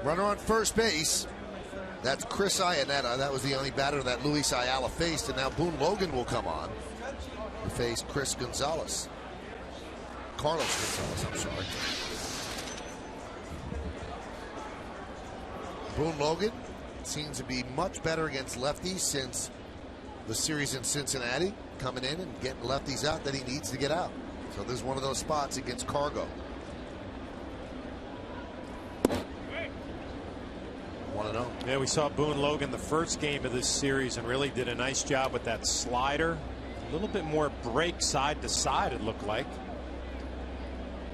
Runner on first base. That's Chris Iannetta. That was the only batter that Luis Ayala faced, and now Boone Logan will come on to face Chris Gonzalez. Carlos Gonzalez, I'm sorry. Boone Logan seems to be much better against lefties since the series in Cincinnati, coming in and getting lefties out that he needs to get out. So there's one of those spots against Cargo. 1-0. Yeah, we saw Boone Logan the first game of this series and really did a nice job with that slider. A little bit more break side to side, it looked like.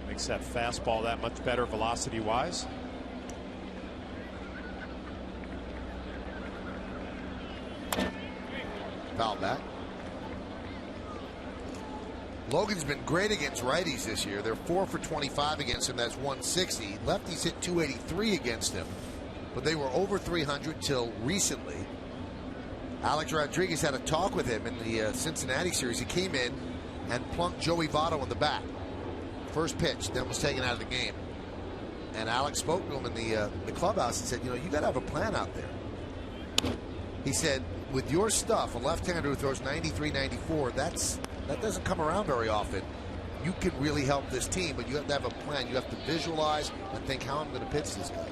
Makes that fastball that much better velocity wise. Foul back. Logan's been great against righties this year. They're 4 for 25 against him. That's 160. Lefties hit 283 against him, but they were over 300 till recently. Alex Rodriguez had a talk with him in the Cincinnati series. He came in and plunked Joey Votto in the bat. First pitch, then was taken out of the game. And Alex spoke to him in the clubhouse and said, you know, you got to have a plan out there. He said, with your stuff, a left-hander who throws 93, 94, that doesn't come around very often. You can really help this team, but you have to have a plan. You have to visualize and think, how I'm going to pitch this guy.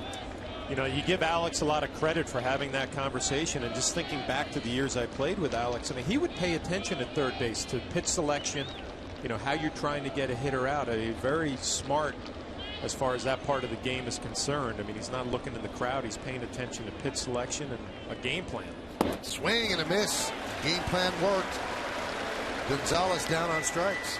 You know, you give Alex a lot of credit for having that conversation, and just thinking back to the years I played with Alex, I mean, he would pay attention at third base to pitch selection, you know, how you're trying to get a hitter out. I mean, very smart as far as that part of the game is concerned. I mean, he's not looking in the crowd. He's paying attention to pitch selection and a game plan. Swing and a miss. Game plan worked. Gonzalez down on strikes.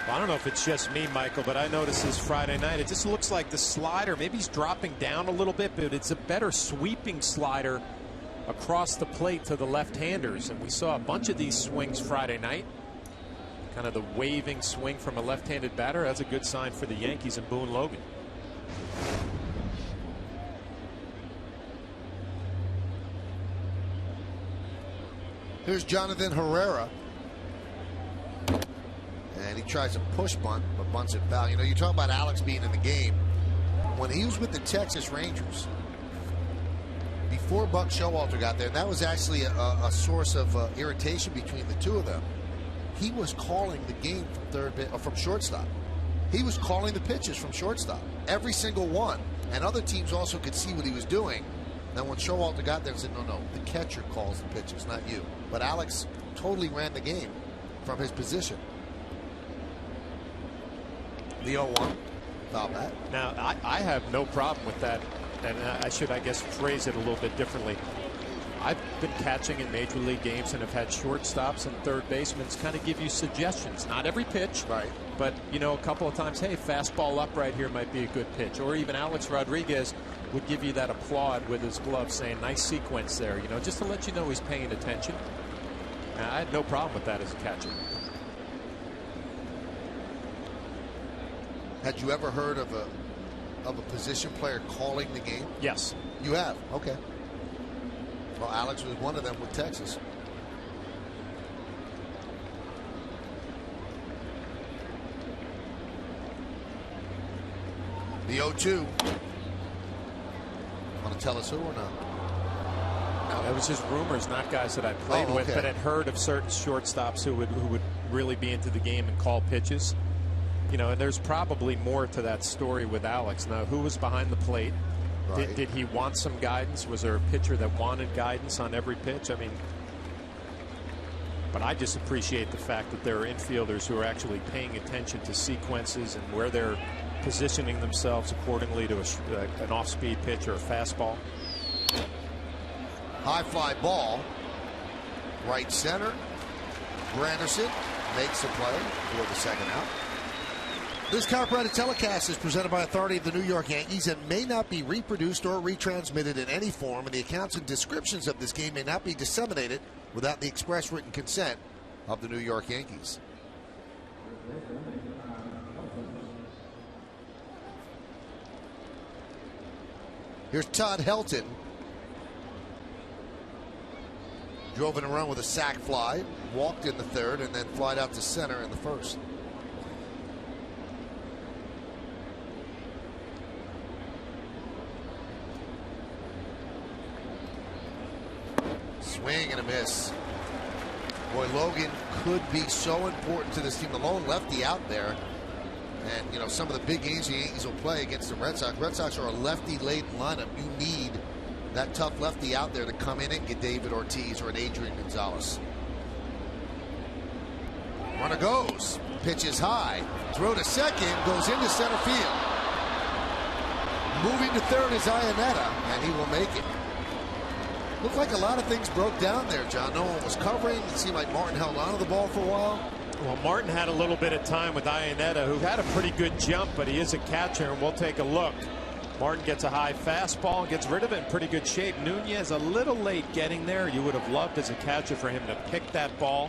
Well, I don't know if it's just me, Michael, but I noticed this Friday night, it just looks like the slider, maybe he's dropping down a little bit, but it's a better sweeping slider across the plate to the left-handers. And we saw a bunch of these swings Friday night. Kind of the waving swing from a left-handed batter. That's a good sign for the Yankees and Boone Logan. Here's Jonathan Herrera. And he tries a push bunt, but bunts it foul. You know, you talk about Alex being in the game. When he was with the Texas Rangers, before Buck Showalter got there, that was actually a source of irritation between the two of them. He was calling the game from shortstop. He was calling the pitches from shortstop, every single one. And other teams also could see what he was doing. Then when Showalter got there and said, no, the catcher calls the pitches, not you. But Alex totally ran the game from his position. The 0-1. Foul bat. Now, I have no problem with that. And I should, I guess, phrase it a little bit differently. I've been catching in major league games and have had shortstops and third basemen kind of give you suggestions. Not every pitch, right? But, you know, a couple of times, hey, fastball up right here might be a good pitch. Or even Alex Rodriguez would give you that applaud with his glove saying, nice sequence there, you know, just to let you know he's paying attention. I had no problem with that as a catcher. Had you ever heard of a position player calling the game? Yes. You have? Okay. Well, Alex was one of them with Texas. The 0-2. Want to tell us who or not? No, that was just rumors, not guys that I played with, but had heard of certain shortstops who would really be into the game and call pitches. You know, and there's probably more to that story with Alex. Now, who was behind the plate? Right. Did he want some guidance? Was there a pitcher that wanted guidance on every pitch? I mean, but I just appreciate the fact that there are infielders who are actually paying attention to sequences and where they're positioning themselves accordingly to an off-speed pitch or a fastball. High fly ball. Right center. Granderson makes the play for the second out. This copyrighted telecast is presented by authority of the New York Yankees and may not be reproduced or retransmitted in any form, and the accounts and descriptions of this game may not be disseminated without the express written consent of the New York Yankees. Here's Todd Helton. Drove in a run with a sac fly, walked in the third, and then flied out to center in the first. Swing and a miss. Boy, Logan could be so important to this team. The lone lefty out there. And, you know, some of the big games the Yankees will play against the Red Sox. Red Sox are a lefty-laden lineup. You need that tough lefty out there to come in and get David Ortiz or an Adrian Gonzalez. Runner goes. Pitch is high. Throw to second. Goes into center field. Moving to third is Iannetta, and he will make it. Looked like a lot of things broke down there, John. No one was covering. It seemed like Martin held on to the ball for a while. Well, Martin had a little bit of time with Iannetta, who had a pretty good jump, but he is a catcher, and we'll take a look. Martin gets a high fastball, gets rid of it in pretty good shape. Nunez a little late getting there. You would have loved as a catcher for him to pick that ball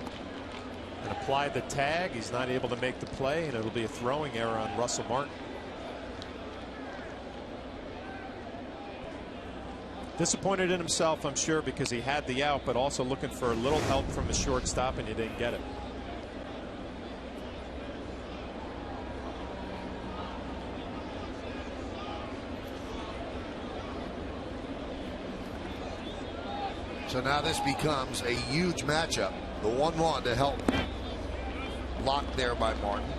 and apply the tag. He's not able to make the play, and it'll be a throwing error on Russell Martin. Disappointed in himself, I'm sure, because he had the out, but also looking for a little help from the shortstop, and he didn't get it. So now this becomes a huge matchup. The 1-1 to help. Blocked there by Martin.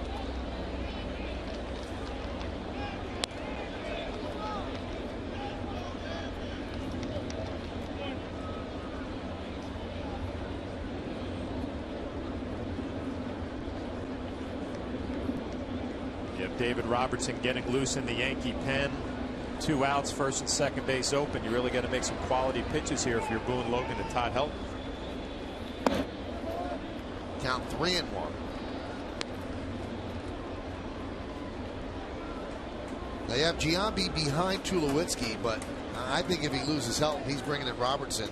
David Robertson getting loose in the Yankee pen. 2 outs, first and second base open. You really got to make some quality pitches here if you're Boone Logan and Todd Helton. Count 3-1. They have Giambi behind Tulowitzki, but I think if he loses Helton, he's bringing in Robertson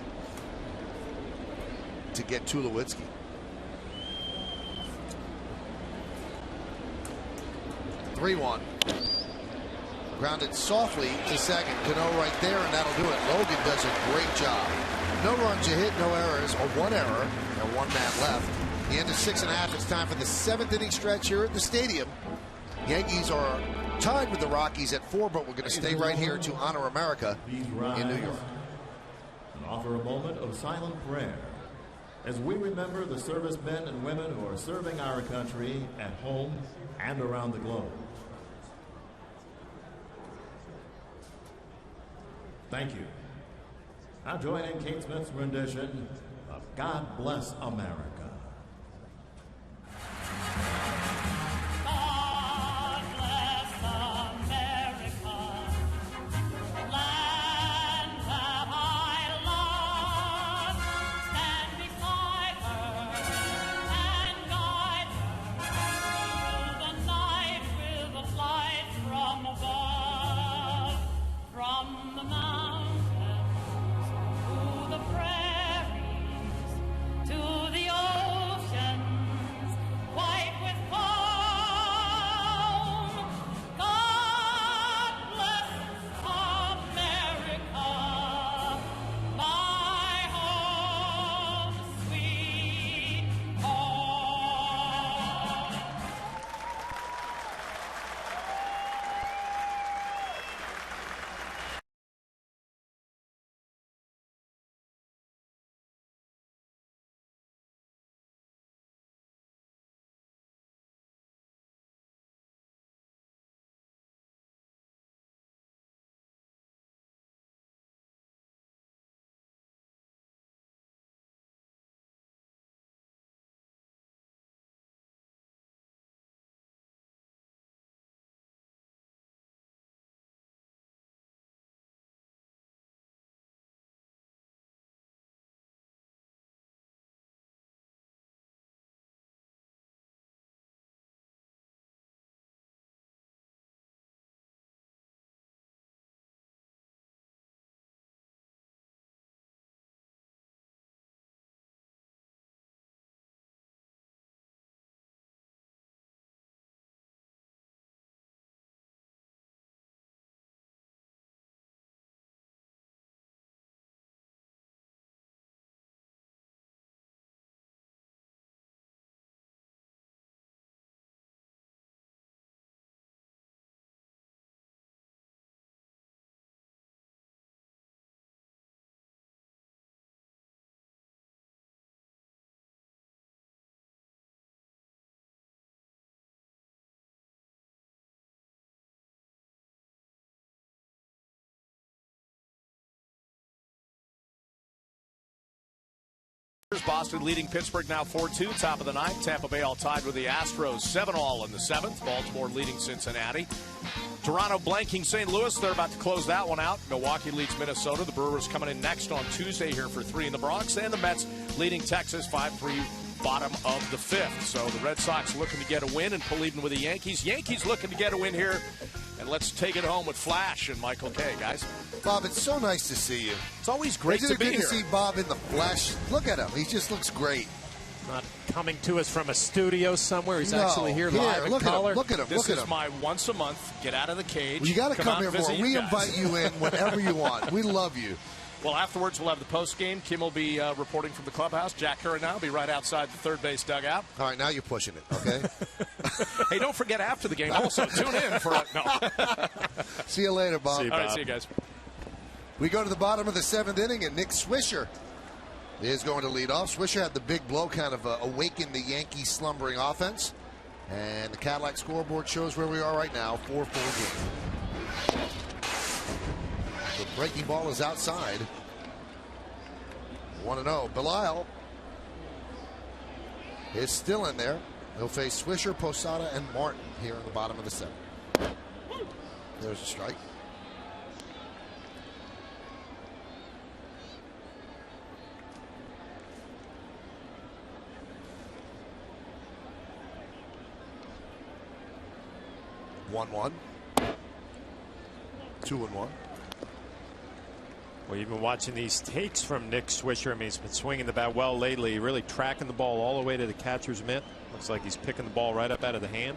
to get Tulowitzki. Three-1. Grounded softly to second. Cano right there, and that'll do it. Logan does a great job. No runs, a hit, no errors, or 1 error, and 1 man left. The end of 6.5. It's time for the 7th inning stretch here at the stadium. Yankees are tied with the Rockies at 4, but we're going to stay right here to honor America in New York. And offer a moment of silent prayer as we remember the servicemen and women who are serving our country at home and around the globe. Thank you. Now join in Kate Smith's rendition of God Bless America. Boston leading Pittsburgh now 4-2, top of the ninth. Tampa Bay all tied with the Astros, 7-all in the 7th. Baltimore leading Cincinnati. Toronto blanking St. Louis. They're about to close that one out. Milwaukee leads Minnesota. The Brewers coming in next on Tuesday here for 3 in the Bronx. And the Mets leading Texas 5-3, bottom of the 5th. So the Red Sox looking to get a win and pull even with the Yankees. Yankees looking to get a win here. And let's take it home with Flash and Michael Kay, guys. Bob, it's so nice to see you. It's always great to be here. Isn't it good to see Bob in the flesh? Look at him. He just looks great. Not coming to us from a studio somewhere. He's actually here live in color. Look at him. This is my once a month, get out of the cage. Well, you got to come here more. We invite you in whenever you want. We love you. Well, afterwards, we'll have the post game. Kim will be reporting from the clubhouse. Jack Curran now will be right outside the third base dugout. All right, now you're pushing it, okay? Hey, don't forget after the game, also, tune in for it. No. See you later, Bob. See you, Bob. All right, see you guys. We go to the bottom of the 7th inning, and Nick Swisher is going to lead off. Swisher had the big blow kind of awaken the Yankees' slumbering offense. And the Cadillac scoreboard shows where we are right now, 4-4 game. The breaking ball is outside. 1-0. Belisle is still in there. He'll face Swisher, Posada, and Martin here in the bottom of the 7th. There's a strike. One. 2-1. Well, you've been watching these takes from Nick Swisher. I mean, he's been swinging the bat well lately, really tracking the ball all the way to the catcher's mitt. Looks like he's picking the ball right up out of the hand.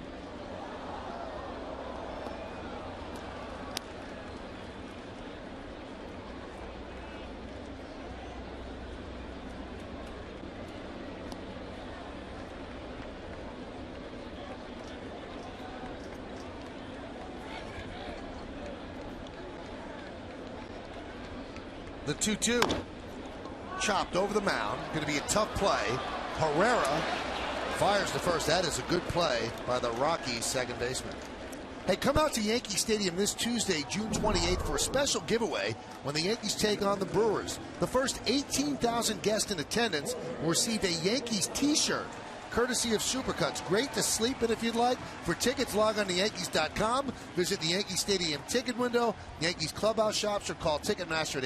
The 2-2. Chopped over the mound. Going to be a tough play. Herrera fires the first. That is a good play by the Rockies second baseman. Hey, come out to Yankee Stadium this Tuesday, June 28th, for a special giveaway when the Yankees take on the Brewers. The first 18,000 guests in attendance will receive a Yankees t-shirt, courtesy of Supercuts. Great to sleep in if you'd like. For tickets, log on to Yankees.com. Visit the Yankee Stadium ticket window, Yankees clubhouse shops, or call Ticketmaster at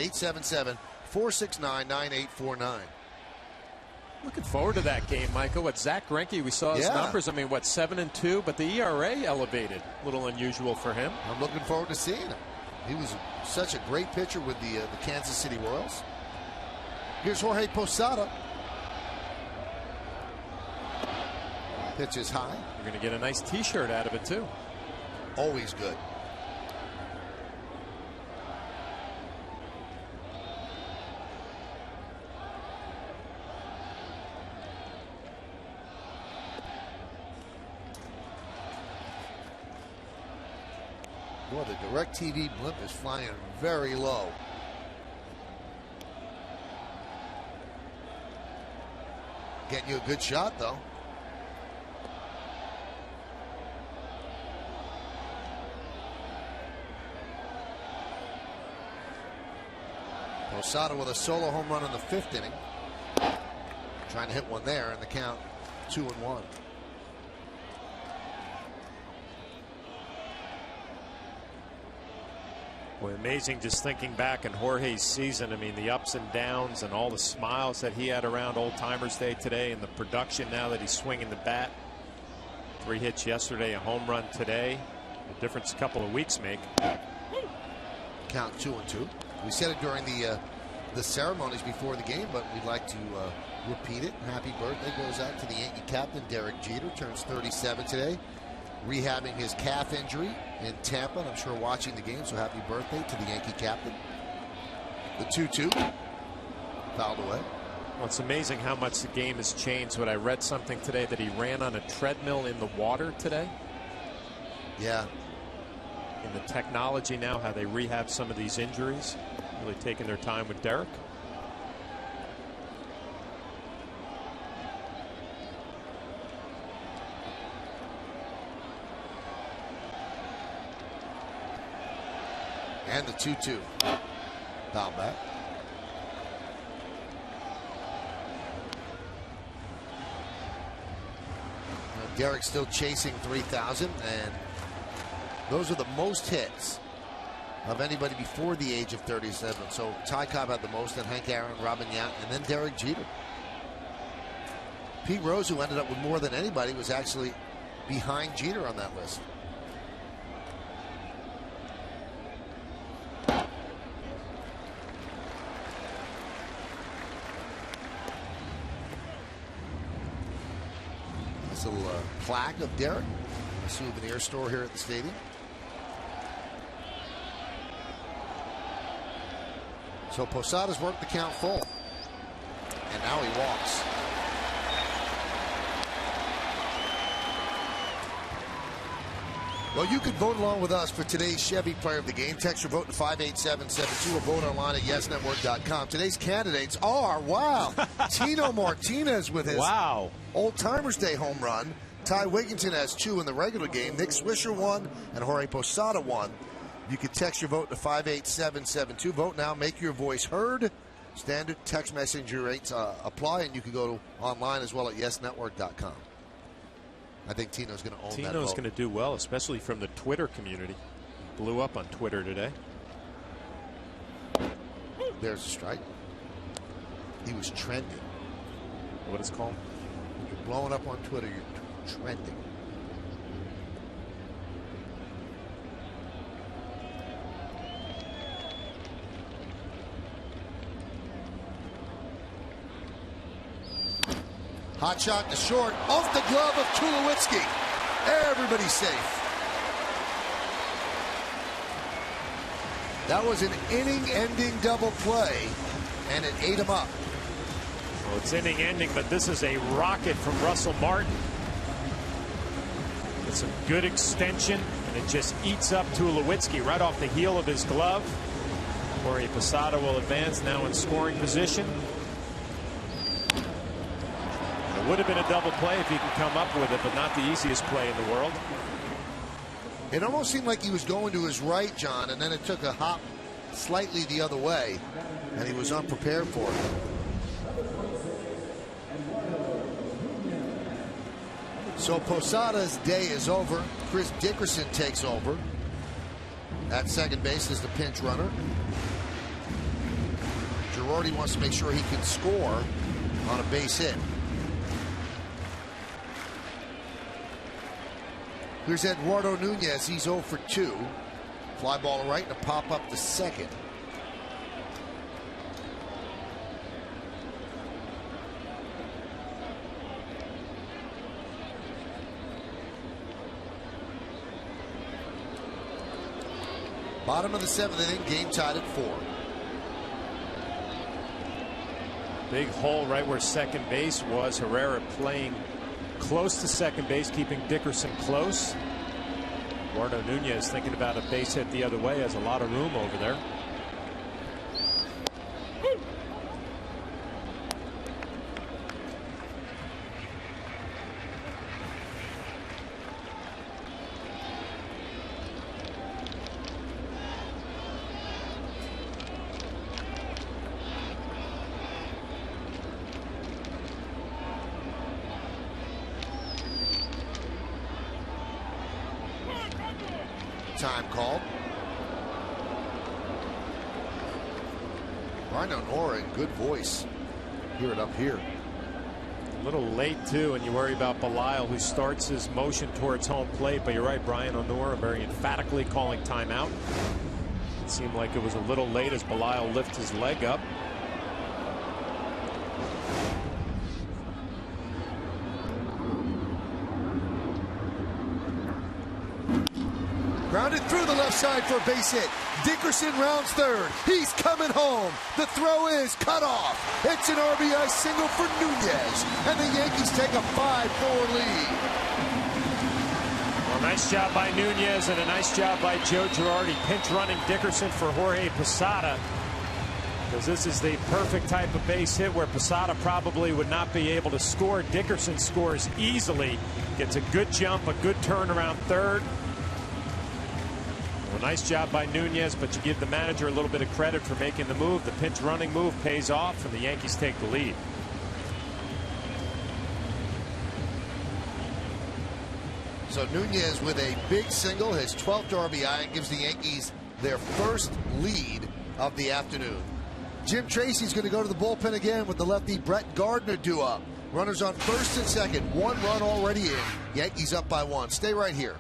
877-469-9849. Looking forward to that game, Michael. What Zach Greinke, we saw his numbers. I mean, 7-2, but the ERA elevated. A little unusual for him. I'm looking forward to seeing him. He was such a great pitcher with the Kansas City Royals. Here's Jorge Posada. Pitch is high. You're going to get a nice t-shirt out of it, too. Always good. Boy, the DirecTV blimp is flying very low. Getting you a good shot, though. Posada with a solo home run in the 5th inning. Trying to hit one there, and the count 2-1. Boy, amazing just thinking back in Jorge's season. I mean, the ups and downs and all the smiles that he had around Old Timers Day today, and the production now that he's swinging the bat. 3 hits yesterday, a home run today. The difference a couple of weeks make. Count 2-2. We said it during the ceremonies before the game, but we'd like to repeat it. Happy birthday goes out to the Yankee captain, Derek Jeter. Turns 37 today. Rehabbing his calf injury in Tampa, and I'm sure watching the game, so happy birthday to the Yankee captain. The 2-2. Fouled away. Well, it's amazing how much the game has changed. But I read something today that he ran on a treadmill in the water today. Yeah. In the technology now, how they rehab some of these injuries. Really taking their time with Derek. And the 2-2. Foul back. Derek's still chasing 3,000, and those are the most hits of anybody before the age of 37. So Ty Cobb had the most, then Hank Aaron, Robin Yount, and then Derek Jeter. Pete Rose, who ended up with more than anybody, was actually behind Jeter on that list. This little plaque of Derek, a souvenir store here at the stadium. So Posada's worked the count full. And now he walks. Well, you can vote along with us for today's Chevy Player of the Game. Text your vote to 58772 or vote online at yesnetwork.com. Today's candidates are, Tino Martinez with his Old Timers Day home run. Ty Wigginton has 2 in the regular game. Nick Swisher 1 and Jorge Posada 1. You can text your vote to 58772. Vote now. Make your voice heard. Standard text messenger rates apply, and you can go to online as well at yesnetwork.com. I think Tino's going to own that vote. Tino's going to do well, especially from the Twitter community. blew up on Twitter today. There's a strike. He was trending. What it's called? When you're blowing up on Twitter, you're trending. Hot shot to short, off the glove of Tulowitzki. Everybody's safe. That was an inning-ending double play, and it ate him up. Well, it's inning-ending, but this is a rocket from Russell Martin. It's a good extension, and it just eats up Tulowitzki right off the heel of his glove. Jorge Posada will advance now in scoring position. It would have been a double play if he could come up with it, but not the easiest play in the world. It almost seemed like he was going to his right, John, and then it took a hop slightly the other way, and he was unprepared for it. So Posada's day is over. Chris Dickerson takes over. At second base is the pinch runner. Girardi wants to make sure he can score on a base hit. Here's Eduardo Nunez. He's 0 for 2. Fly ball to right and a pop up to second. Bottom of the 7th inning, game tied at 4. Big hole right where second base was. Herrera playing close to second base, keeping Dickerson close. Eduardo Nunez thinking about a base hit the other way. Has a lot of room over there. Time called. Rhino Nora in good voice. Hear it up here. A little late too, and you worry about Belial, who starts his motion towards home plate. But you're right, Brian O'Nora very emphatically calling timeout. It seemed like it was a little late as Belial lifted his leg up. Grounded through the left side for a base hit. Dickerson rounds third. He's coming home. The throw is cut off. It's an RBI single for Nunez, and the Yankees take a 5-4 lead. Well, nice job by Nunez and a nice job by Joe Girardi pinch running Dickerson for Jorge Posada, because this is the perfect type of base hit where Posada probably would not be able to score. Dickerson scores easily, gets a good jump, a good turn around third. Well, nice job by Nunez, but you give the manager a little bit of credit for making the move. The pinch running move pays off, and the Yankees take the lead. So Nunez with a big single, his 12th RBI, and gives the Yankees their first lead of the afternoon. Jim Tracy's going to go to the bullpen again with the lefty Brett Gardner due up. Runners on first and second. 1 run already in. Yankees up by 1. Stay right here.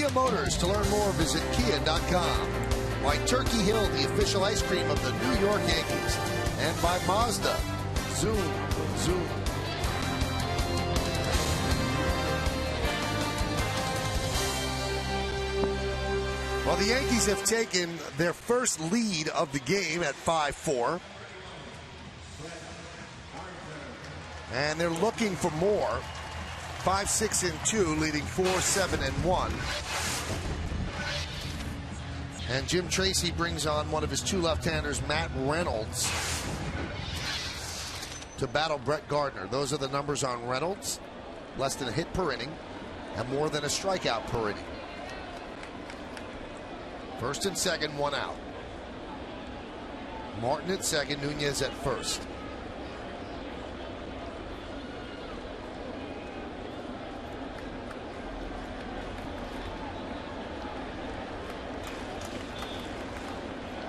Kia Motors. To learn more, visit kia.com. By Turkey Hill, the official ice cream of the New York Yankees. And by Mazda. Zoom, zoom. Well, the Yankees have taken their first lead of the game at 5-4. And they're looking for more. 5-6-2, leading 4-7-1. And Jim Tracy brings on one of his two left-handers, Matt Reynolds, to battle Brett Gardner. Those are the numbers on Reynolds. Less than a hit per inning and more than a strikeout per inning. First and second, one out. Martin at second, Nunez at first.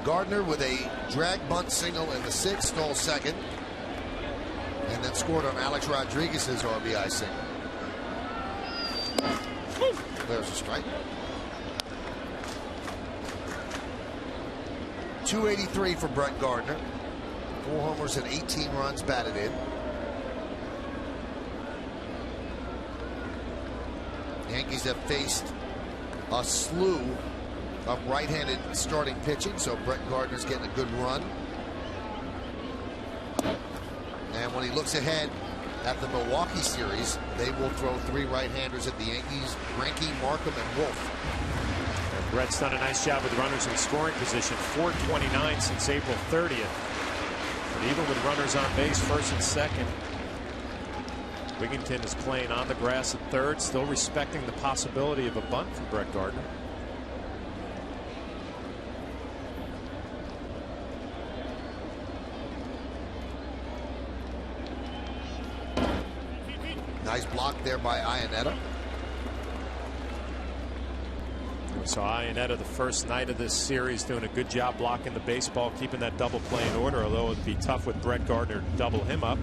Gardner with a drag bunt single in the sixth, stole second, and then scored on Alex Rodriguez's RBI single. There's a strike. 283 for Brett Gardner. 4 homers and 18 runs batted in. Yankees have faced a slew of right-handed starting pitching, so Brett Gardner's getting a good run. And when he looks ahead at the Milwaukee series, they will throw 3 right-handers at the Yankees: Greinke, Markham, and Wolf. And Brett's done a nice job with runners in scoring position, 429 since April 30th. But even with runners on base, first and second, Wigginton is playing on the grass at third, still respecting the possibility of a bunt for Brett Gardner. Nice block there by Iannetta. We saw Iannetta the first night of this series doing a good job blocking the baseball, keeping that double play in order, although it'd be tough with Brett Gardner to double him up.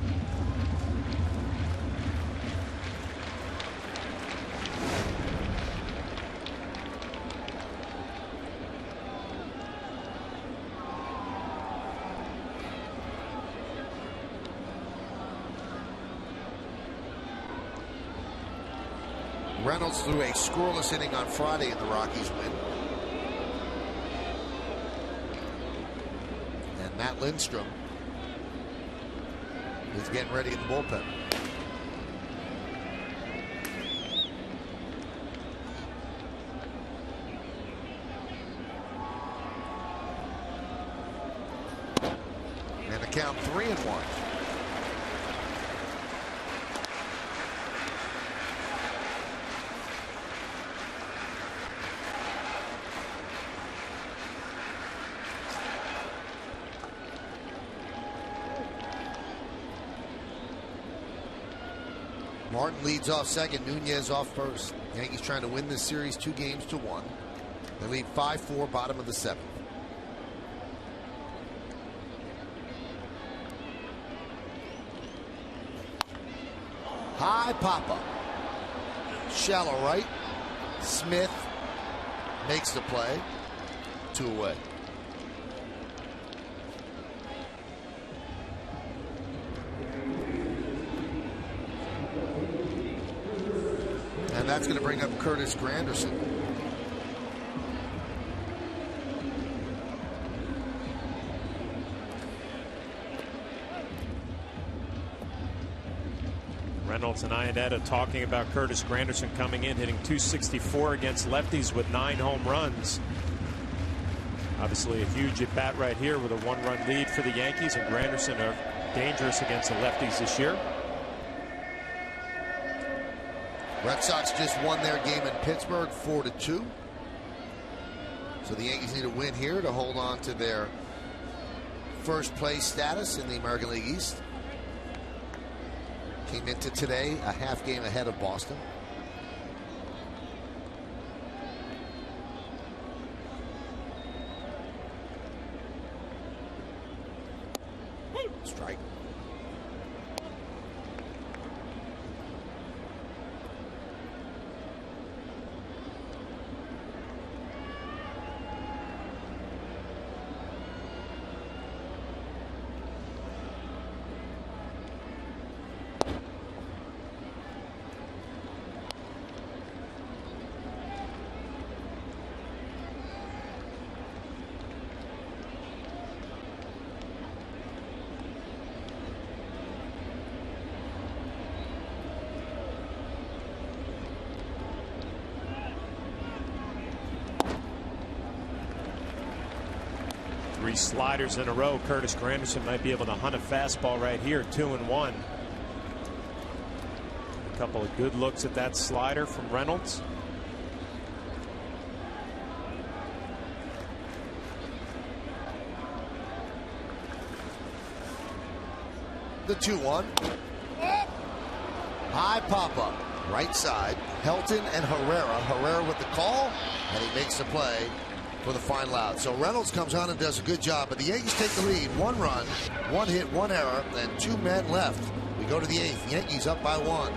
Reynolds threw a scoreless inning on Friday in the Rockies win. And Matt Lindstrom is getting ready in the bullpen. And the count 3-1. Martin leads off second, Nunez off first. Yankees trying to win this series 2-1. They lead 5-4, bottom of the 7th. High pop-up. Shallow right. Smith makes the play. 2 away. And that's going to bring up Curtis Granderson. Reynolds and Iannetta talking about Curtis Granderson coming in, hitting .264 against lefties with 9 home runs. Obviously a huge at bat right here with a 1-run lead for the Yankees, and Granderson are dangerous against the lefties this year. Red Sox just won their game in Pittsburgh 4-2. So the Yankees need a win here to hold on to their first place status in the American League East. Came into today a half game ahead of Boston. Strike. 3 sliders in a row. Curtis Granderson might be able to hunt a fastball right here. 2-1. A couple of good looks at that slider from Reynolds. The 2-1. High pop-up. Right side. Helton and Herrera. Herrera with the call, and he makes the play for the final out. So Reynolds comes on and does a good job, but the Yankees take the lead. 1 run, 1 hit, 1 error, and 2 men left. We go to the 8th. Yankees up by 1.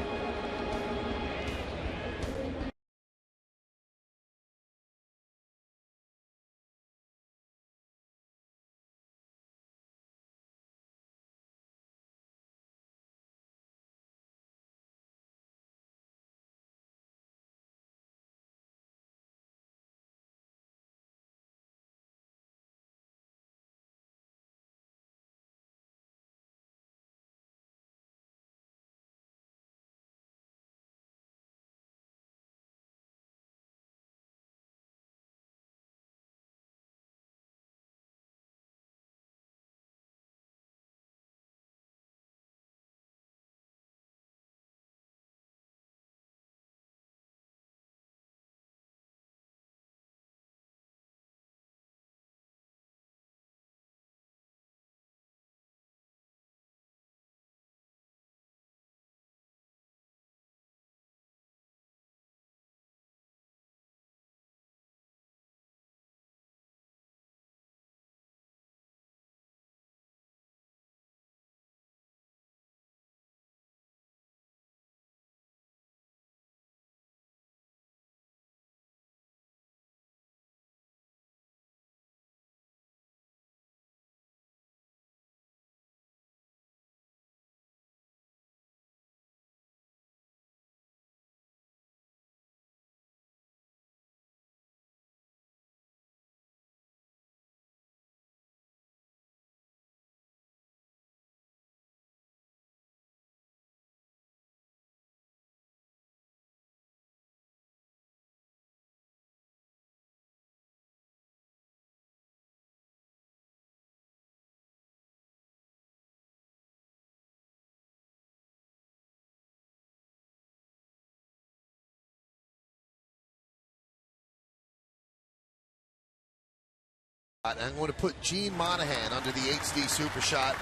I'm going to put Gene Monahan under the HD Super Shot.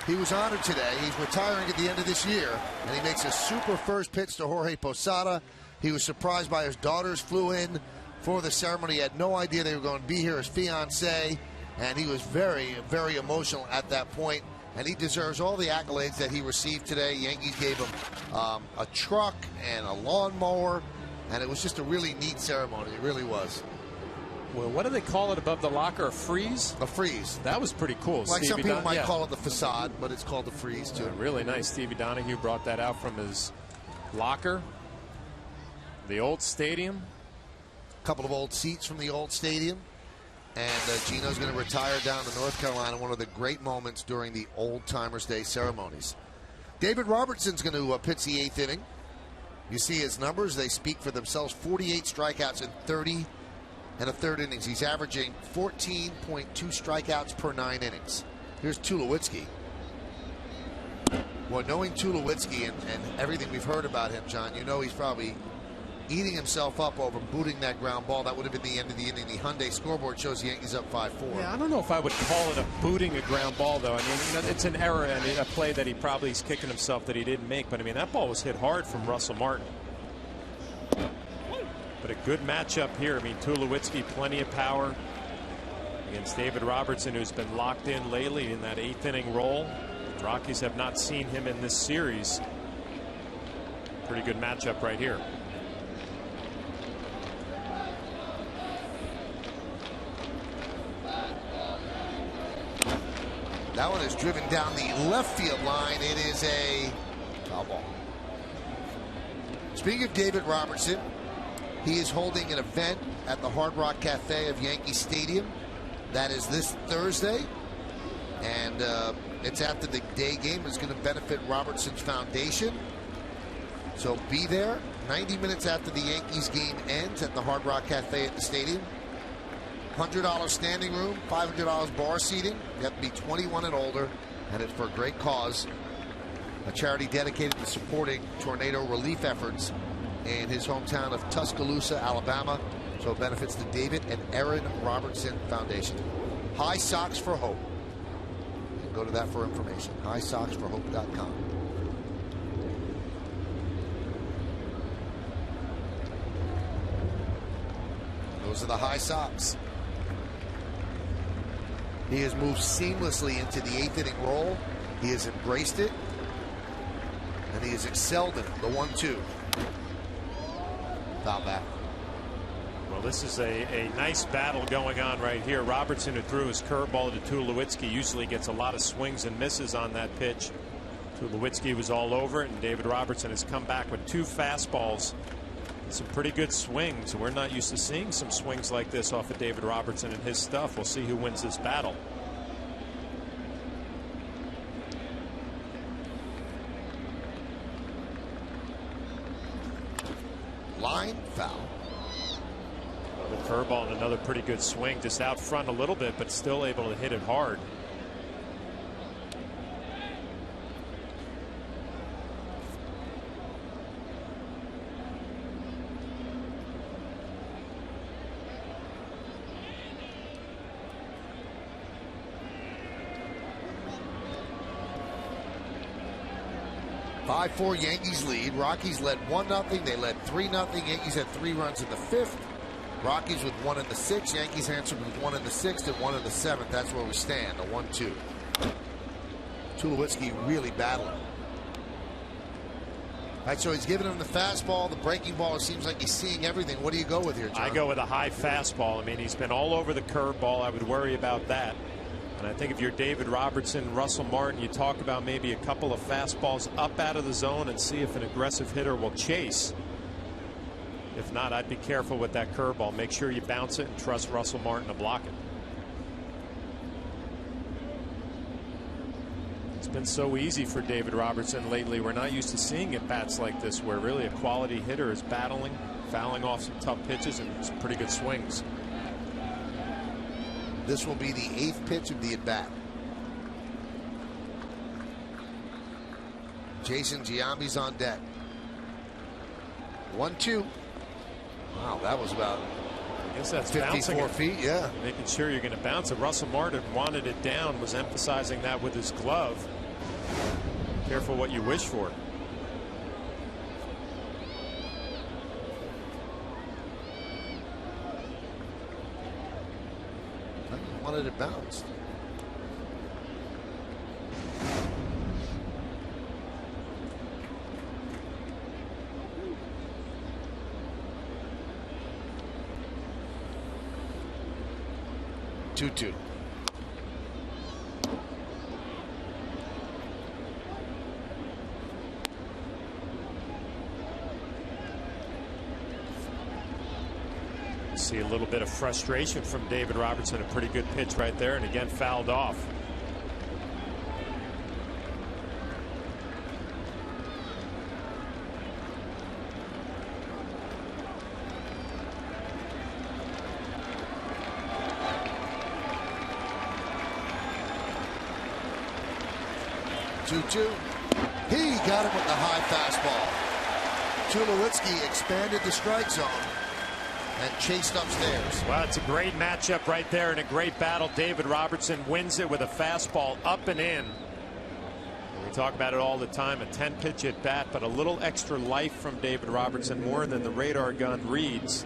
He was honored today. He's retiring at the end of this year, and he makes a super first pitch to Jorge Posada. He was surprised by his daughters flew in for the ceremony. He had no idea they were going to be here, his fiancée, and he was very, very emotional at that point. And he deserves all the accolades that he received today. Yankees gave him a truck and a lawnmower, and it was just a really neat ceremony. It really was. Well, what do they call it above the locker? A frieze? A frieze. That was pretty cool. Like Stevie some people might call it the facade, but it's called the frieze, too. Really nice. Stevie Donahue brought that out from his locker. The old stadium. A couple of old seats from the old stadium. And Gino's going to retire down to North Carolina, one of the great moments during the Old Timers Day ceremonies. David Robertson's going to pitch the 8th inning. You see his numbers. They speak for themselves. 48 strikeouts in 30 and a third innings. He's averaging 14.2 strikeouts per 9 innings. Here's Tulowitzki. Well, knowing Tulowitzki and everything we've heard about him, John, you know he's probably eating himself up over booting that ground ball. That would have been the end of the inning. The Hyundai scoreboard shows the Yankees up 5-4. Yeah, I don't know if I would call it a booting a ground ball, though. I mean, you know, it's an error and a play that he probably is kicking himself that he didn't make. But, I mean, that ball was hit hard from Russell Martin. But a good matchup here. I mean, Tulowitzki, plenty of power against David Robertson, who's been locked in lately in that 8th inning role. The Rockies have not seen him in this series. Pretty good matchup right here. That one is driven down the left field line. It is a foul ball. Speaking of David Robertson, he is holding an event at the Hard Rock Cafe of Yankee Stadium. That is this Thursday. And it's after the day game. It's going to benefit Robertson's foundation. So be there 90 minutes after the Yankees game ends at the Hard Rock Cafe at the stadium. $100 standing room, $500 bar seating. You have to be 21 and older, and it's for a great cause. A charity dedicated to supporting tornado relief efforts in his hometown of Tuscaloosa, Alabama. So it benefits the David and Erin Robertson Foundation. High Socks for Hope. You can go to that for information. highsocksforhope.com. Those are the high socks. He has moved seamlessly into the 8th inning role. He has embraced it, and he has excelled in it. The 1-2. Foul back. Well, this is a nice battle going on right here. Robertson, who threw his curveball to Tulowitzki, usually gets a lot of swings and misses on that pitch. Tulowitzki was all over it, and David Robertson has come back with 2 fastballs. Some pretty good swings. We're not used to seeing some swings like this off of David Robertson and his stuff. We'll see who wins this battle. Line foul. The curveball and another pretty good swing, just out front a little bit, but still able to hit it hard. Four Yankees lead. Rockies led 1-0. They led 3-0. Yankees had 3 runs in the 5th. Rockies with 1 in the 6th. Yankees answered with 1 in the 6th and 1 in the 7th. That's where we stand. A 1-2. Tulowitzki really battling. All right, so he's giving him the fastball, the breaking ball. It seems like he's seeing everything. What do you go with here, John? I go with a high fastball. I mean, he's been all over the curveball. I would worry about that. And I think if you're David Robertson, Russell Martin, you talk about maybe a couple of fastballs up out of the zone and see if an aggressive hitter will chase. If not, I'd be careful with that curveball. Make sure you bounce it and trust Russell Martin to block it. It's been so easy for David Robertson lately. We're not used to seeing at bats like this where really a quality hitter is battling, fouling off some tough pitches and some pretty good swings. This will be the 8th pitch of the at-bat. Jason Giambi's on deck. 1-2. Wow, that was about I guess that's 54 feet, yeah. Making sure you're going to bounce it. Russell Martin wanted it down, was emphasizing that with his glove. Careful what you wish for. Wanted it bounced. Two. See a little bit of frustration from David Robertson. A pretty good pitch right there, and again fouled off. He got him with the high fastball. Tulowitzki expanded the strike zone and chased upstairs. Well, it's a great matchup right there and a great battle. David Robertson wins it with a fastball up and in. We talk about it all the time, a 10-pitch at bat, but a little extra life from David Robertson, more than the radar gun reads,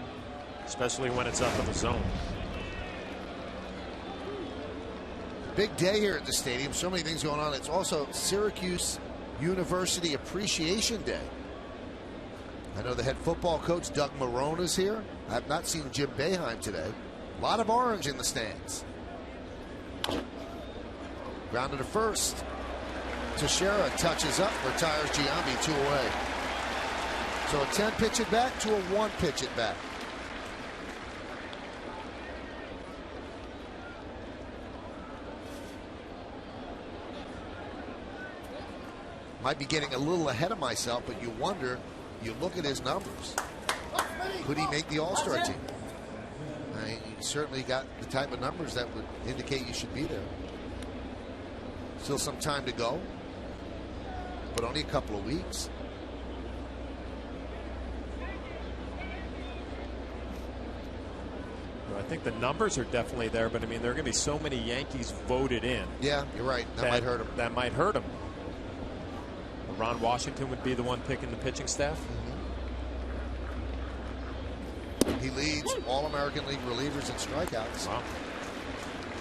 especially when it's up in the zone. Big day here at the stadium. So many things going on. It's also Syracuse University Appreciation Day. I know the head football coach, Doug Marrone, is here. I have not seen Jim Boeheim today. A lot of orange in the stands. Grounded to first. Teixeira touches up, retires Giambi 2 away. So a 10-pitch at bat to a 1-pitch at bat. Might be getting a little ahead of myself, but you wonder, you look at his numbers. Could he make the All-Star team? certainly got the type of numbers that would indicate you should be there. Still some time to go, but only a couple of weeks. I think the numbers are definitely there, but I mean, there are going to be so many Yankees voted in. Yeah, you're right. That might hurt him. That might hurt him. Ron Washington would be the one picking the pitching staff. He leads All-American League relievers and strikeouts. Wow.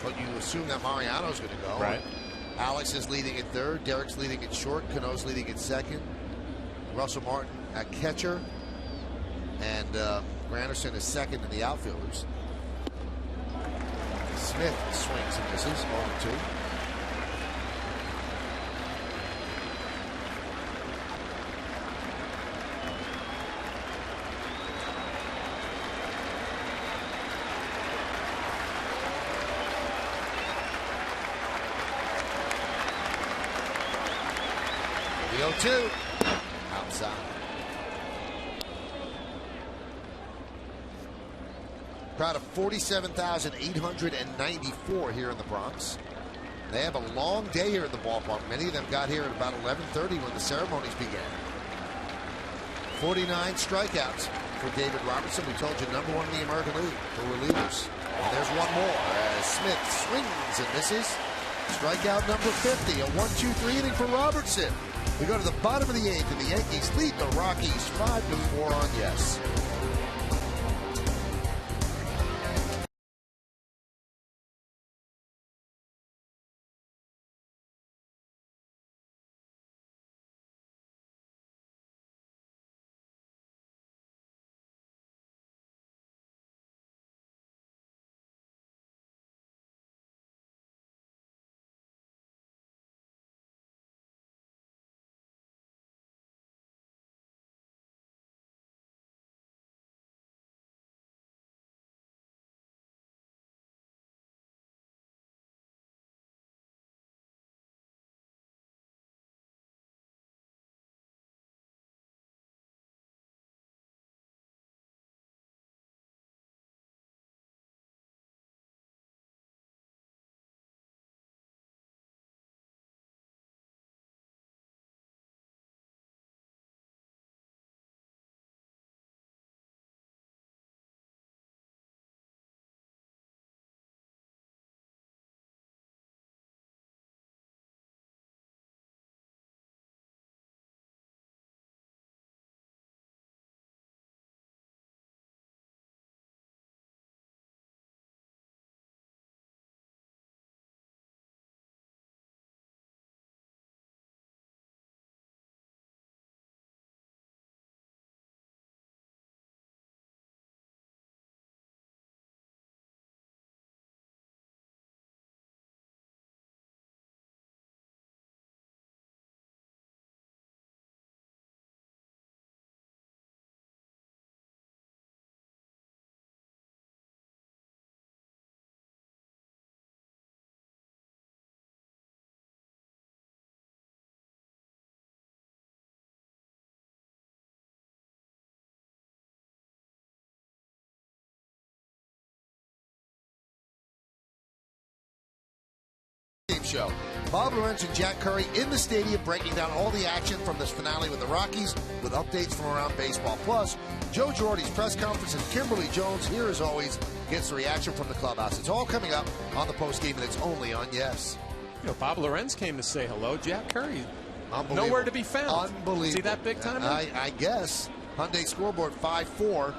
But you assume that Mariano's going to go. Right. Alex is leading at third. Derek's leading at short. Cano's leading at second. Russell Martin at catcher. And Granderson is second in the outfielders. Smith swings and misses. 0-2. The 0-2 outside. Crowd of 47,894 here in the Bronx. They have a long day here at the ballpark. Many of them got here at about 11:30 when the ceremonies began. 49 strikeouts for David Robertson. We told you #1 in the American League for relievers. And there's one more as Smith swings and misses. Strikeout number 50. A 1-2-3 inning for Robertson. We go to the bottom of the 8th, and the Yankees lead the Rockies 5-4 on yes. Show. Bob Lorenz and Jack Curry in the stadium breaking down all the action from this finale with the Rockies with updates from around baseball. Plus, Joe Girardi's press conference and Kimberly Jones here as always gets the reaction from the clubhouse. It's all coming up on the postgame and it's only on Yes. You know, Bob Lorenz came to say hello. Jack Curry, nowhere to be found. Unbelievable. See that big time? I guess. Hyundai scoreboard 5-4.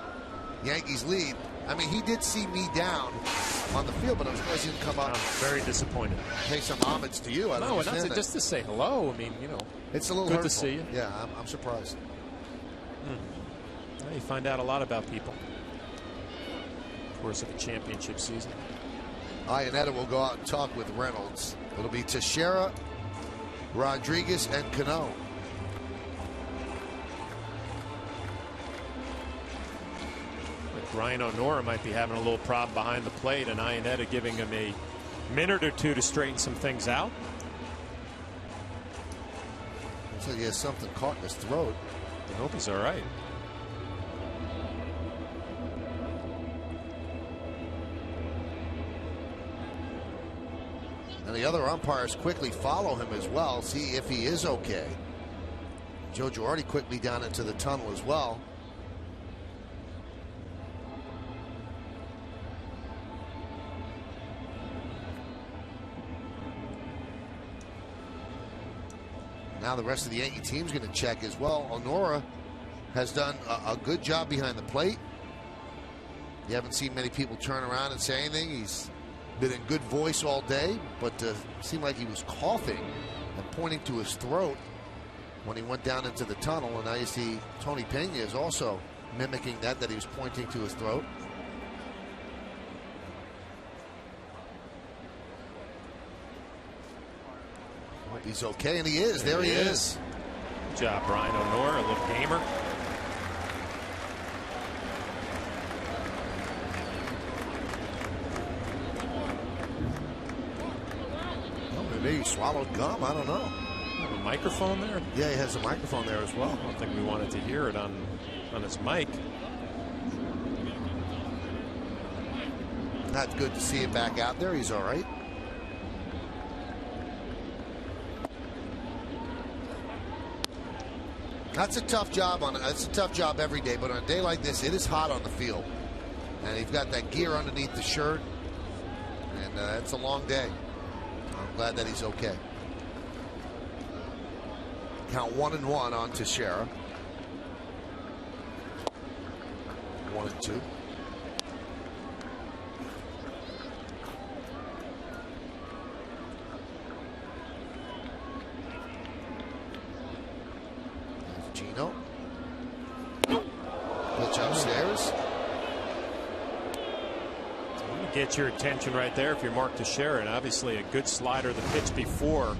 Yankees lead. I mean, he did see me down on the field, but I was glad he didn't come up. I'm very disappointed. Pay some homage to you. I don't understand that. Just to say hello. I mean, you know, it's a little good hurtful. to see you. Yeah, I'm surprised. Well, you find out a lot about people. Of course, of a championship season. Iannetta will go out and talk with Reynolds. It'll be Teixeira, Rodriguez, and Cano. Ryan O'Nora might be having a little problem behind the plate, and Iannetta giving him a minute or two to straighten some things out. Looks like he has something caught in his throat. I hope he's all right. And the other umpires quickly follow him as well, see if he is okay. Joe Girardi quickly down into the tunnel as well. Now the rest of the Yankee team's going to check as well. Honora has done a good job behind the plate. You haven't seen many people turn around and say anything. He's been in good voice all day, but seemed like he was coughing and pointing to his throat when he went down into the tunnel. And now you see Tony Pena is also mimicking that he was pointing to his throat. Hope he's okay, and he is. There he is. Good job, Brian Honora, a little gamer. Maybe he swallowed gum. I don't know. Have a microphone there? Yeah, he has a microphone there as well. I don't think we wanted to hear it on his mic. Not good to see him back out there. He's all right. That's a tough job that's a tough job every day, but on a day like this, it is hot on the field, and you've got that gear underneath the shirt, and it's a long day. I'm glad that he's okay. Count 1-1 on Teixeira. 1-2. Gino. Pitch upstairs. Get your attention right there if you're Mark Teixeira, and obviously a good slider the pitch before.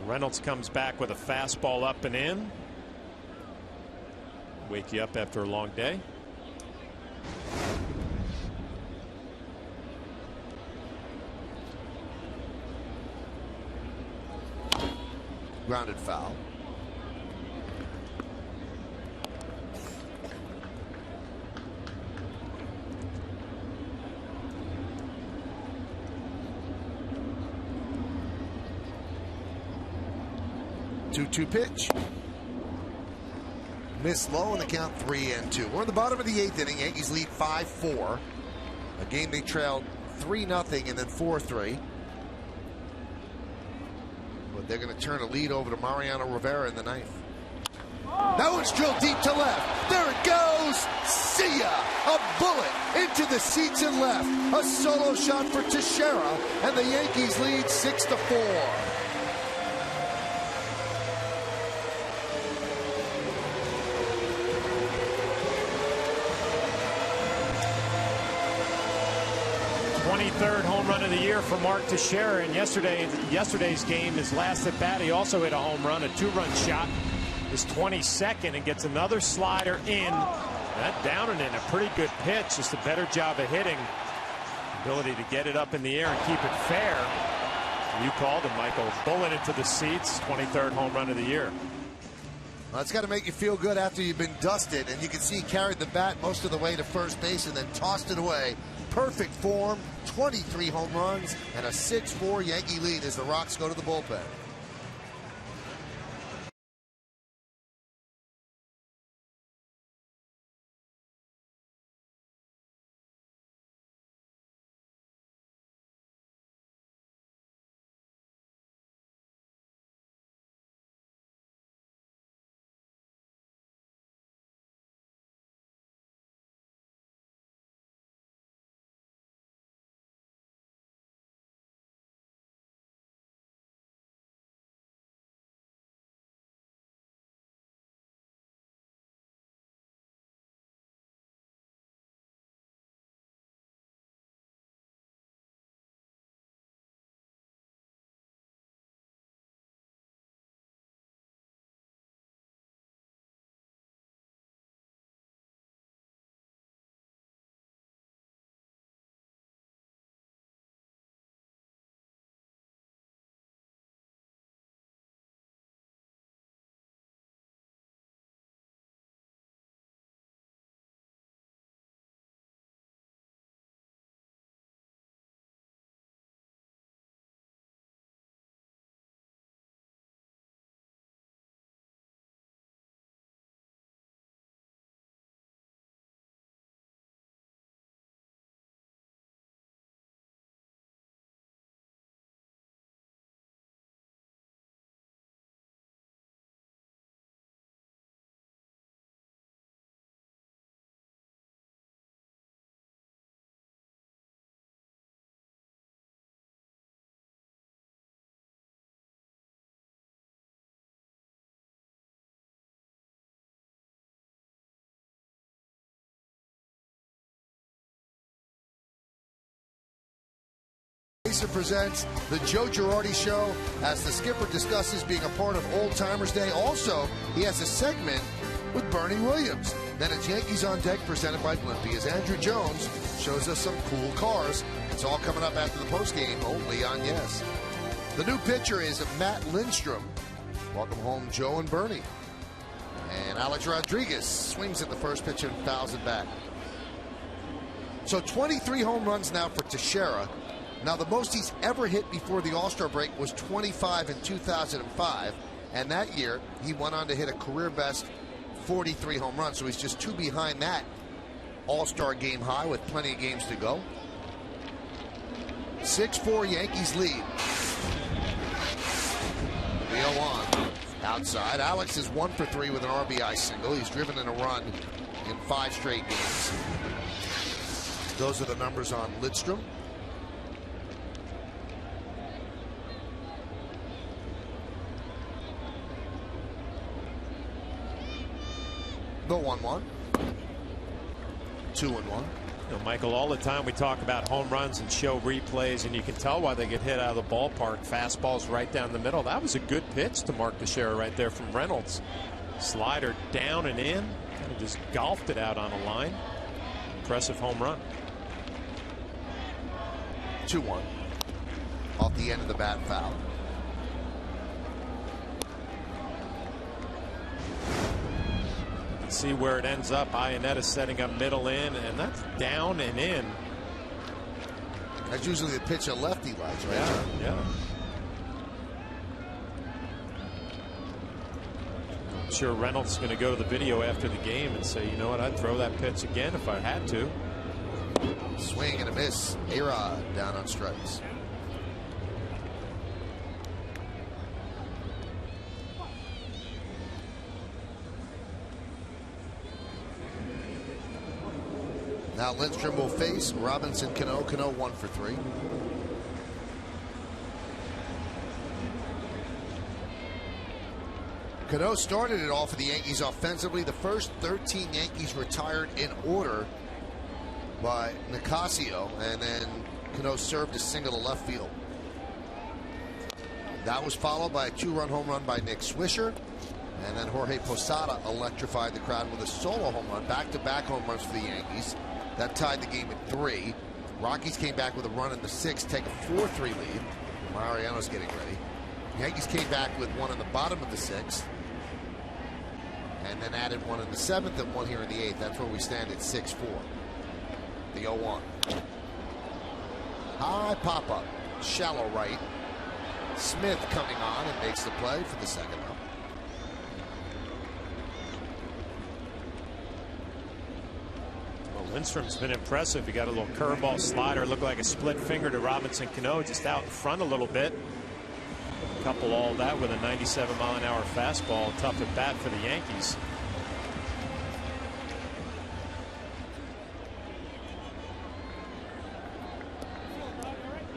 Reynolds comes back with a fastball up and in. Wake you up after a long day. Grounded foul. Two pitch. Missed low, and the count 3-2. We're in the bottom of the 8th inning. Yankees lead 5-4. A game they trailed 3-0 and then 4-3. But they're going to turn a lead over to Mariano Rivera in the 9th. That one's drilled deep to left. There it goes. See ya. A bullet into the seats and left. A solo shot for Teixeira, and the Yankees lead 6-4. Third home run of the year for Mark Teixeira, and yesterday's game, his last at bat, he also hit a home run, a 2-run shot, his 22nd, and gets another slider in. That down and in, a pretty good pitch, just a better job of hitting, ability to get it up in the air and keep it fair. You called him, Michael. Bullet into the seats, 23rd home run of the year. Well, it's got to make you feel good after you've been dusted, and you can see he carried the bat most of the way to first base and then tossed it away. Perfect form, 23 home runs, and a 6-4 Yankee lead as the Rocks go to the bullpen. Progressive presents the Joe Girardi Show as the skipper discusses being a part of Old Timers Day. Also, he has a segment with Bernie Williams. Then it's Yankees on Deck presented by Blimpie as Andrew Jones shows us some cool cars. It's all coming up after the postgame only on Yes. The new pitcher is Matt Lindstrom. Welcome home, Joe and Bernie. And Alex Rodriguez swings at the first pitch and fouls it back. So 23 home runs now for Teixeira. Now the most he's ever hit before the All-Star break was 25 in 2005. And that year, he went on to hit a career best 43 home runs. So he's just 2 behind that All-Star game high with plenty of games to go. 6-4 Yankees lead. The 0-1. Outside. Alex is 1 for 3 with an RBI single. He's driven in a run in 5 straight games. Those are the numbers on Lidstrom. The 1-1. 2-1. Michael, all the time we talk about home runs and show replays, and you can tell why they get hit out of the ballpark. Fastballs right down the middle. That was a good pitch to Mark Teixeira right there from Reynolds. Slider down and in. Kind of just golfed it out on a line. Impressive home run. 2-1. Off the end of the bat, foul. See where it ends up. Iannetta setting up middle in, and that's down and in. That's usually the pitch a lefty likes, right? Yeah. I'm sure Reynolds is going to go to the video after the game and say, you know what, I'd throw that pitch again if I had to. Swing and a miss. A-Rod down on strikes. Now Lindstrom will face Robinson Cano. Cano 1 for 3. Cano started it all for the Yankees offensively. The first 13 Yankees retired in order by Nicasio, and then Cano served a single to left field. That was followed by a 2-run home run by Nick Swisher, and then Jorge Posada electrified the crowd with a solo home run. Back-to-back home runs for the Yankees. That tied the game at 3. Rockies came back with a run in the 6th, take a 4-3 lead. Mariano's getting ready. Yankees came back with one in the bottom of the 6th, and then added one in the 7th and one here in the 8th. That's where we stand at 6-4. The 0-1. High pop-up. Shallow right. Smith coming on and makes the play for the second out. Lindstrom's been impressive. He got a little curveball slider, looked like a split finger to Robinson Cano, just out in front a little bit. Couple all that with a 97-mile-an-hour fastball. Tough at bat for the Yankees.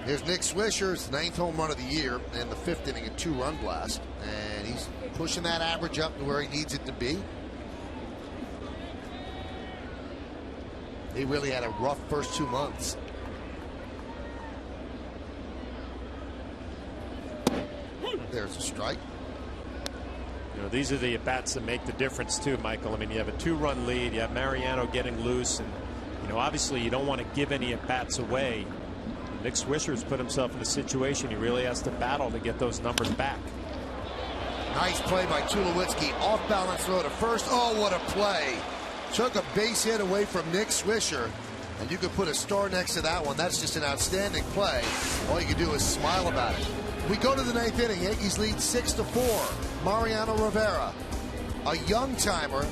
Here's Nick Swisher's 9th home run of the year and the 5th inning, a 2-run blast, and he's pushing that average up to where he needs it to be. He really had a rough first 2 months. There's a strike. You know, these are the at-bats that make the difference too, Michael. I mean, you have a 2-run lead, you have Mariano getting loose, and you know, obviously you don't want to give any at-bats away. Nick Swisher's put himself in a situation he really has to battle to get those numbers back. Nice play by Tulowitzki. Off balance throw to first. Oh, what a play. Took a base hit away from Nick Swisher, and you could put a star next to that one. That's just an outstanding play. All you can do is smile about it. We go to the 9th inning. Yankees lead 6-4. Mariano Rivera, a young timer,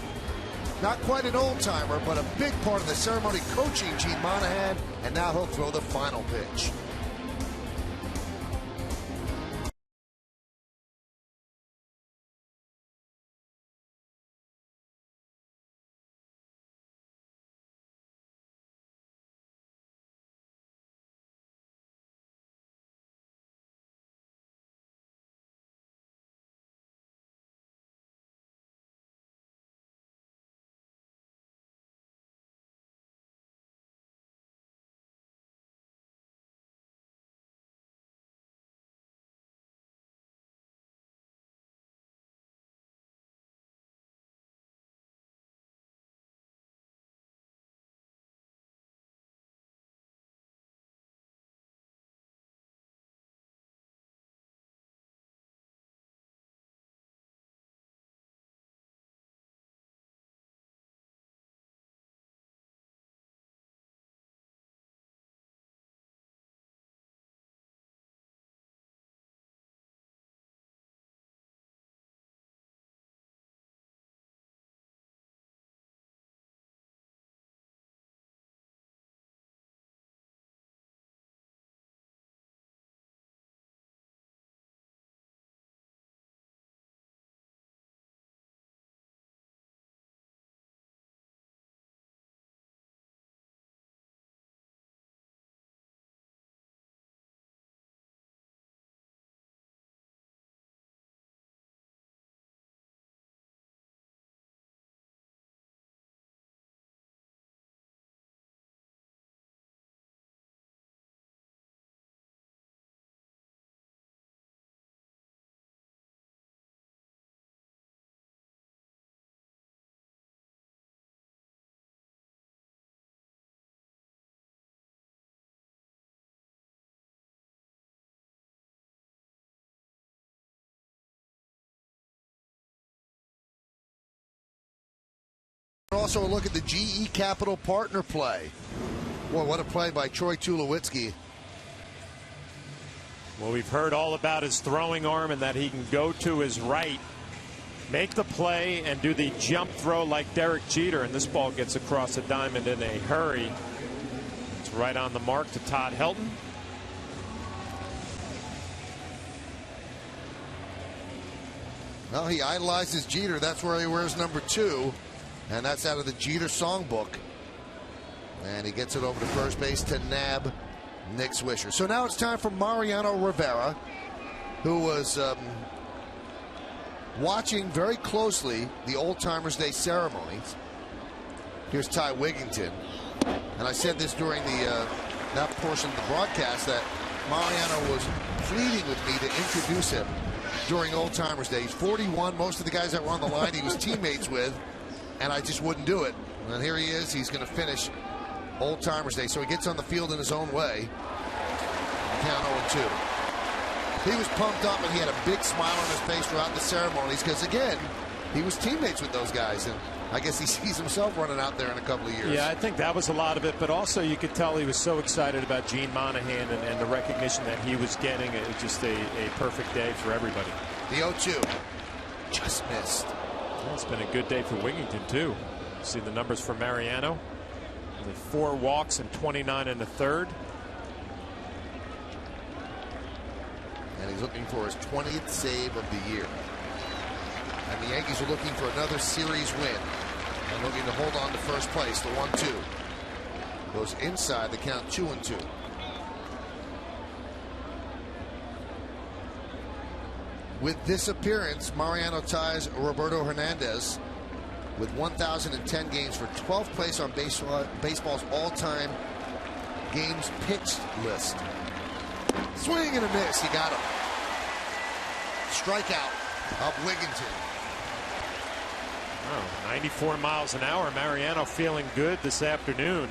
not quite an old timer, but a big part of the ceremony, coaching Gene Monahan, and now he'll throw the final pitch. Also a look at the GE Capital partner play. Boy, what a play by Troy Tulowitzki. Well, we've heard all about his throwing arm and that he can go to his right, make the play, and do the jump throw like Derek Jeter. And this ball gets across the diamond in a hurry. It's right on the mark to Todd Helton. Well, he idolizes Jeter. That's where he wears number 2. And that's out of the Jeter songbook. And he gets it over to first base to nab Nick Swisher. So now it's time for Mariano Rivera, who was watching very closely the Old Timers Day ceremonies. Here's Ty Wigginton. And I said this during that portion of the broadcast, that Mariano was pleading with me to introduce him during Old Timers Day. He's 41. Most of the guys that were on the line he was teammates with, and I just wouldn't do it. And here he is. He's going to finish Old Timers Day. So he gets on the field in his own way. Count 0-2. He was pumped up, and he had a big smile on his face throughout the ceremonies because, again, he was teammates with those guys. And I guess he sees himself running out there in a couple of years. Yeah, I think that was a lot of it. But also you could tell he was so excited about Gene Monahan and the recognition that he was getting. It was just a perfect day for everybody. The 0-2. Just missed. Well, it's been a good day for Wigginton, too. See the numbers for Mariano. Only 4 walks and 29 in the third. And he's looking for his 20th save of the year. And the Yankees are looking for another series win. And looking to hold on to first place, the 1-2. Goes inside the count, 2-2. With this appearance, Mariano ties Roberto Hernandez with 1,010 games for 12th place on baseball's all-time games pitched list. Swing and a miss. He got him. Strikeout of Wigginton. Oh, 94 miles an hour. Mariano feeling good this afternoon.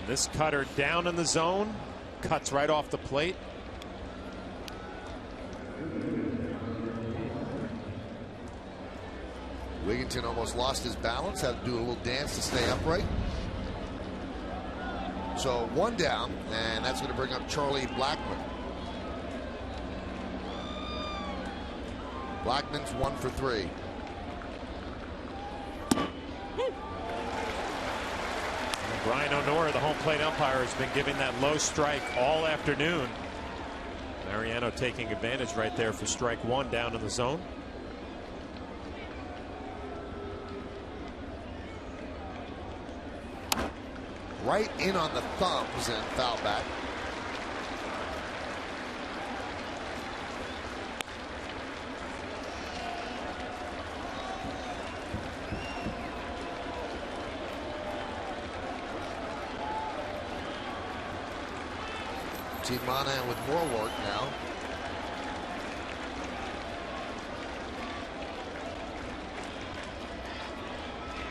This cutter down in the zone. Cuts right off the plate. Wigginton almost lost his balance, had to do a little dance to stay upright. So 1 down, and that's going to bring up Charlie Blackmon. Blackmon's 1 for 3. Brian O'Nora, the home plate umpire, has been giving that low strike all afternoon. Mariano taking advantage right there for strike 1 down in the zone. Right in on the thumbs and foul back. Team Monahan with more work now.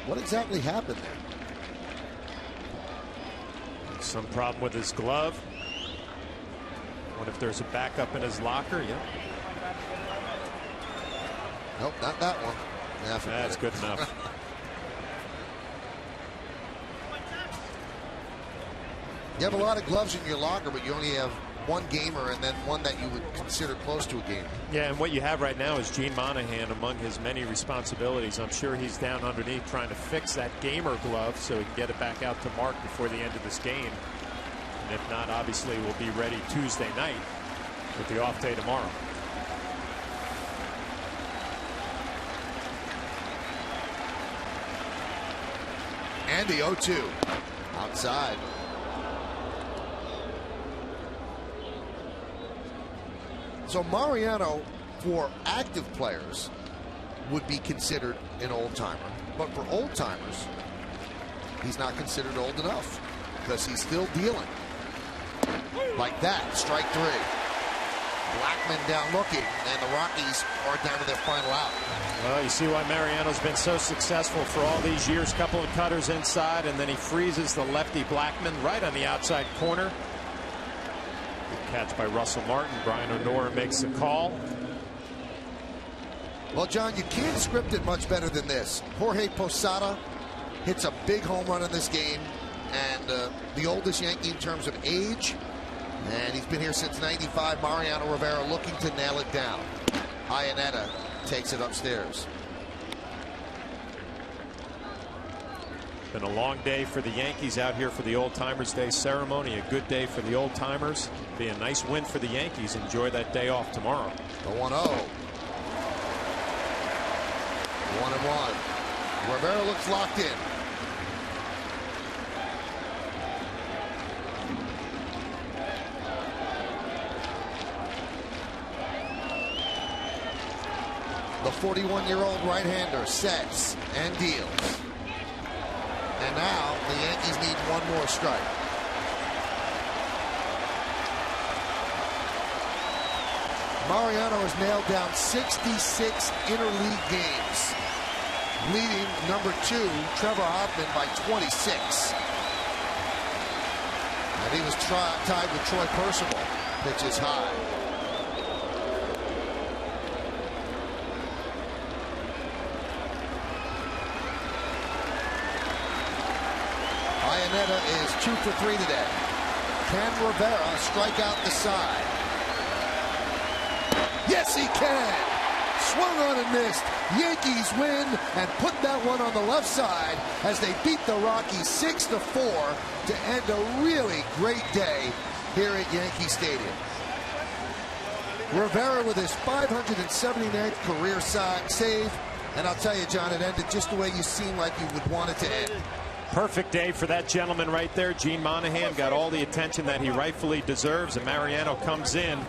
What exactly happened there? Some problem with his glove. What if there's a backup in his locker? Yep. Nope, not that one. Yeah, that's good enough. You have a lot of gloves in your locker, but you only have one gamer and then one that you would consider close to a gamer. Yeah, and what you have right now is Gene Monahan among his many responsibilities. I'm sure he's down underneath trying to fix that gamer glove so he can get it back out to Mark before the end of this game. And if not, obviously we'll be ready Tuesday night with the off day tomorrow. And the 0-2 outside. So Mariano, for active players, would be considered an old-timer. But for old-timers, he's not considered old enough because he's still dealing. Like that, strike 3. Blackmon down looking, and the Rockies are down to their final out. Well, you see why Mariano's been so successful for all these years. Couple of cutters inside, and then he freezes the lefty Blackmon right on the outside corner. Catch by Russell Martin. Brian O'Nora makes the call. Well, John, you can't script it much better than this. Jorge Posada hits a big home run in this game, and the oldest Yankee in terms of age, and he's been here since '95. Mariano Rivera looking to nail it down. Iannetta takes it upstairs. Been a long day for the Yankees out here for the Old Timers Day ceremony. A good day for the Old Timers. Be a nice win for the Yankees. Enjoy that day off tomorrow. The 1-0. 1-1. Rivera looks locked in. The 41-year-old right-hander sets and deals. And now the Yankees need one more strike. Mariano has nailed down 66 interleague games, leading number 2, Trevor Hoffman, by 26. And he was tied with Troy Percival. Pitches high. Iannetta is 2 for 3 today. Can Rivera strike out the side? Yes, he can. Swung on and missed. Yankees win and put that one on the left side as they beat the Rockies 6-4 to end a really great day here at Yankee Stadium. Rivera with his 579th career save. And I'll tell you, John, it ended just the way you seem like you would want it to end. Perfect day for that gentleman right there. Gene Monahan got all the attention that he rightfully deserves, and Mariano comes in,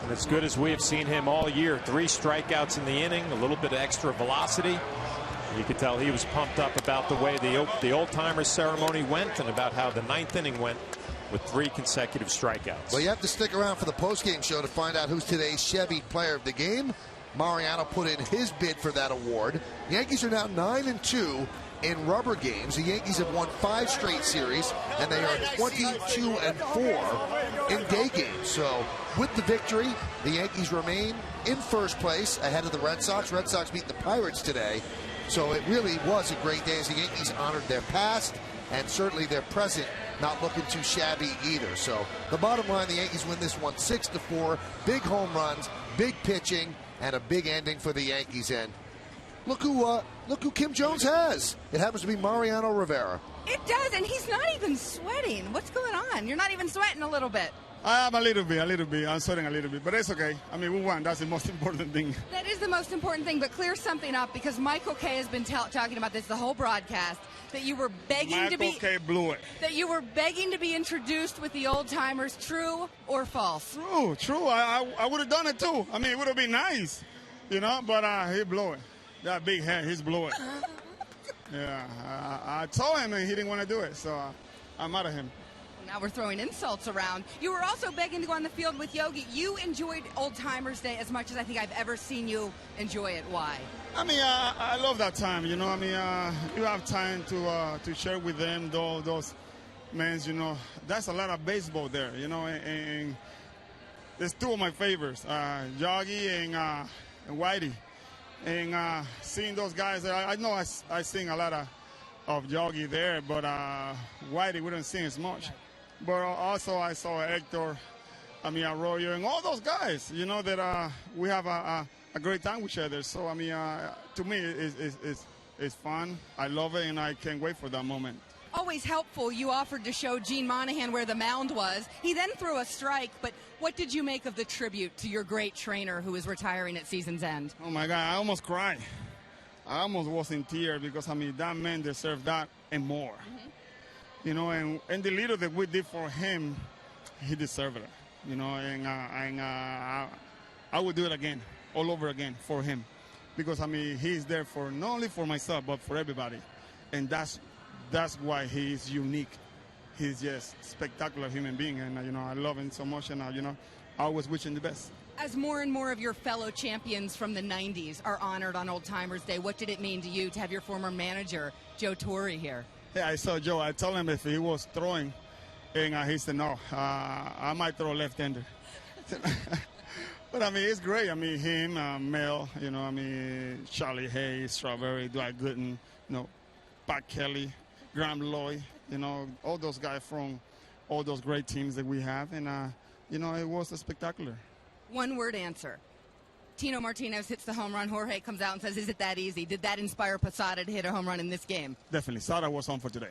and as good as we have seen him all year, 3 strikeouts in the inning, a little bit of extra velocity. You could tell he was pumped up about the way the Old Timers ceremony went and about how the 9th inning went with 3 consecutive strikeouts. Well, you have to stick around for the postgame show to find out who's today's Chevy Player of the Game. Mariano put in his bid for that award. Yankees are now 9-2 in rubber games. The Yankees have won 5 straight series, and they are 22-4 in day games. So with the victory, the Yankees remain in first place ahead of the Red Sox. Red Sox beat the Pirates today. So it really was a great day as the Yankees honored their past and certainly their present, not looking too shabby either. So the bottom line, the Yankees win this one 6-4. Big home runs, big pitching, and a big ending for the Yankees. And look who Kim Jones has. It happens to be Mariano Rivera. It does, and he's not even sweating. What's going on? You're not even sweating a little bit. I am a little bit. I'm sweating a little bit, but it's okay. I mean, we won. That's the most important thing. That is the most important thing, but clear something up, because Michael Kay has been talking about this the whole broadcast, that you were begging to be... Michael Kay blew it. That you were begging to be introduced with the Old Timers. True or false? True. I would have done it, too. I mean, it would have been nice, you know, but he blew it. That big head, he's blew it. Yeah, I told him and he didn't want to do it, so I'm mad at him. Now we're throwing insults around. You were also begging to go on the field with Yogi. You enjoyed Old Timers Day as much as I think I've ever seen you enjoy it. Why? I mean, I love that time, you know. I mean, you have time to share with them those men, you know. That's a lot of baseball there, you know, and there's 2 of my favorites, Yogi and Whitey. And seeing those guys, I know I sing a lot of Yogi there, but Whitey we don't sing as much. But also I saw Hector, Arroyo, and all those guys, you know, that we have a great time with each other. So, I mean, to me, it's fun. I love it, and I can't wait for that moment. Always helpful. You offered to show Gene Monahan where the mound was. He then threw a strike, but what did you make of the tribute to your great trainer who is retiring at season's end? Oh, my God, I almost cried. I almost was in tears because, I mean, that man deserved that and more. Mm-hmm. You know, and the little that we did for him, he deserved it. You know, and I would do it again, all over again for him. Because, I mean, he's there for not only for myself, but for everybody. And that's why he is unique. He's just spectacular human being, and you know, I love him so much, and you know, I always wish him the best. As more and more of your fellow champions from the 90s are honored on Old Timers Day, what did it mean to you to have your former manager, Joe Torre, here? Yeah, I saw Joe. I told him if he was throwing, and he said, no, I might throw left-hander. But, I mean, it's great. I mean, him, Mel, Charlie Hayes, Strawberry, Dwight Gooden, Pat Kelly, Graham Lloyd, all those guys from all those great teams that we have. And, it was spectacular. One-word answer. Tino Martinez hits the home run. Jorge comes out and says, is it that easy? Did that inspire Posada to hit a home run in this game? Definitely. Sada was home for today.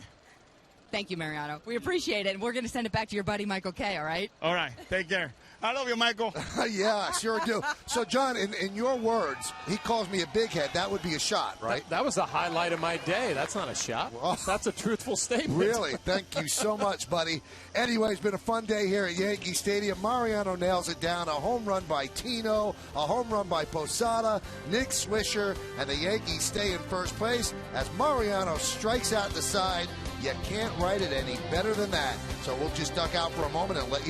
Thank you, Mariano. We appreciate it. And we're going to send it back to your buddy, Michael Kay, all right? All right. Take care. I love you, Michael. Yeah, sure do. So, John, in your words, he calls me a big head. That would be a shot, right? That was the highlight of my day. That's not a shot. Well, that's a truthful statement. Really? Thank you so much, buddy. Anyway, it's been a fun day here at Yankee Stadium. Mariano nails it down. A home run by Tino, a home run by Posada, Nick Swisher, and the Yankees stay in first place as Mariano strikes out the side. You can't write it any better than that. So we'll just duck out for a moment and let you